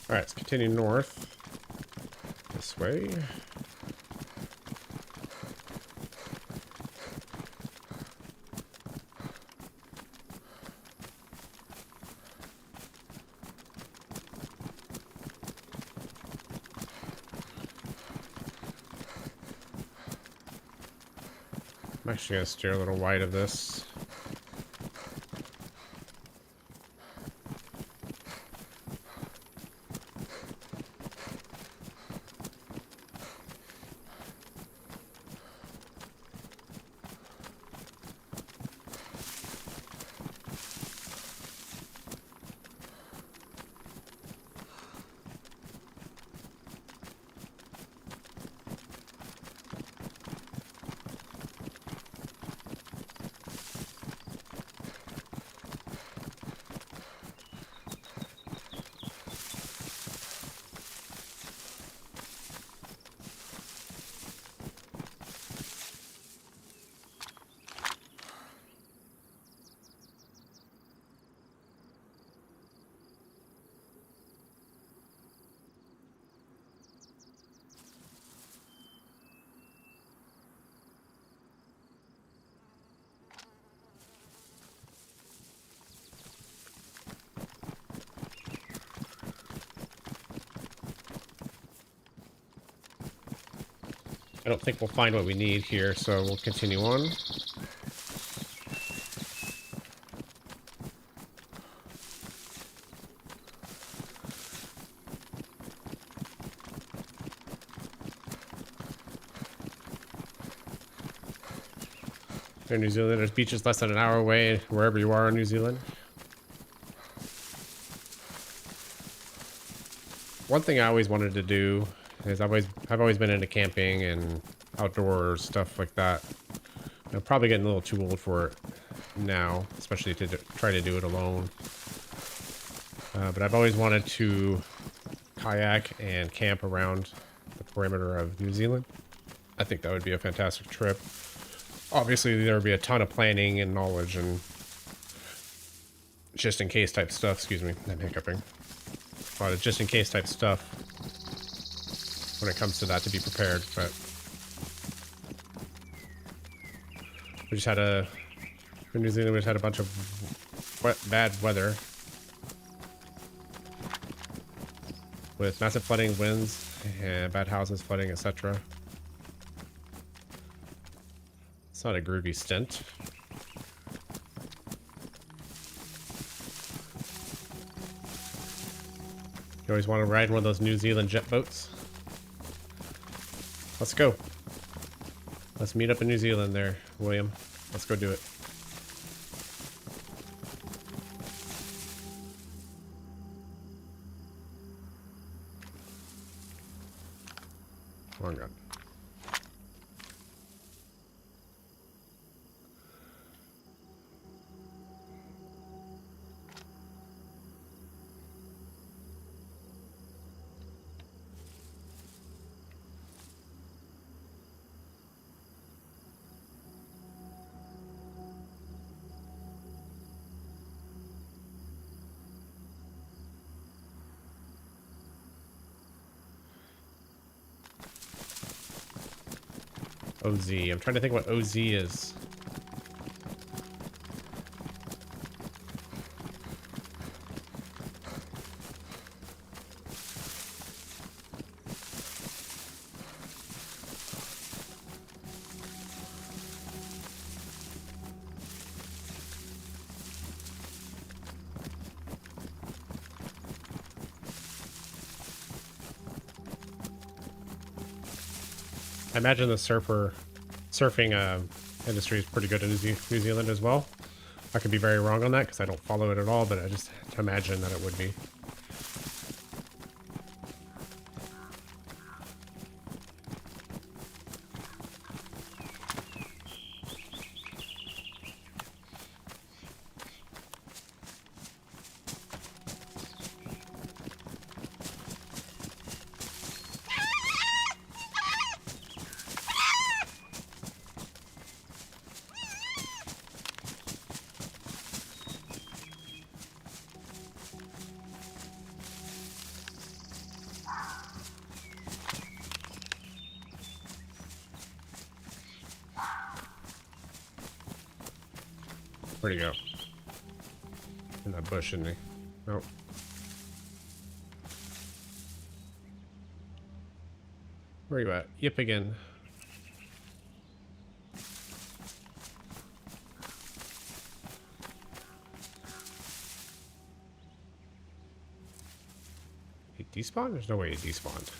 Alright, let's continue north. This way. I'm actually going to steer a little wide of this. I don't think we'll find what we need here, so we'll continue on. In New Zealand, there's beaches less than an hour away, wherever you are in New Zealand. One thing I always wanted to do is I've always been into camping and outdoor stuff like that. I'm probably getting a little too old for it now, especially to try to do it alone. But I've always wanted to kayak and camp around the perimeter of New Zealand. I think that would be a fantastic trip. Obviously, there would be a ton of planning and knowledge and just in case type stuff. Excuse me, I'm hiccuping. A lot of just in case type stuff when it comes to that to be prepared. But we just had in New Zealand, we just had a bunch of bad weather with massive flooding, winds, and bad houses flooding, etc. It's not a groovy stint. You always want to ride one of those New Zealand jet boats. Let's go. Let's meet up in New Zealand there, William. Let's go do it. Oh, God. OZ. I'm trying to think what OZ is. I imagine the surfing industry is pretty good in New Zealand as well. I could be very wrong on that because I don't follow it at all, but I just imagine that it would be. Where'd he go? In that bush, isn't he? Nope. Where are you at? Yip again. He despawned? There's no way he despawned.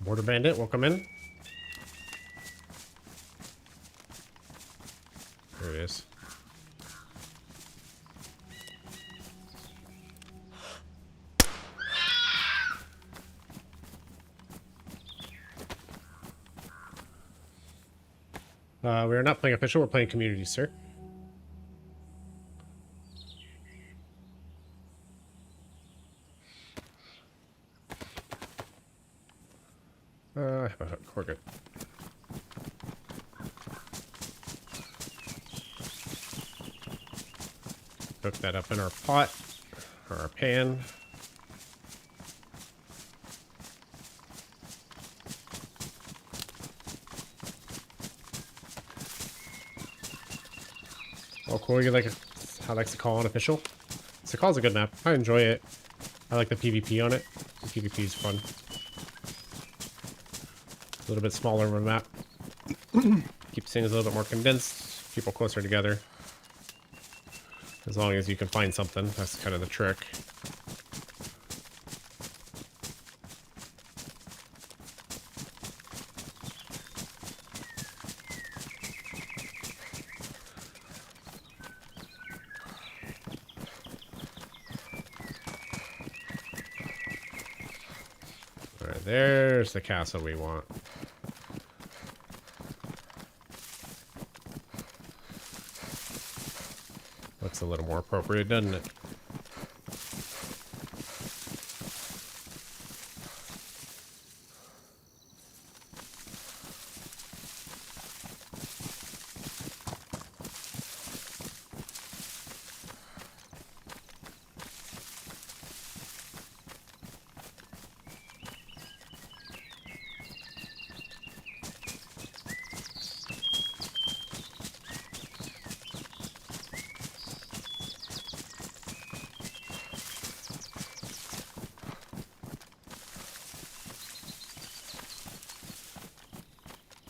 Border Bandit, welcome in. There it is. We are not playing official, we're playing community, sir. I have a hook. We're good. Cook that up in our pot or our pan. Oh, cool. You like it? I like the call unofficial. The call's a good map. I enjoy it. I like the PvP on it. The PvP is fun. A little bit smaller of a map. Keeps things a little bit more condensed. People closer together. As long as you can find something. That's kind of the trick. Alright, there's the castle we want. Looks a little more appropriate, doesn't it?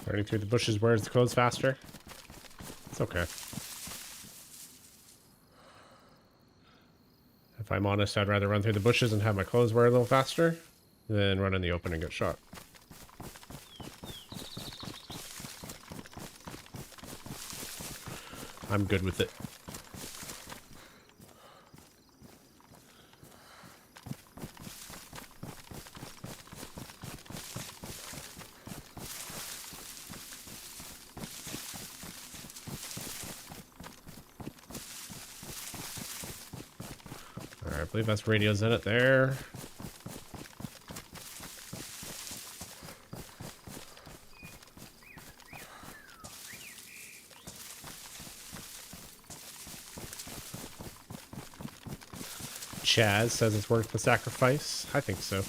Running through the bushes wears the clothes faster. It's okay. If I'm honest, I'd rather run through the bushes and have my clothes wear a little faster than run in the open and get shot. I'm good with it. Alright, I believe that's radios in it there. Chaz says it's worth the sacrifice. I think so.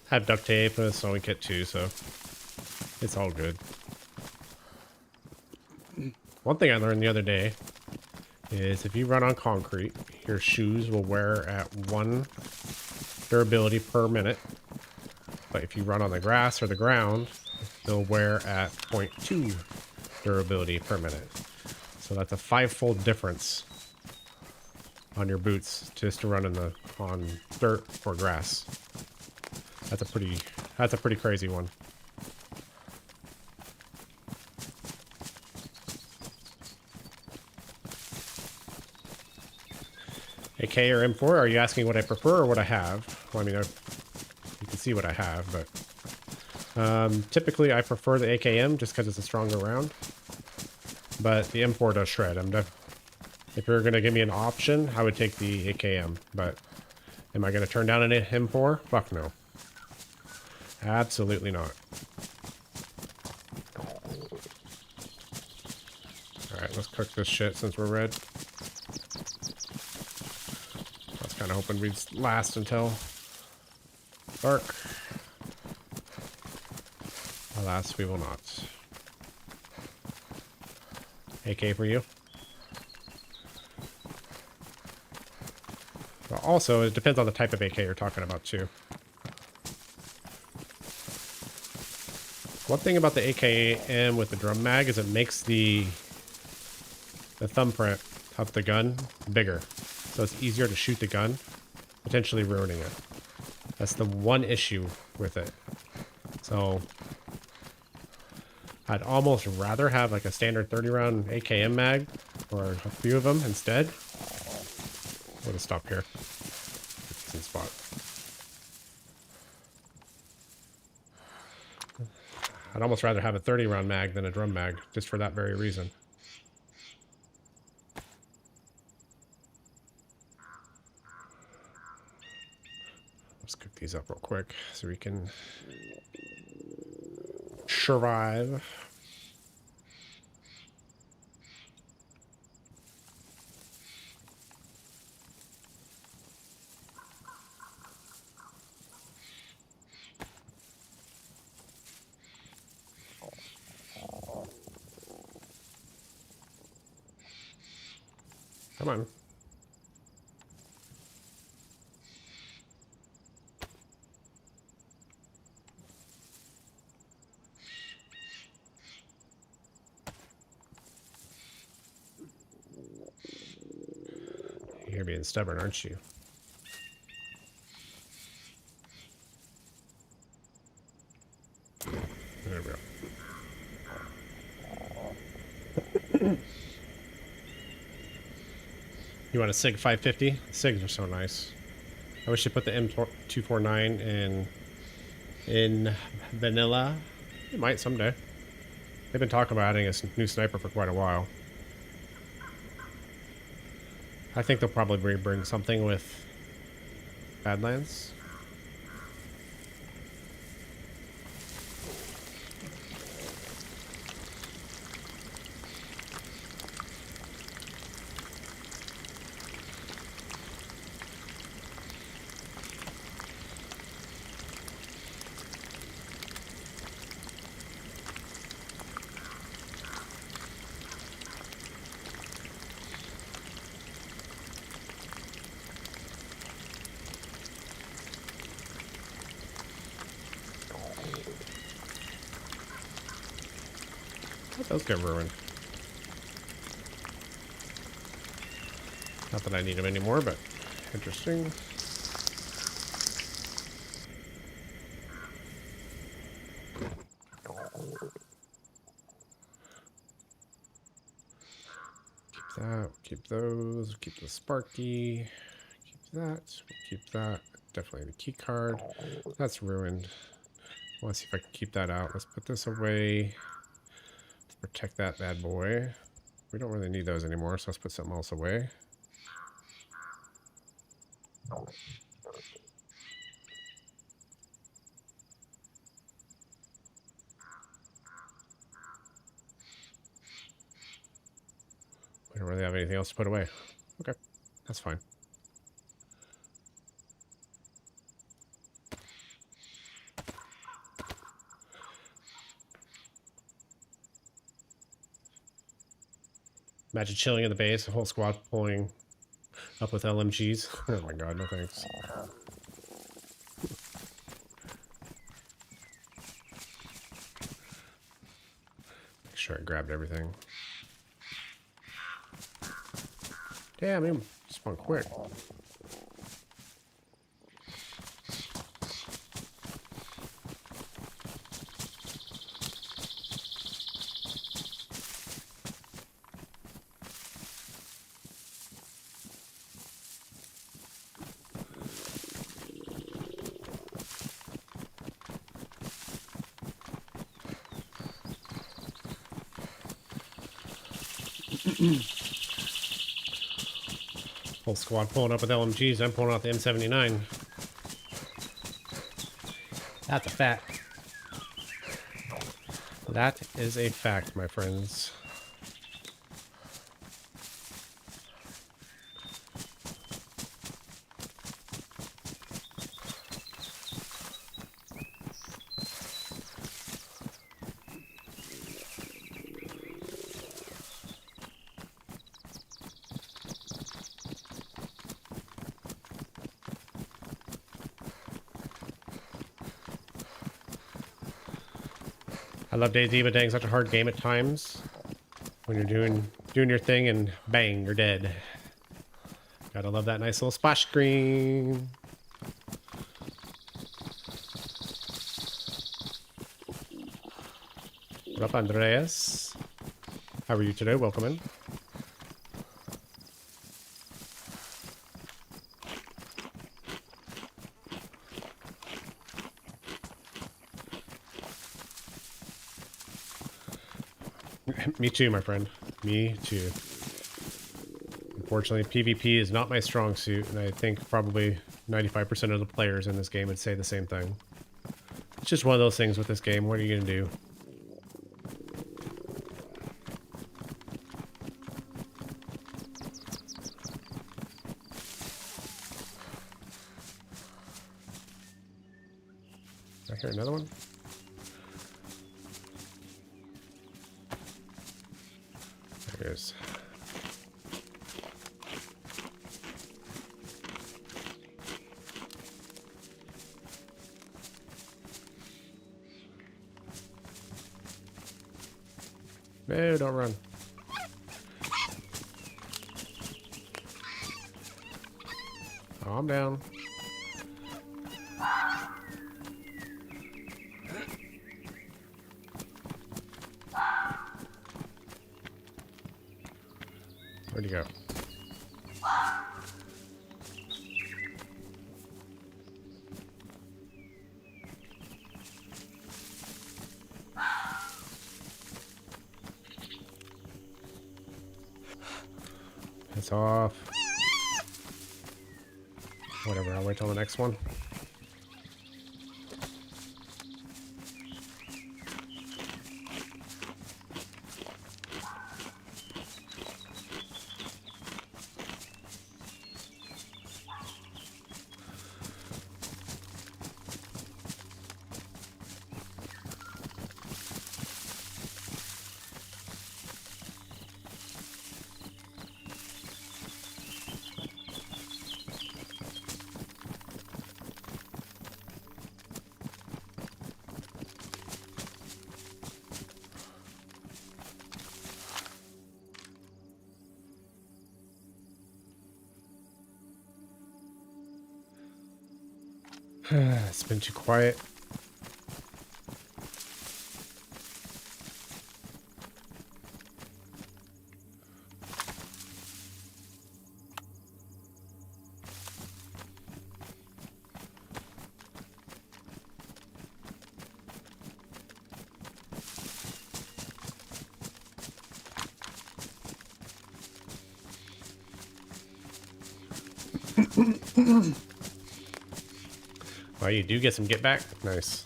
Have duct tape and a sewing kit too, so it's all good. One thing I learned the other day is if you run on concrete, your shoes will wear at 1 durability per minute. But if you run on the grass or the ground, they'll wear at 0.2 durability per minute. So that's a 5-fold difference on your boots just to run on dirt or grass. That's a pretty crazy one. AK or M4, are you asking what I prefer or what I have? Well, I mean, you can see what I have, but typically I prefer the AKM just because it's a stronger round. But the M4 does shred. If you're gonna give me an option, I would take the AKM. But am I gonna turn down an M4? Fuck no. Absolutely not. Alright, let's cook this shit since we're red. I was kind of hoping we'd last until dark. Alas, we will not. AK for you. But also, it depends on the type of AK you're talking about too. One thing about the AKM with the drum mag is it makes the thumbprint of the gun bigger. So it's easier to shoot the gun, potentially ruining it. That's the one issue with it. So I'd almost rather have like a standard 30-round AKM mag or a few of them instead. We're gonna stop here. Decent spot. I'd almost rather have a 30-round mag than a drum mag, just for that very reason. Let's cook these up real quick so we can survive. Come on. You're being stubborn, aren't you? There we go. You want a SIG 550? SIGs are so nice. I wish they put the M249 in vanilla. It might someday. They've been talking about adding a new sniper for quite a while. I think they'll probably bring something with Badlands. Those get ruined. Not that I need them anymore, but interesting. Keep that. Keep those. Keep the Sparky. Keep that. Keep that. Definitely the key card. That's ruined. I want to see if I can keep that out. Let's put this away. Let's protect that bad boy. We don't really need those anymore, so let's put something else away. We don't really have anything else to put away. Okay, that's fine. Imagine chilling in the base, a whole squad pulling up with LMGs. Oh my god, no thanks. Make sure I grabbed everything. Damn, he spawned quick. Whole squad pulling up with LMGs. I'm pulling out the M79. That's a fact. That is a fact, my friends. I love DayZ, but dang, such a hard game at times. When you're doing your thing and bang, you're dead. Gotta love that nice little splash screen. What up, Andreas? How are you today? Welcome in. Me too, my friend. Me too. Unfortunately, PvP is not my strong suit, and I think probably 95% of the players in this game would say the same thing. It's just one of those things with this game. What are you going to do? Did I hear another one? There it is. No, don't run. Calm down. Where'd he go? It's off. Whatever, I'll wait till the next one. It's been too quiet. Well, you do get some get back. Nice.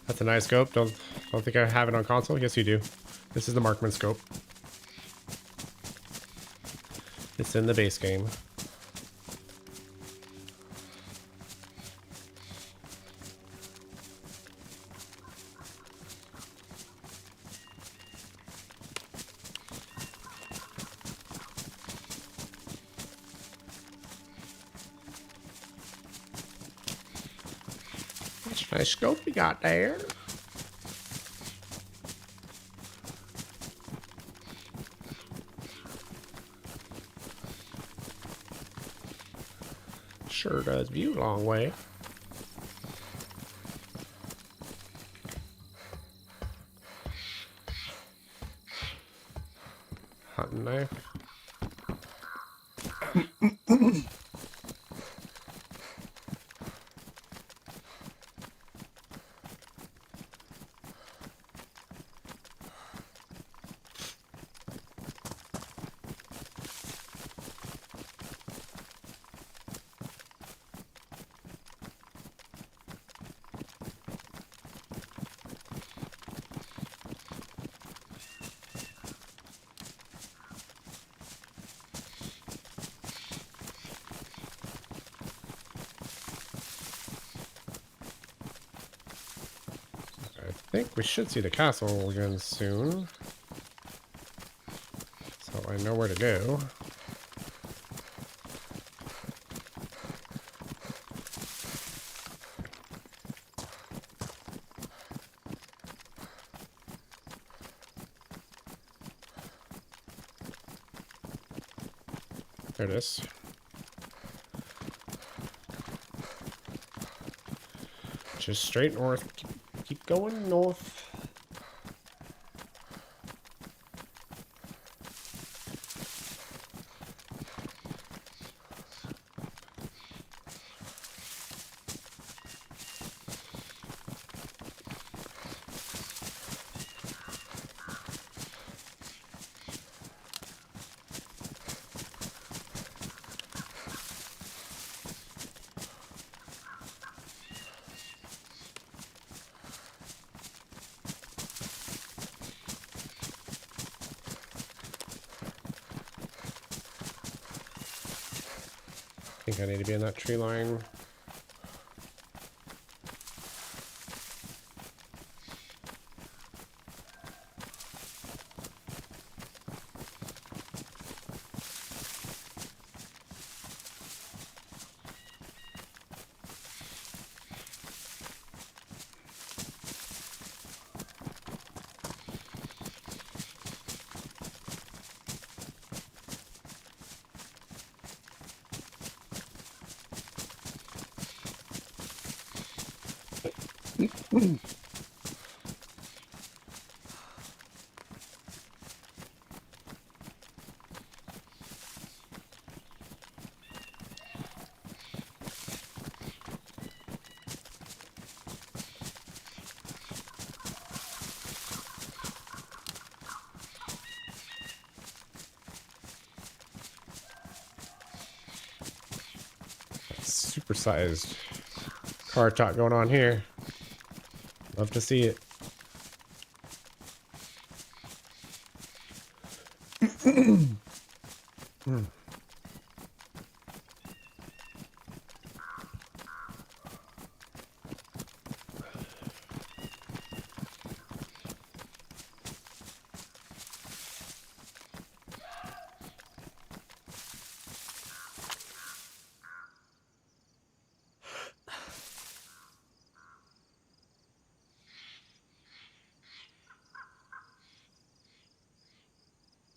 That's a nice scope. Don't think I have it on console. Yes, you do. This is the Markman scope. It's in the base game. That's a nice scope you got there. Sure does view a long way. Hunting knife. I think we should see the castle again soon. So I know where to go. There it is. Just straight north. Keep going north. I think I need to be in that tree line. Supersized car talk going on here. Love to see it.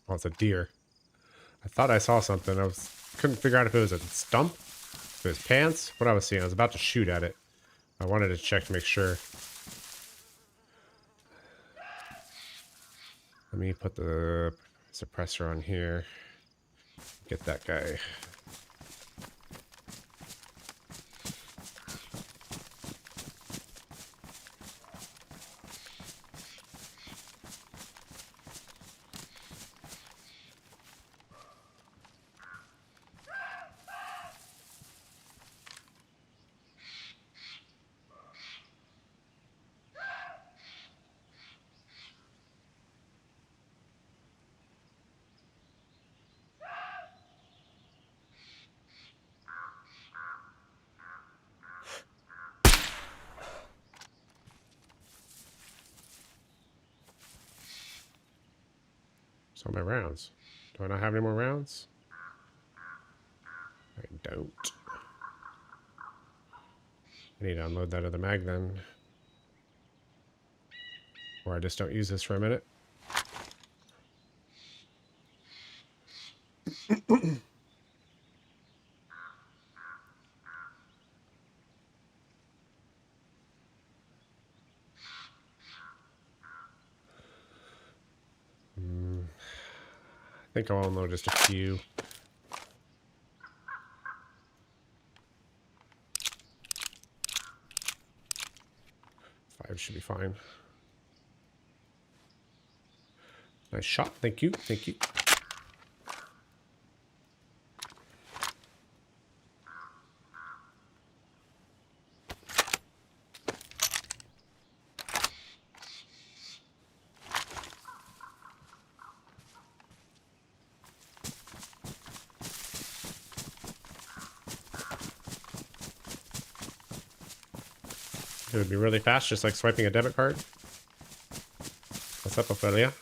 Oh, it's a deer. I thought I saw something. Couldn't figure out if it was a stump, if it was pants, what I was seeing. I was about to shoot at it. I wanted to check to make sure. Let me put the suppressor on here. Get that guy. So my rounds. Do I not have any more rounds? I don't. I need to unload that other mag then. Or I just don't use this for a minute. I think I'll unload just a few. 5 should be fine. Nice shot. Thank you. Thank you. It would be really fast, just like swiping a debit card. What's up, Ophelia?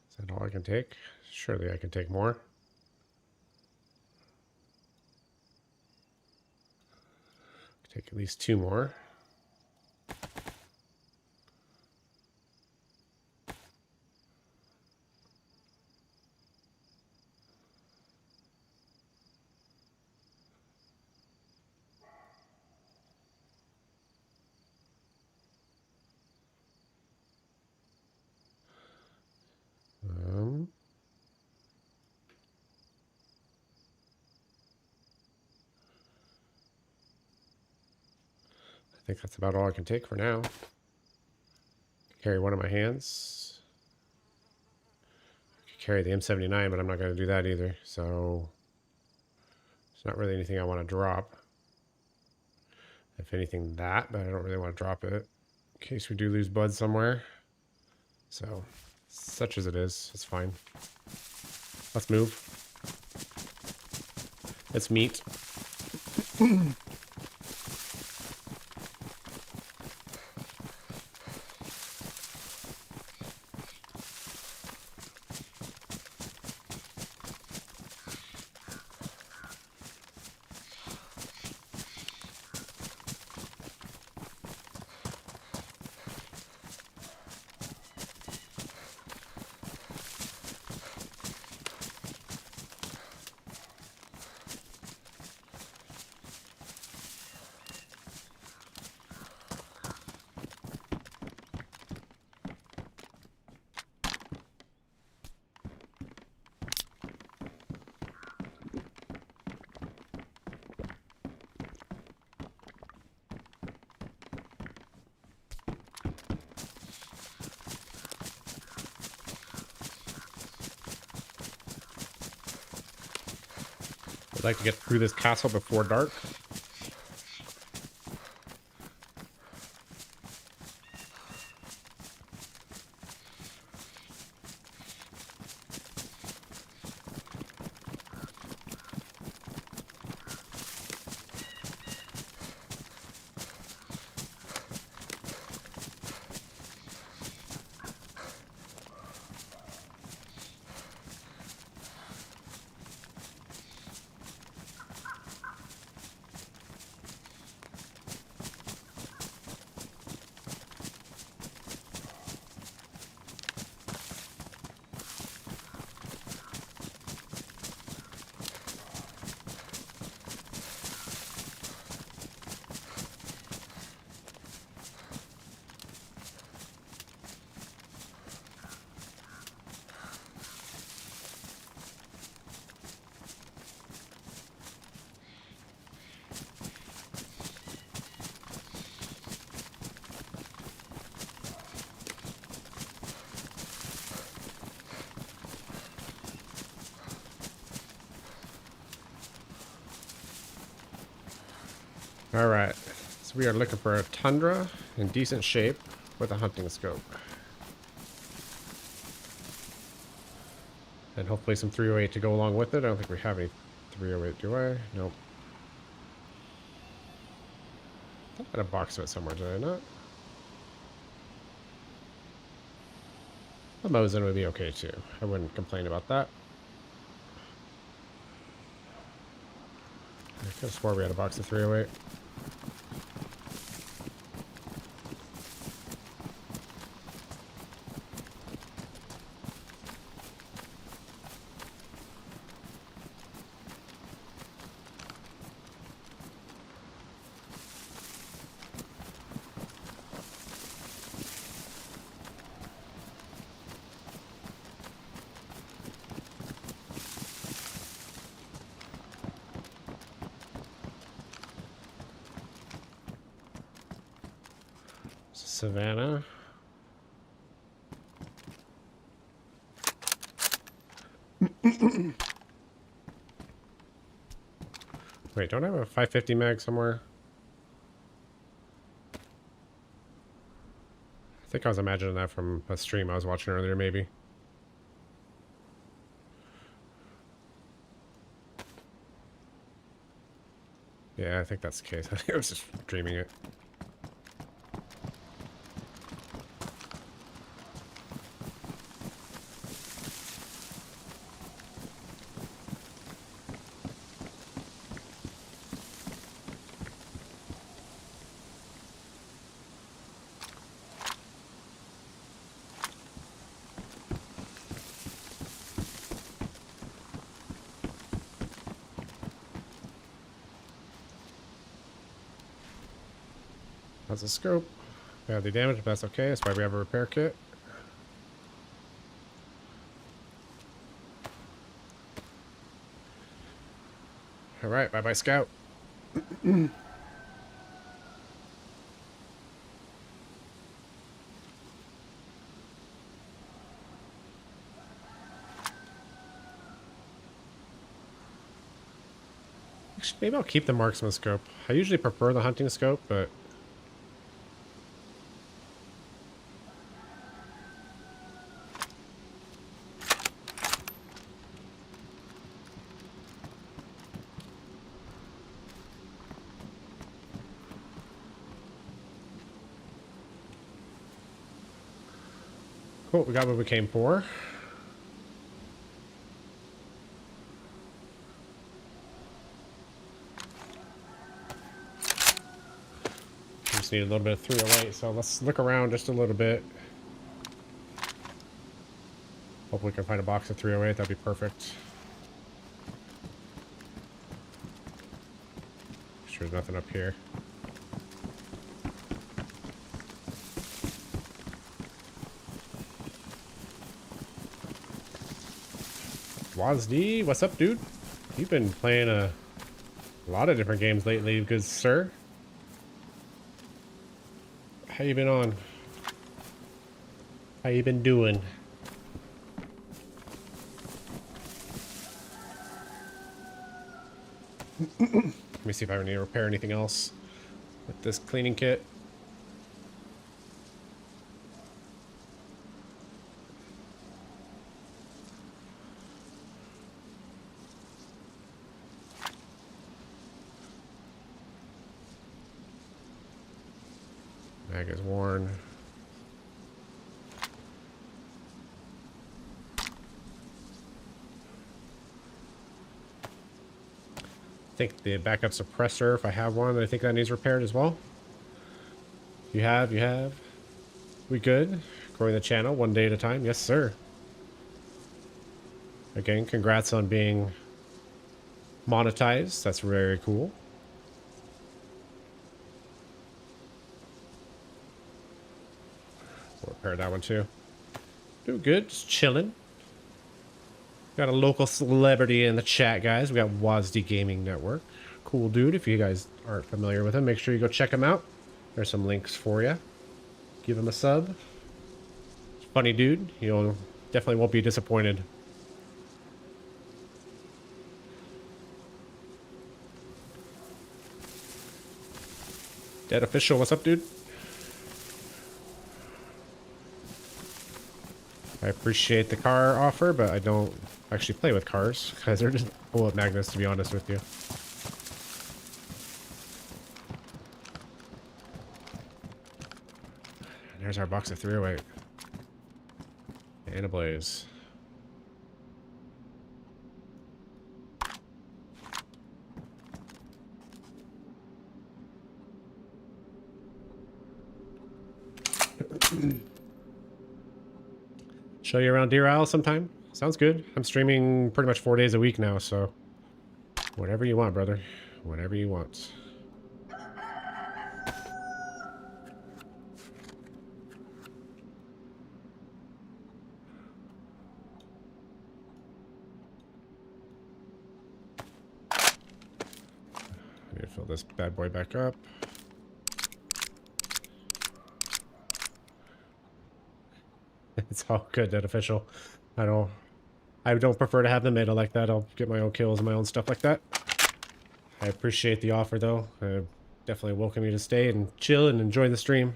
Is that all I can take? Surely I can take more. Take at least 2 more. I think that's about all I can take for now. Carry one of my hands. Carry the M79, but I'm not going to do that either. So it's not really anything I want to drop. If anything, that, but I don't really want to drop it in case we do lose Bud somewhere. So such as it is, it's fine. Let's move. Let's meet. I'd like to get through this castle before dark. All right, so we are looking for a tundra in decent shape with a hunting scope. And hopefully some 308 to go along with it. I don't think we have any 308, do I? Nope. I thought I had a box of it somewhere, did I not? A Mosin would be okay too. I wouldn't complain about that. I could have swore we had a box of 308. Savannah. Wait, don't I have a 550 mag somewhere? I think I was imagining that from a stream I was watching earlier, maybe. Yeah, I think that's the case. I think I was just dreaming it. That's a scope. Badly damaged, but that's okay. That's why we have a repair kit. Alright, bye-bye, Scout. Maybe I'll keep the marksman scope. I usually prefer the hunting scope, but... Cool, we got what we came for. Just need a little bit of 308, so let's look around just a little bit. Hopefully we can find a box of 308, that'd be perfect. Sure there's nothing up here. WazD, what's up, dude? You've been playing a lot of different games lately, good sir. How you been on? How you been doing? Let me see if I need to repair anything else with this cleaning kit. Mag is worn. I think the backup suppressor, if I have one, I think that needs repaired as well. You have. We good? Growing the channel one day at a time? Yes, sir. Again, congrats on being monetized. That's very cool. We'll repair that one too. Doing good, just chilling. Got a local celebrity in the chat, guys. We got WazD Gaming Network. Cool dude. If you guys aren't familiar with him, make sure you go check him out. There's some links for you. Give him a sub. Funny dude. You'll definitely won't be disappointed. Dead Official, what's up, dude? I appreciate the car offer, but I don't actually play with cars because they're just full of magnets, to be honest with you. There's our box of 308. And a blaze. Show you around Deer Isle sometime? Sounds good. I'm streaming pretty much 4 days a week now, so whatever you want, brother. Whatever you want. I need to fill this bad boy back up. It's all good, Dead Official. I don't prefer to have them made like that. I'll get my own kills and my own stuff like that. I appreciate the offer, though. I definitely welcome you to stay and chill and enjoy the stream.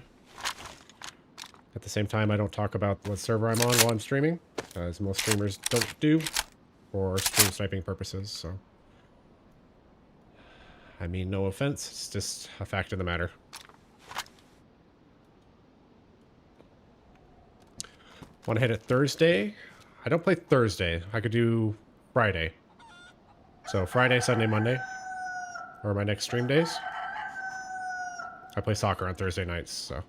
At the same time, I don't talk about what server I'm on while I'm streaming, as most streamers don't do, for stream sniping purposes, so. I mean, no offense. It's just a fact of the matter. Want to hit it Thursday? I don't play Thursday. I could do Friday. So Friday, Sunday, Monday are my next stream days. I play soccer on Thursday nights, so.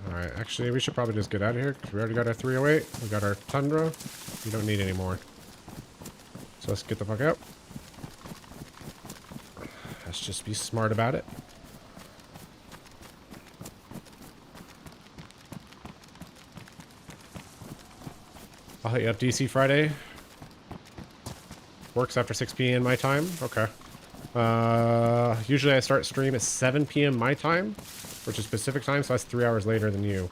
Alright, actually, we should probably just get out of here because we already got our 308. We got our Tundra. We don't need any more. So let's get the fuck out. Let's just be smart about it. I'll hit you up DC Friday. Works after 6 p.m. my time. Okay. Usually I start stream at 7 p.m. my time, which is Pacific time, so that's 3 hours later than you.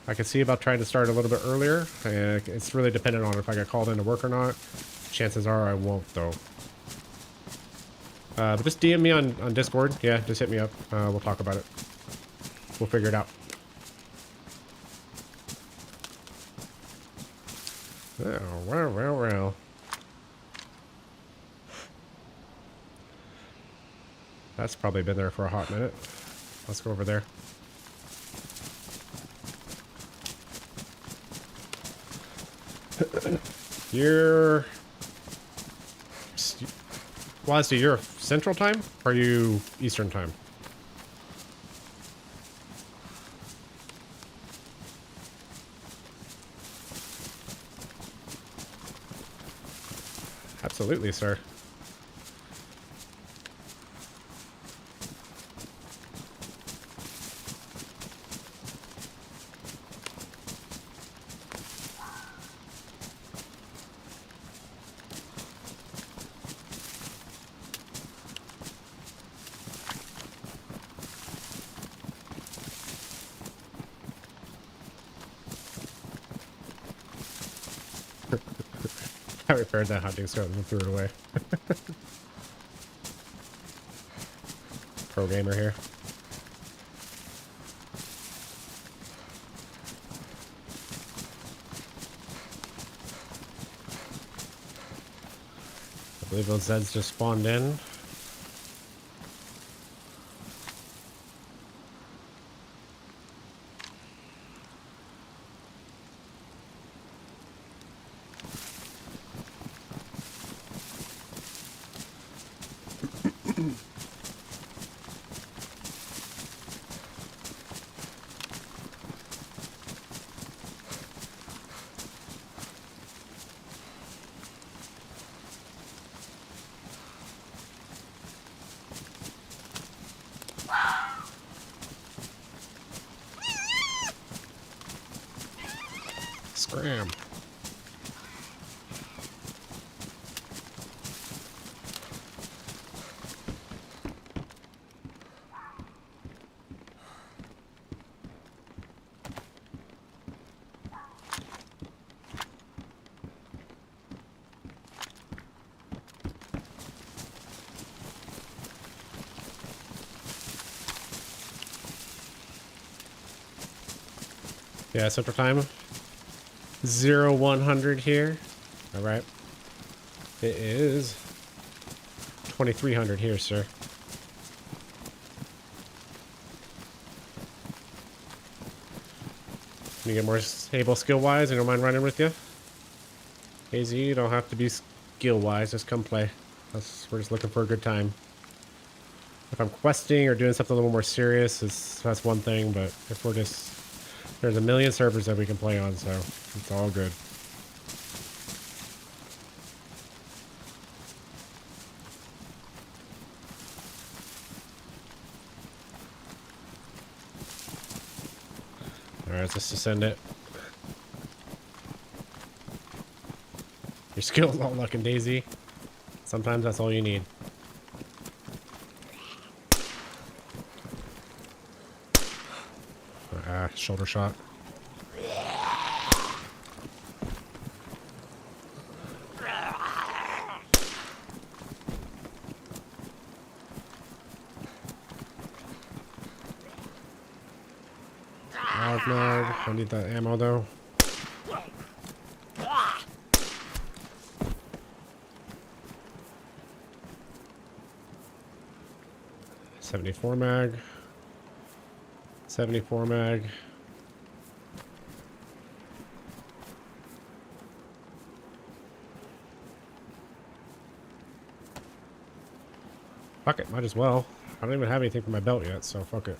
I could see about trying to start a little bit earlier. It's really dependent on if I get called into work or not. Chances are I won't, though. But just DM me on Discord. Yeah, just hit me up. We'll talk about it. We'll figure it out. Oh, well. That's probably been there for a hot minute. Let's go over there. You're... Wazzy, you're Central Time? Or are you Eastern Time? Absolutely, sir. I repaired that hunting scope and threw it away. Pro gamer here. I believe those Zeds just spawned in. Scram. Yeah, Central Time. 0100 here. All right. It is 2300 here, sir. Can you get more stable skill-wise? I don't mind running with you. DayZ, you don't have to be skill-wise. Just come play. We're just looking for a good time. If I'm questing or doing something a little more serious, that's one thing. But if we're just... There's a million servers that we can play on, so it's all good. Alright, let's just send it. Your skills all luck in DayZ. Sometimes that's all you need. Shoulder shot. Mag. I need that ammo though. .74 mag. 74 mag. Fuck it, might as well. I don't even have anything for my belt yet, so fuck it.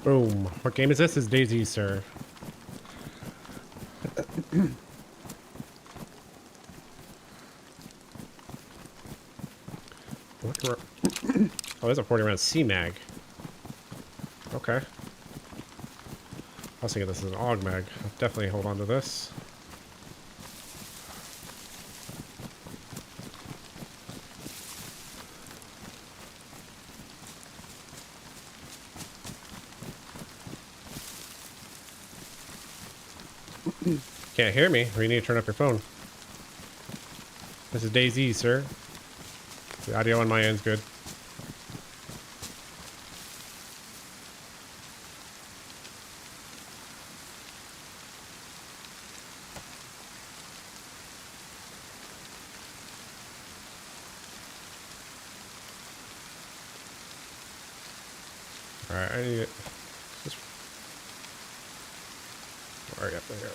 Boom. What game is this? This is DayZ, sir. Oh, there's a 40 round C-mag. Okay. I was thinking this is an AUG mag. I'll definitely hold on to this. Can't hear me, or you need to turn up your phone. This is DayZ, sir. The audio on my end's good. Alright, I need it. Alright, up there.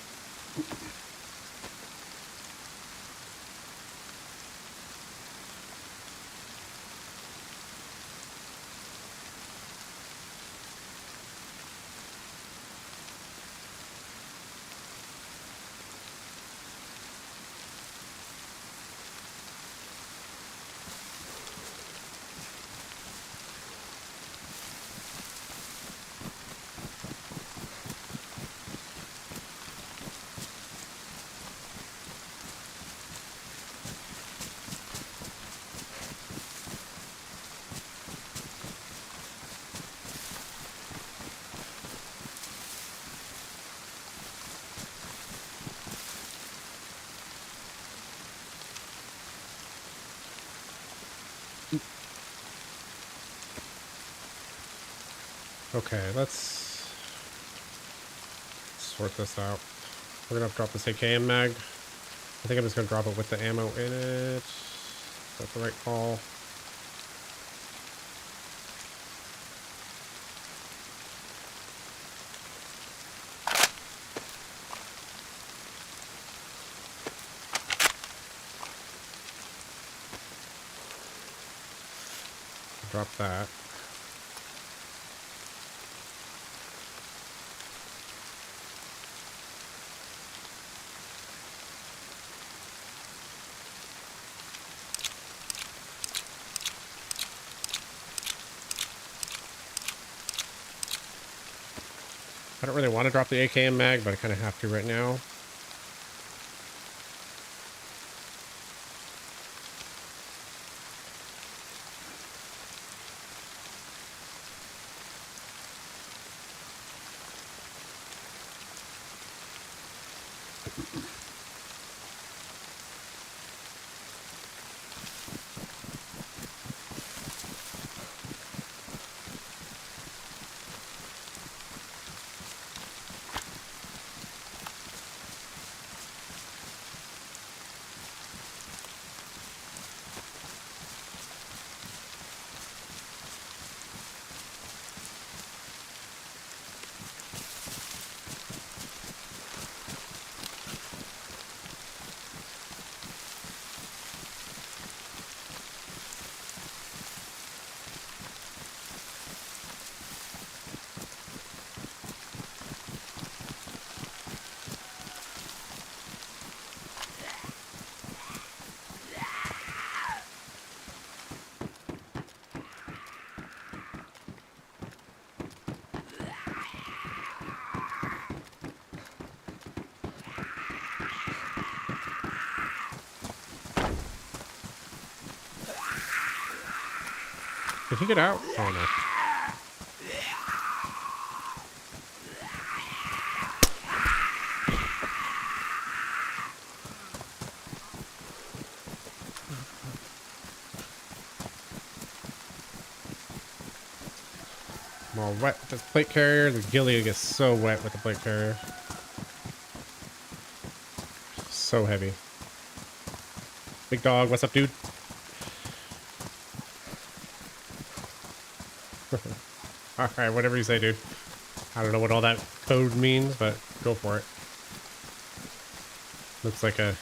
Okay, let's sort this out. We're gonna have to drop this AKM mag. I think I'm just gonna drop it with the ammo in it. Is that the right call? Drop that. I don't really want to drop the AKM mag, but I kind of have to right now. Did he get out? Oh no. I'm all wet with this plate carrier. The ghillie gets so wet with the plate carrier. So heavy. Big dog, what's up, dude? Alright, whatever you say, dude. I don't know what all that code means, but go for it. Looks like a...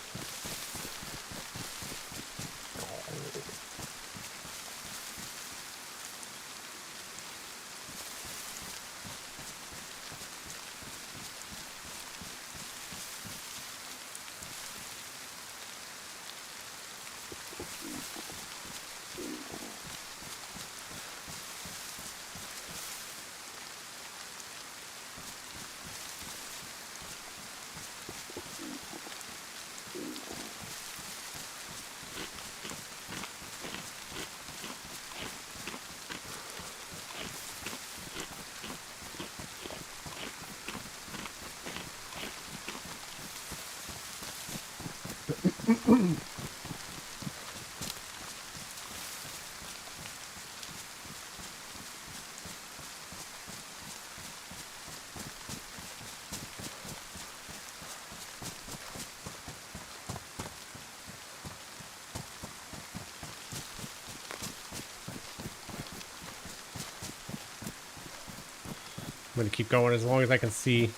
I'm gonna keep going as long as I can see.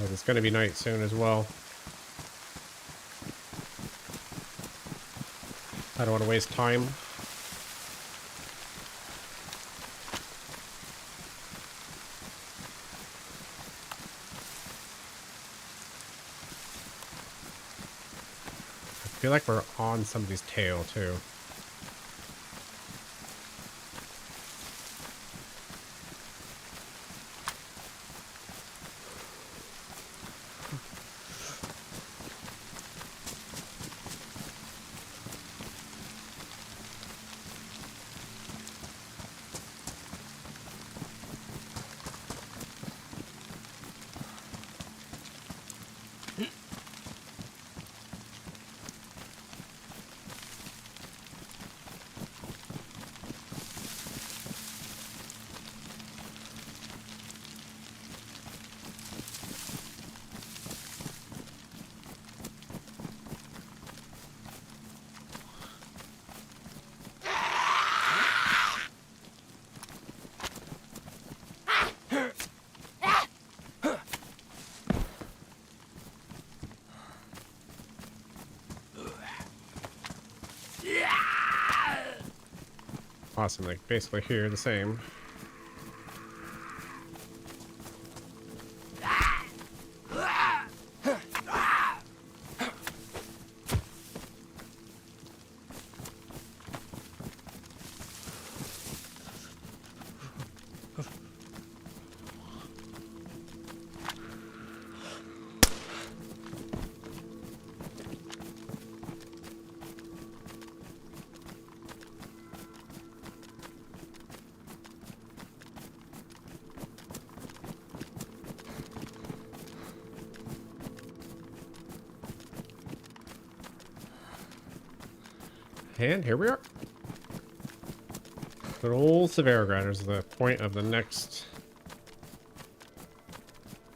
It's gonna be night soon as well. I don't want to waste time. I feel like we're on somebody's tail too. Awesome, like basically here the same. And here we are. Good old Severograd is the point of the next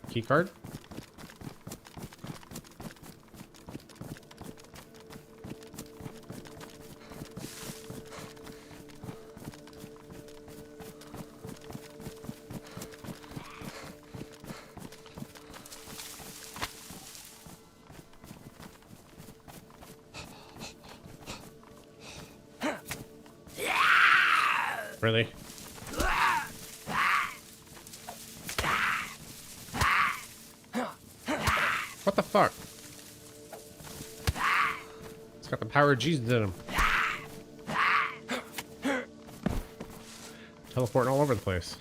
keycard. Really? What the fuck? It's got the power of Jesus in him. Teleporting all over the place.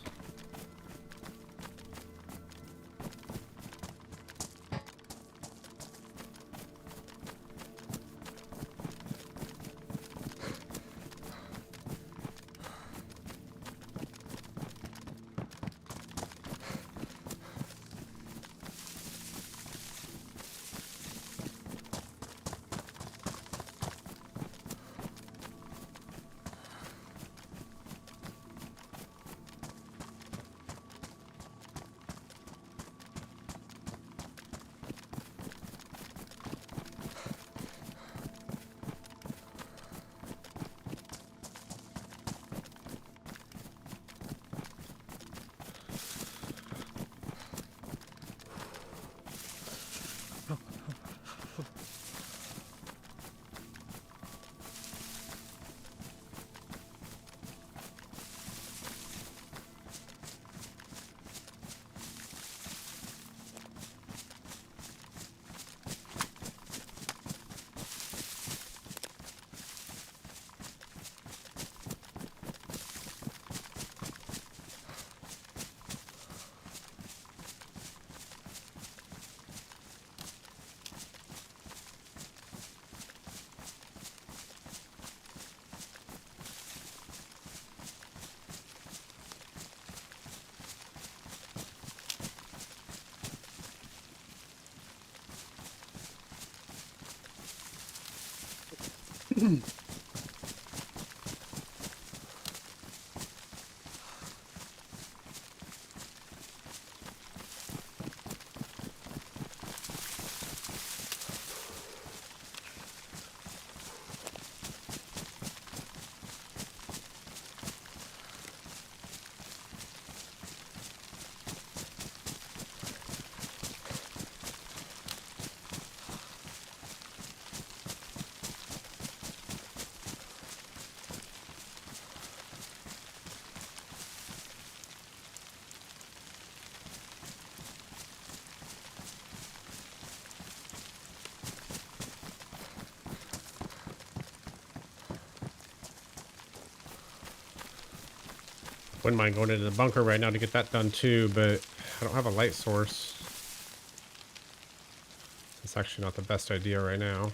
Wouldn't mind going into the bunker right now to get that done too, but I don't have a light source. It's actually not the best idea right now.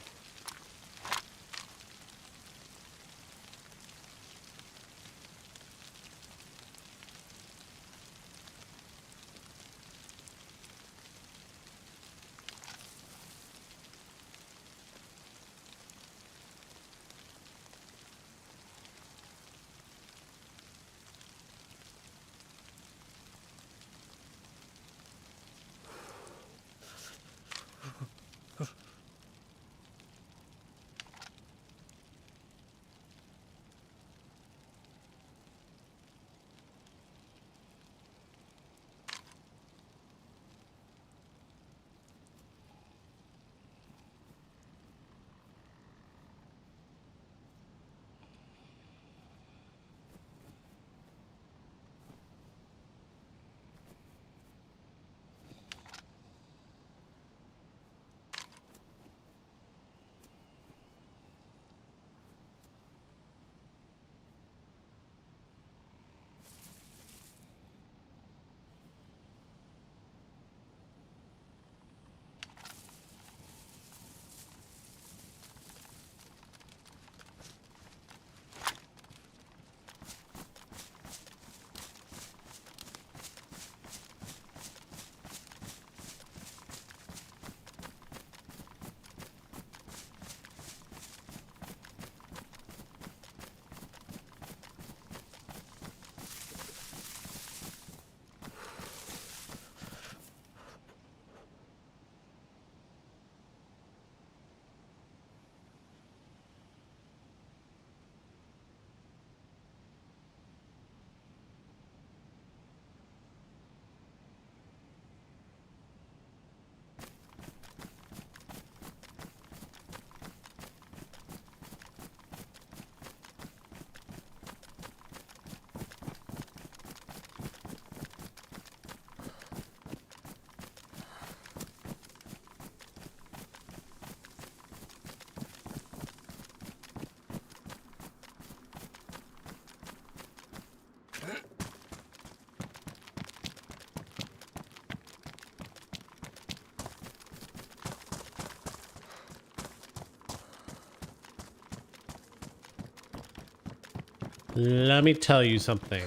Let me tell you something.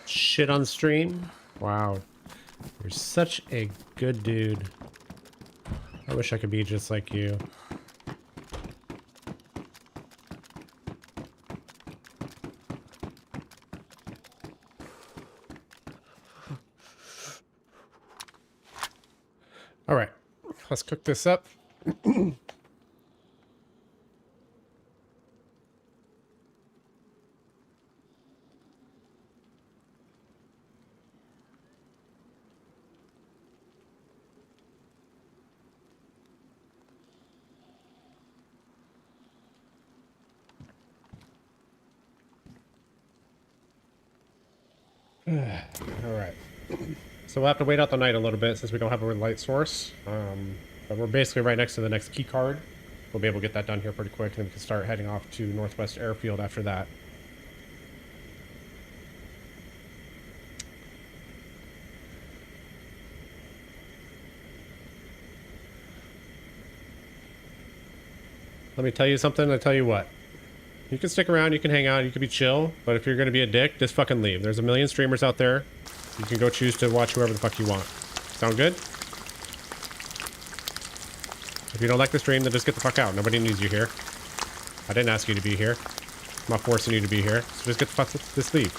Shit on stream? Wow. You're such a good dude. I wish I could be just like you. All right, let's cook this up. All right. So we'll have to wait out the night a little bit since we don't have a light source. But we're basically right next to the next key card. We'll be able to get that done here pretty quick, and then we can start heading off to Northwest Airfield after that. Let me tell you something. I tell you what. You can stick around, you can hang out, you can be chill, but if you're going to be a dick, just fucking leave. There's a million streamers out there. You can go choose to watch whoever the fuck you want. Sound good? If you don't like the stream, then just get the fuck out. Nobody needs you here. I didn't ask you to be here. I'm not forcing you to be here. So just get the fuck, just leave.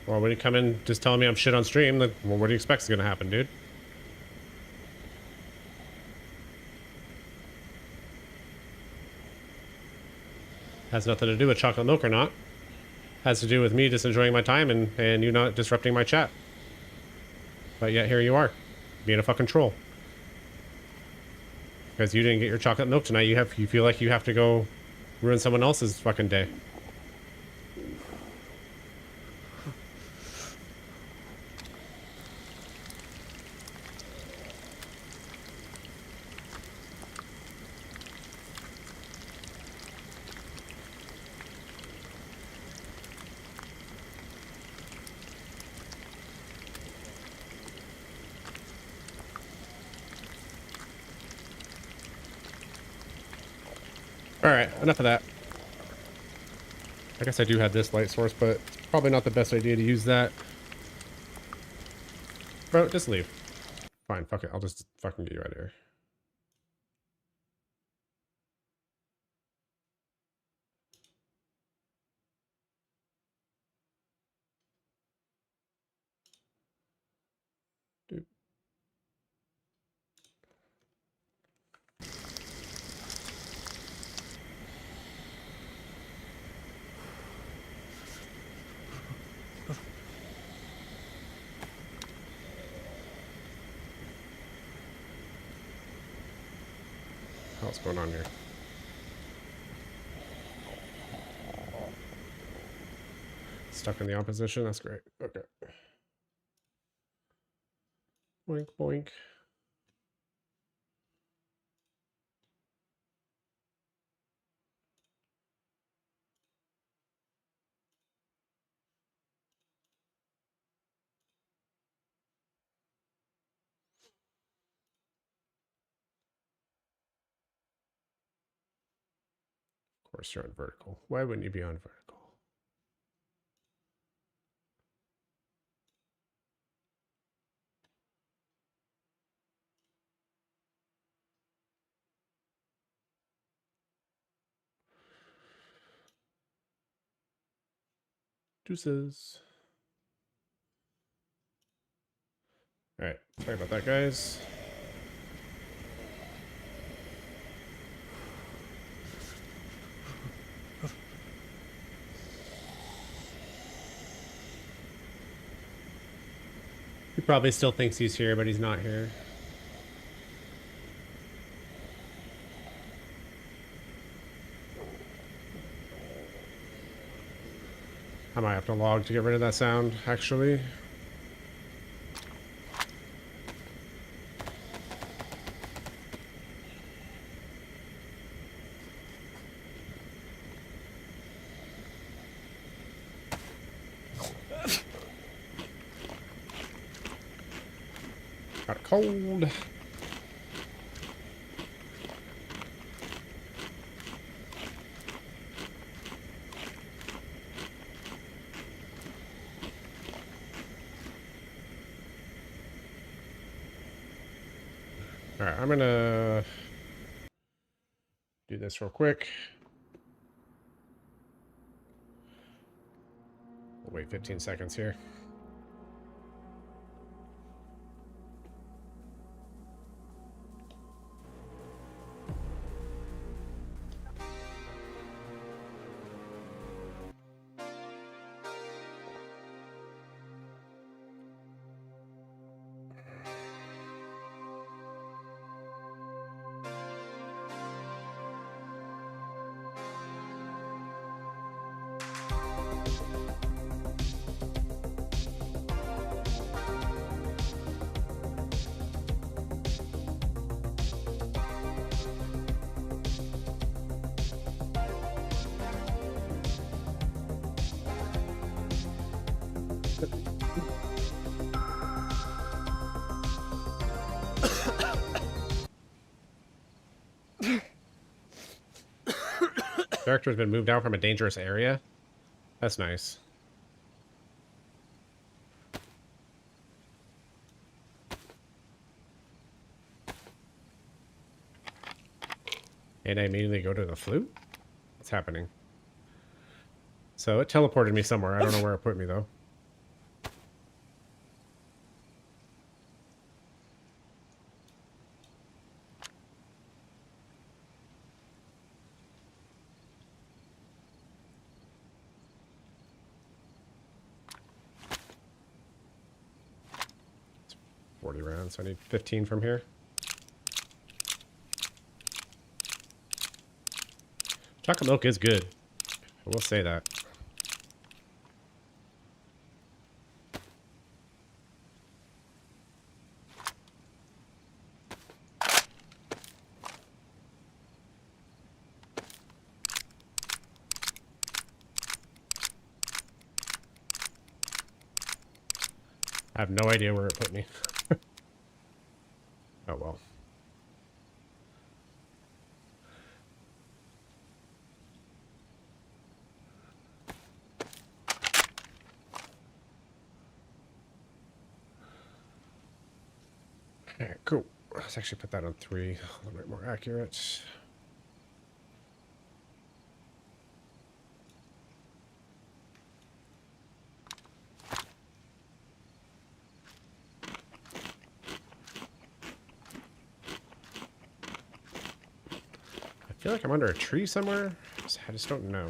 Well, when you come in just telling me I'm shit on stream, then well, what do you expect is going to happen, dude? Has nothing to do with chocolate milk or not. Has to do with me just enjoying my time and you not disrupting my chat. But yet here you are, being a fucking troll. Because you didn't get your chocolate milk tonight, you feel like you have to go ruin someone else's fucking day. Alright, enough of that. I guess I do have this light source, but it's probably not the best idea to use that. Bro, just leave. Fine, fuck it. I'll just fucking get you out of here. Dude. What's going on here? Stuck in the opposition? That's great. Okay. Boink, boink. Of course you're on vertical. Why wouldn't you be on vertical? Deuces. Alright, sorry about that, guys. He probably still thinks he's here, but he's not here. I might have to log to get rid of that sound, actually. Got a cold. All right, I'm gonna do this real quick. We'll wait 15 seconds here. Character has been moved out from a dangerous area. That's nice. And I immediately go to the flute? What's happening? So it teleported me somewhere. I don't know where it put me, though. It's 40 rounds, so I need 15 from here. Chocolate milk is good. I will say that. I have no idea where it put me. Oh well. Alright, cool. Let's actually put that on 3. A little bit more accurate. I feel like I'm under a tree somewhere. I just don't know.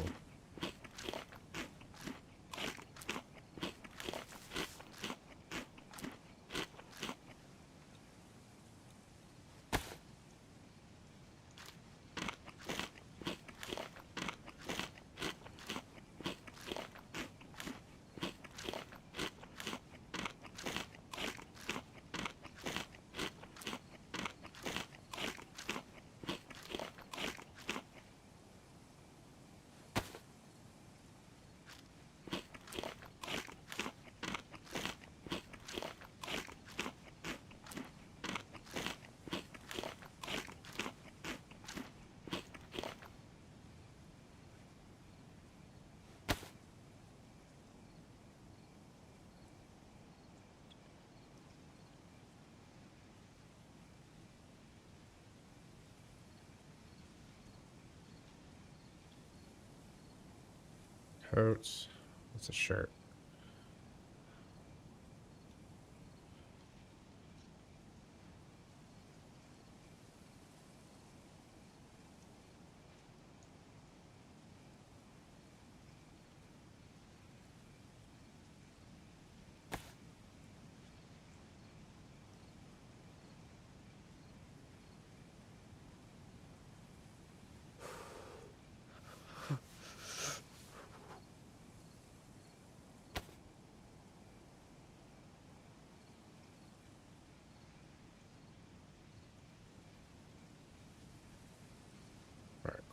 Coats. What's a shirt?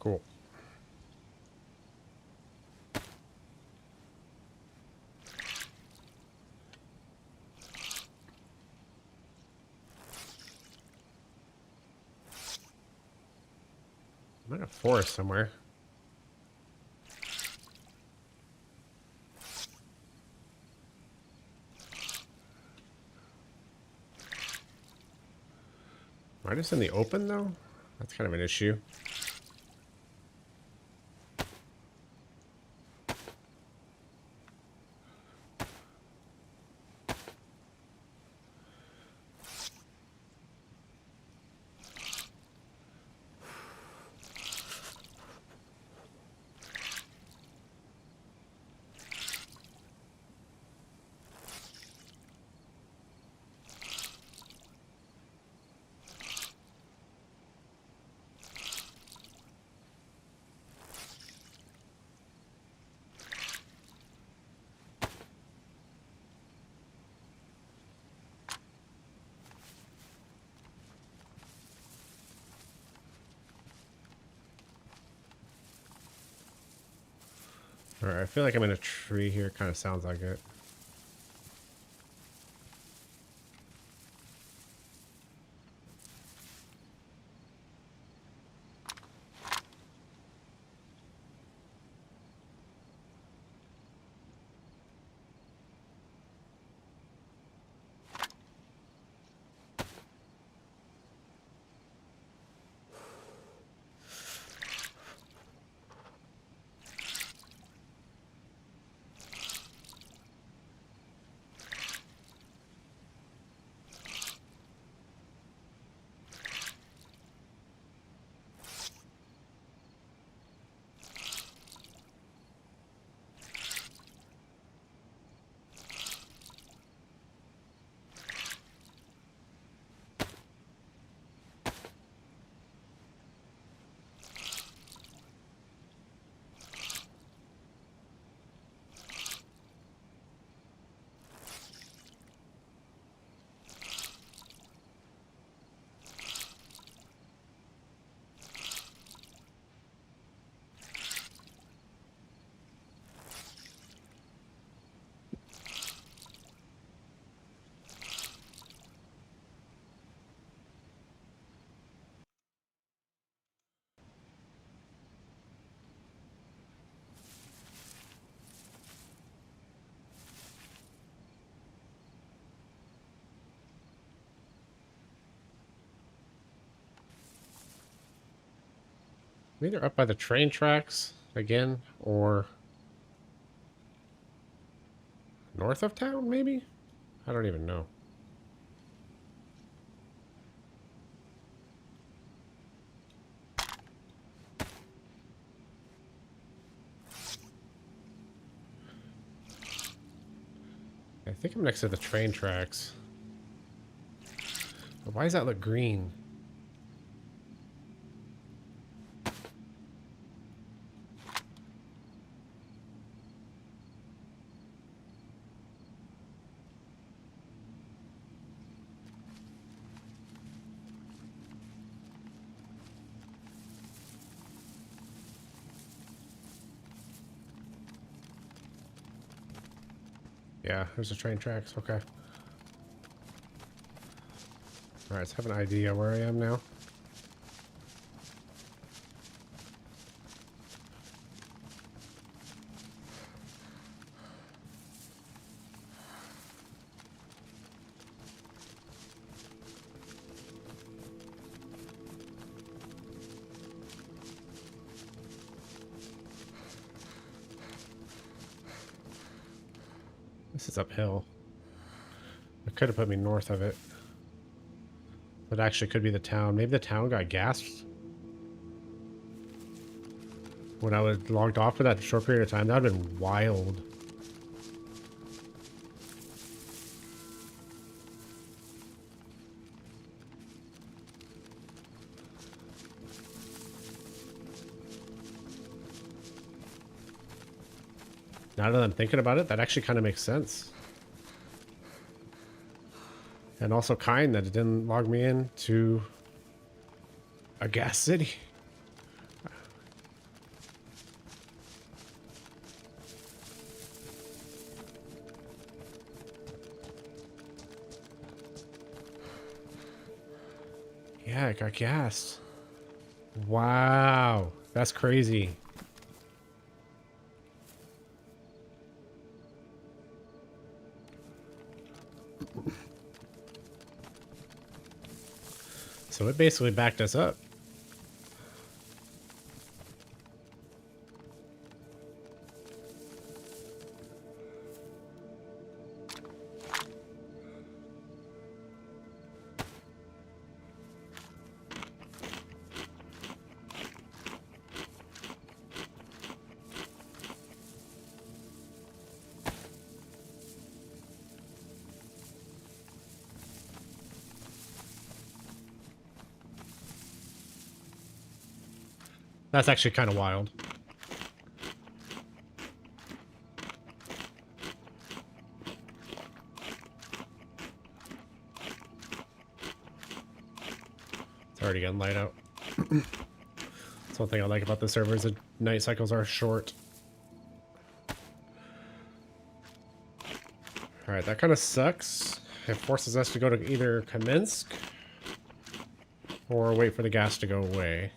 Cool. I'm in a forest somewhere. Am I just in the open, though? That's kind of an issue. Alright, I feel like I'm in a tree here. Kind of sounds like it. I'm either up by the train tracks again or north of town, maybe? I don't even know. I think I'm next to the train tracks. But why does that look green? Yeah, there's the train tracks. Okay. Alright, let's have an idea where I am now. This is uphill. It could have put me north of it. But actually could be the town. Maybe the town got gassed when I was logged off for that short period of time. That would have been wild. Now that I'm thinking about it, that actually kind of makes sense. And also kind that it didn't log me in to a gas city. Yeah, it got gassed. Wow, that's crazy. So it basically backed us up. That's actually kind of wild. It's already getting light out. That's one thing I like about the servers. The night cycles are short. Alright, that kind of sucks. It forces us to go to either Kamensk or wait for the gas to go away.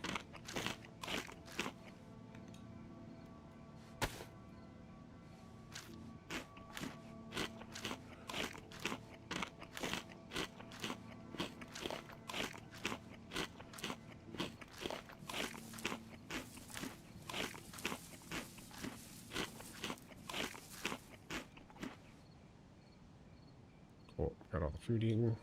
Cool, got all the food eaten.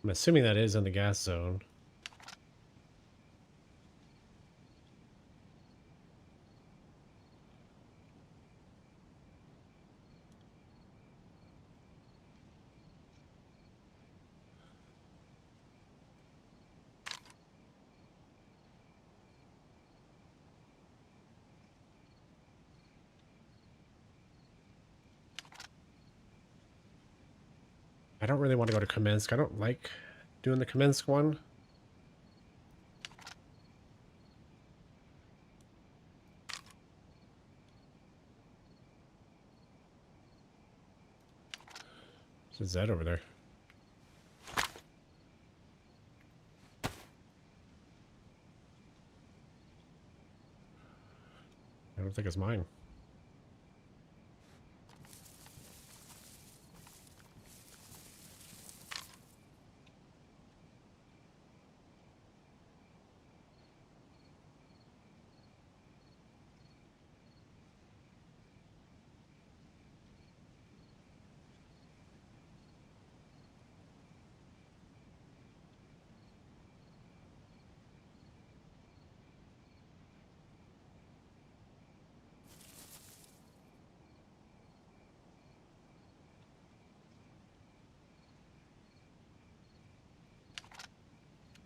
I'm assuming that is in the gas zone. I don't really want to go to Kamensk. I don't like doing the Kamensk one. There's a Z over there. I don't think it's mine.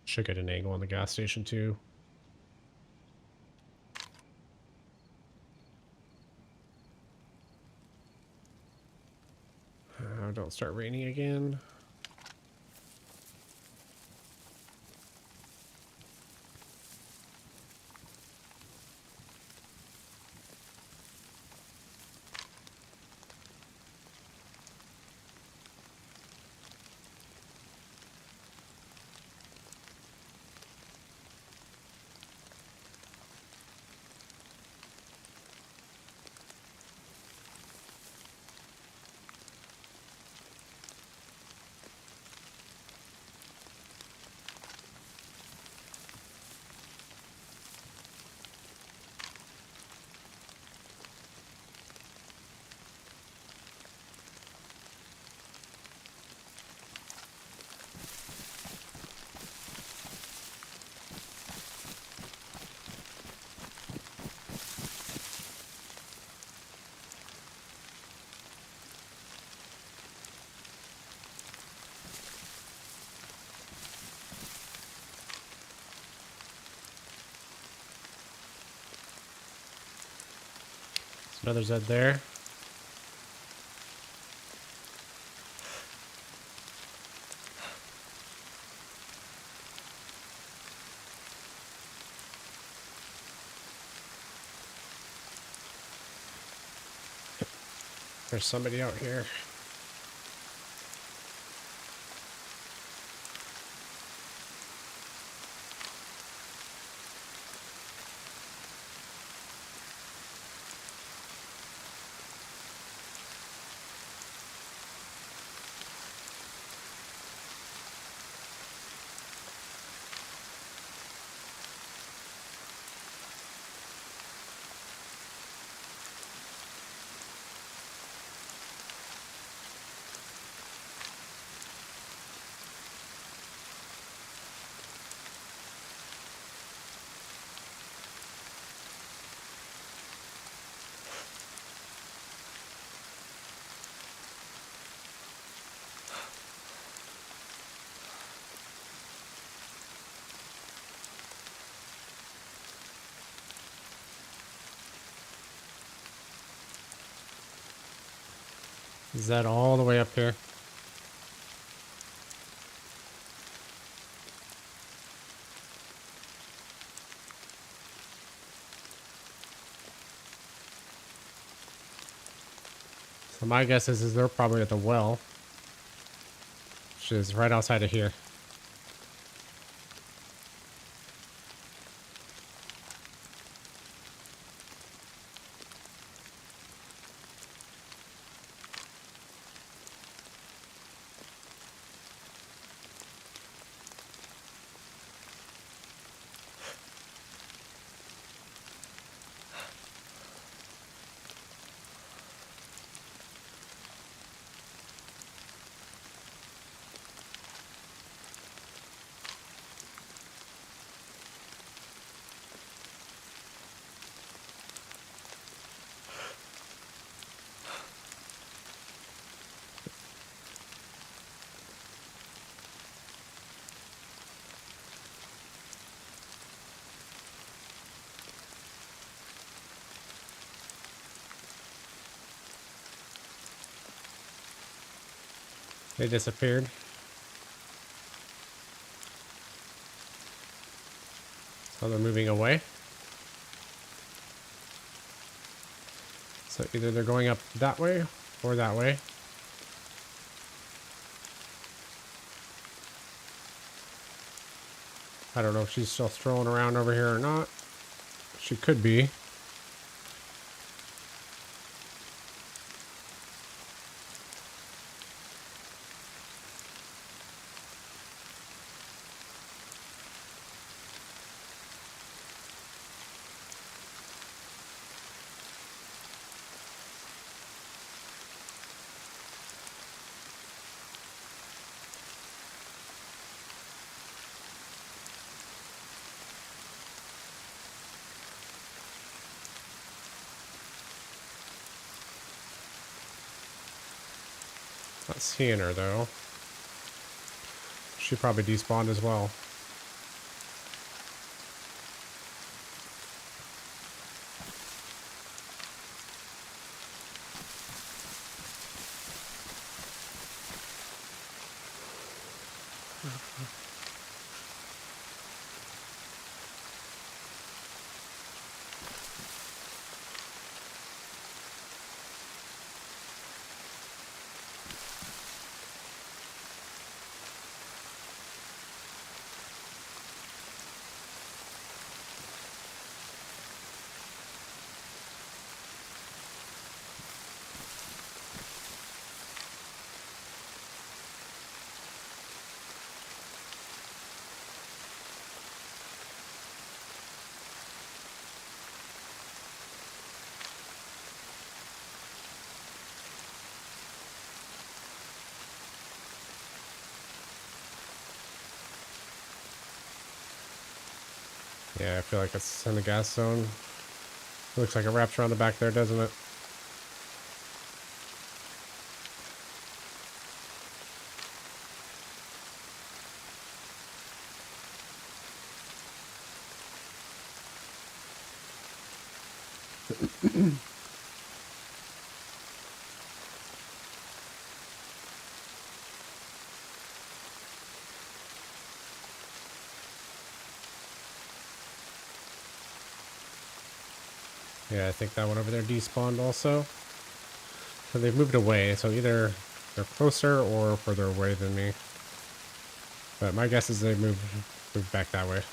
Should get an angle on the gas station too. Don't start raining again. Another Zed there. There's somebody out here. Is that all the way up here? So my guess is they're probably at the well, which is right outside of here. They disappeared. So they're moving away. So either they're going up that way or that way. I don't know if she's still strolling around over here or not. She could be. Not seeing her though. She probably despawned as well. Yeah, I feel like it's in the gas zone. Looks like it wraps around the back there, doesn't it? Yeah, I think that one over there despawned also. So they've moved away, so either they're closer or further away than me. But my guess is they moved back that way.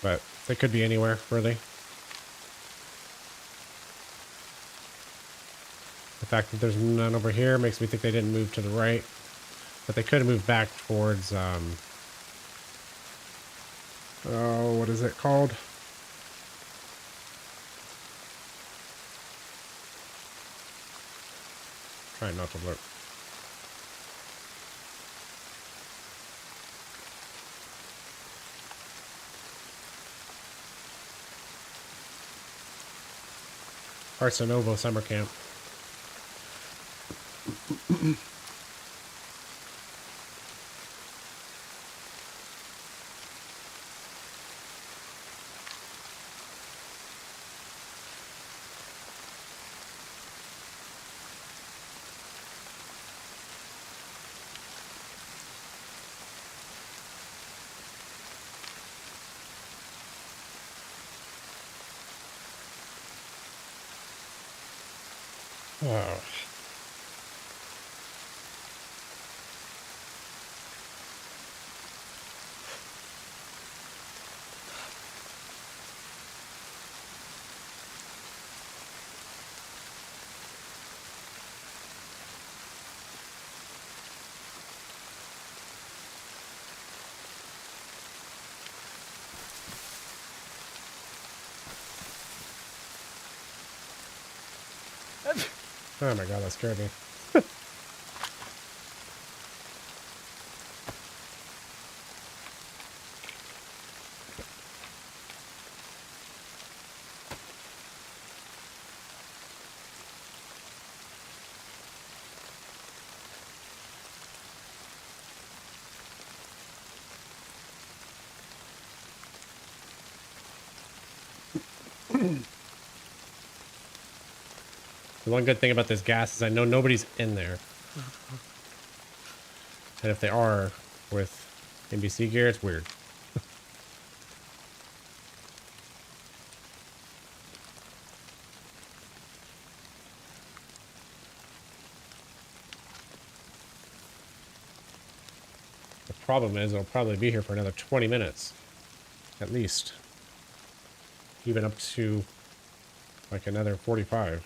But they could be anywhere, really. The fact that there's none over here makes me think they didn't move to the right. But they could have moved back towards, oh, what is it called? Trying not to look. Arsenovo Summer Camp. Oh. Oh my god, that scared me. The one good thing about this gas is I know nobody's in there. And if they are with NBC gear, it's weird. The problem is it'll probably be here for another 20 minutes. At least. Even up to like another 45.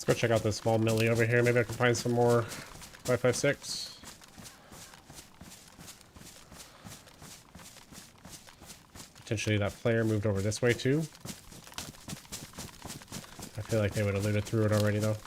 Go check out this small millie over here. Maybe I can find some more 5.56. Potentially that player moved over this way too. I feel like they would have looted through it already though.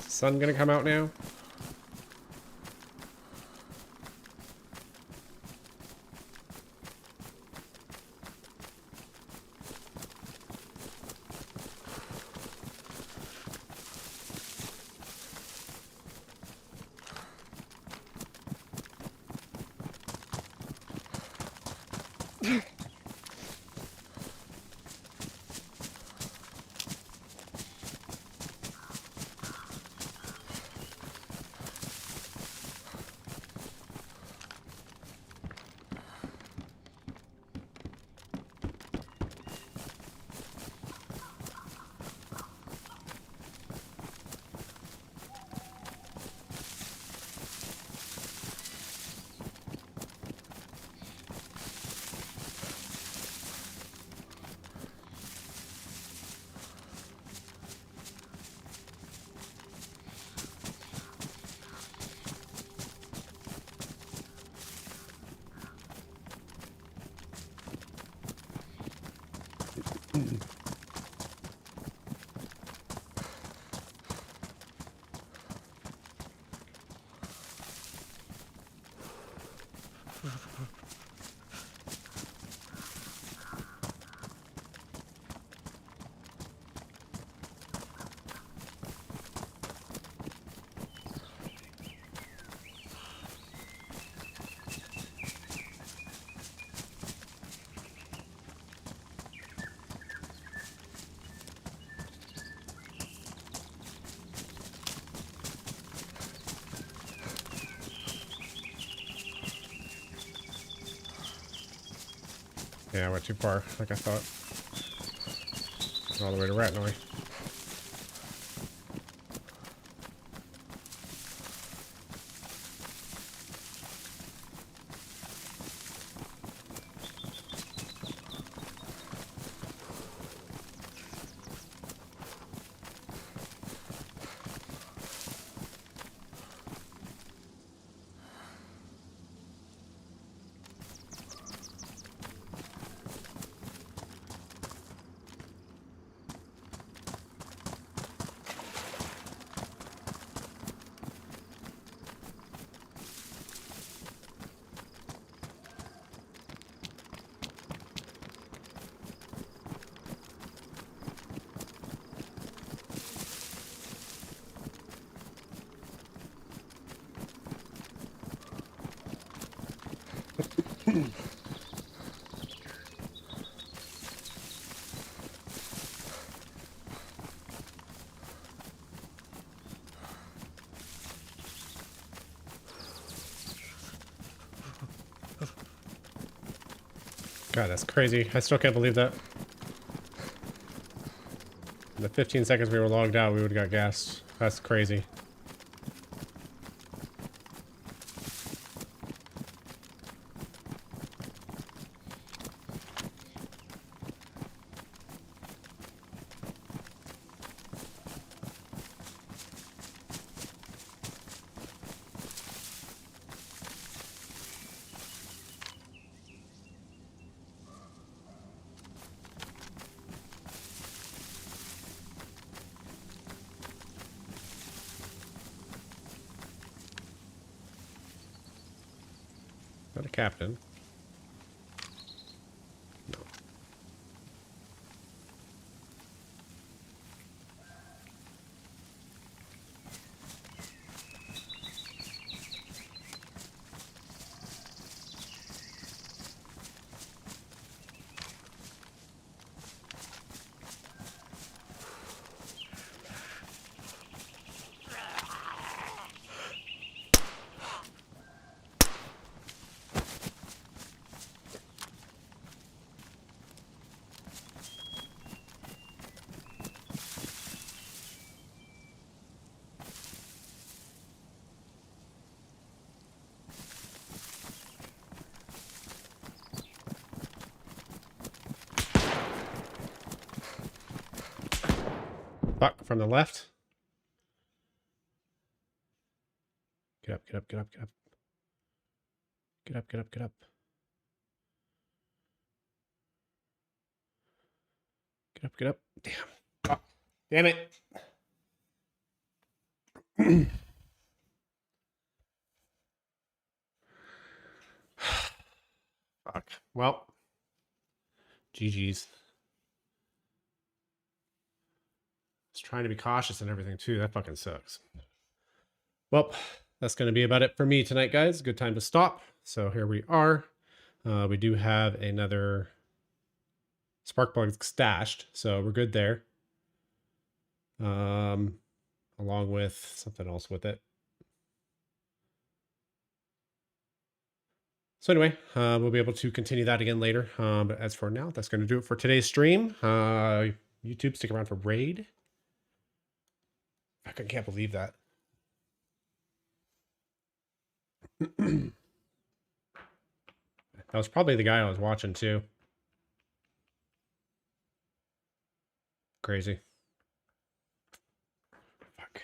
Sun gonna come out now? Yeah, I went too far, like I thought. All the way to Ratnoy. God, that's crazy. I still can't believe that. In the 15 seconds we were logged out, we would have got gassed. That's crazy. Not a captain. No. Fuck, from the left. Get up, get up, get up, get up. Get up, get up, get up. Get up, get up. Damn. Oh, damn it. Fuck. Well. GG's. I was trying to be cautious and everything too. That fucking sucks. Well, that's going to be about it for me tonight, guys. Good time to stop. So here we are. We do have another spark plug stashed, so we're good there. Along with something else with it. So anyway, we'll be able to continue that again later. But as for now, that's going to do it for today's stream. YouTube, stick around for raid. I can't believe that. That was probably the guy I was watching too. Crazy. Fuck.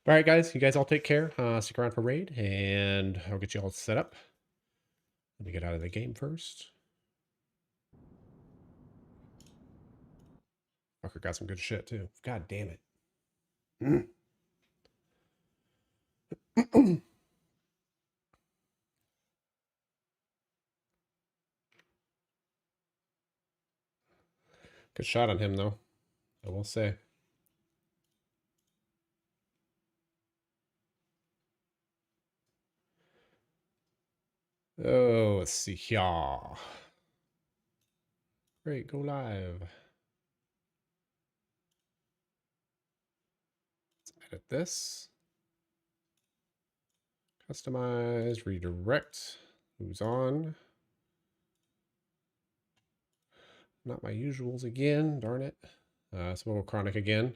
All right, guys. You guys all take care. Stick around for raid, and I'll get you all set up. Let me get out of the game first. Fucker got some good shit too. God damn it. Mm. Good shot on him though, I will say. Oh, let's see here. Great, go live. Let's edit this. Customize, redirect. Who's on? Not my usuals again, darn it. Small chronic again.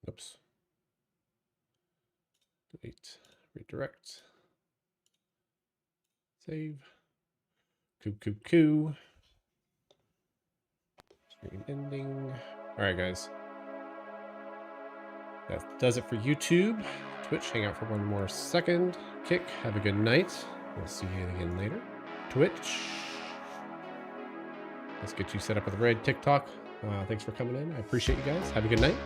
Oops. Delete, redirect. Save. Coo. Stream ending. All right, guys. That does it for YouTube. Twitch, hang out for one more second. Kick, have a good night. We'll see you again later. Twitch. Let's get you set up with the raid TikTok. Thanks for coming in. I appreciate you guys. Have a good night.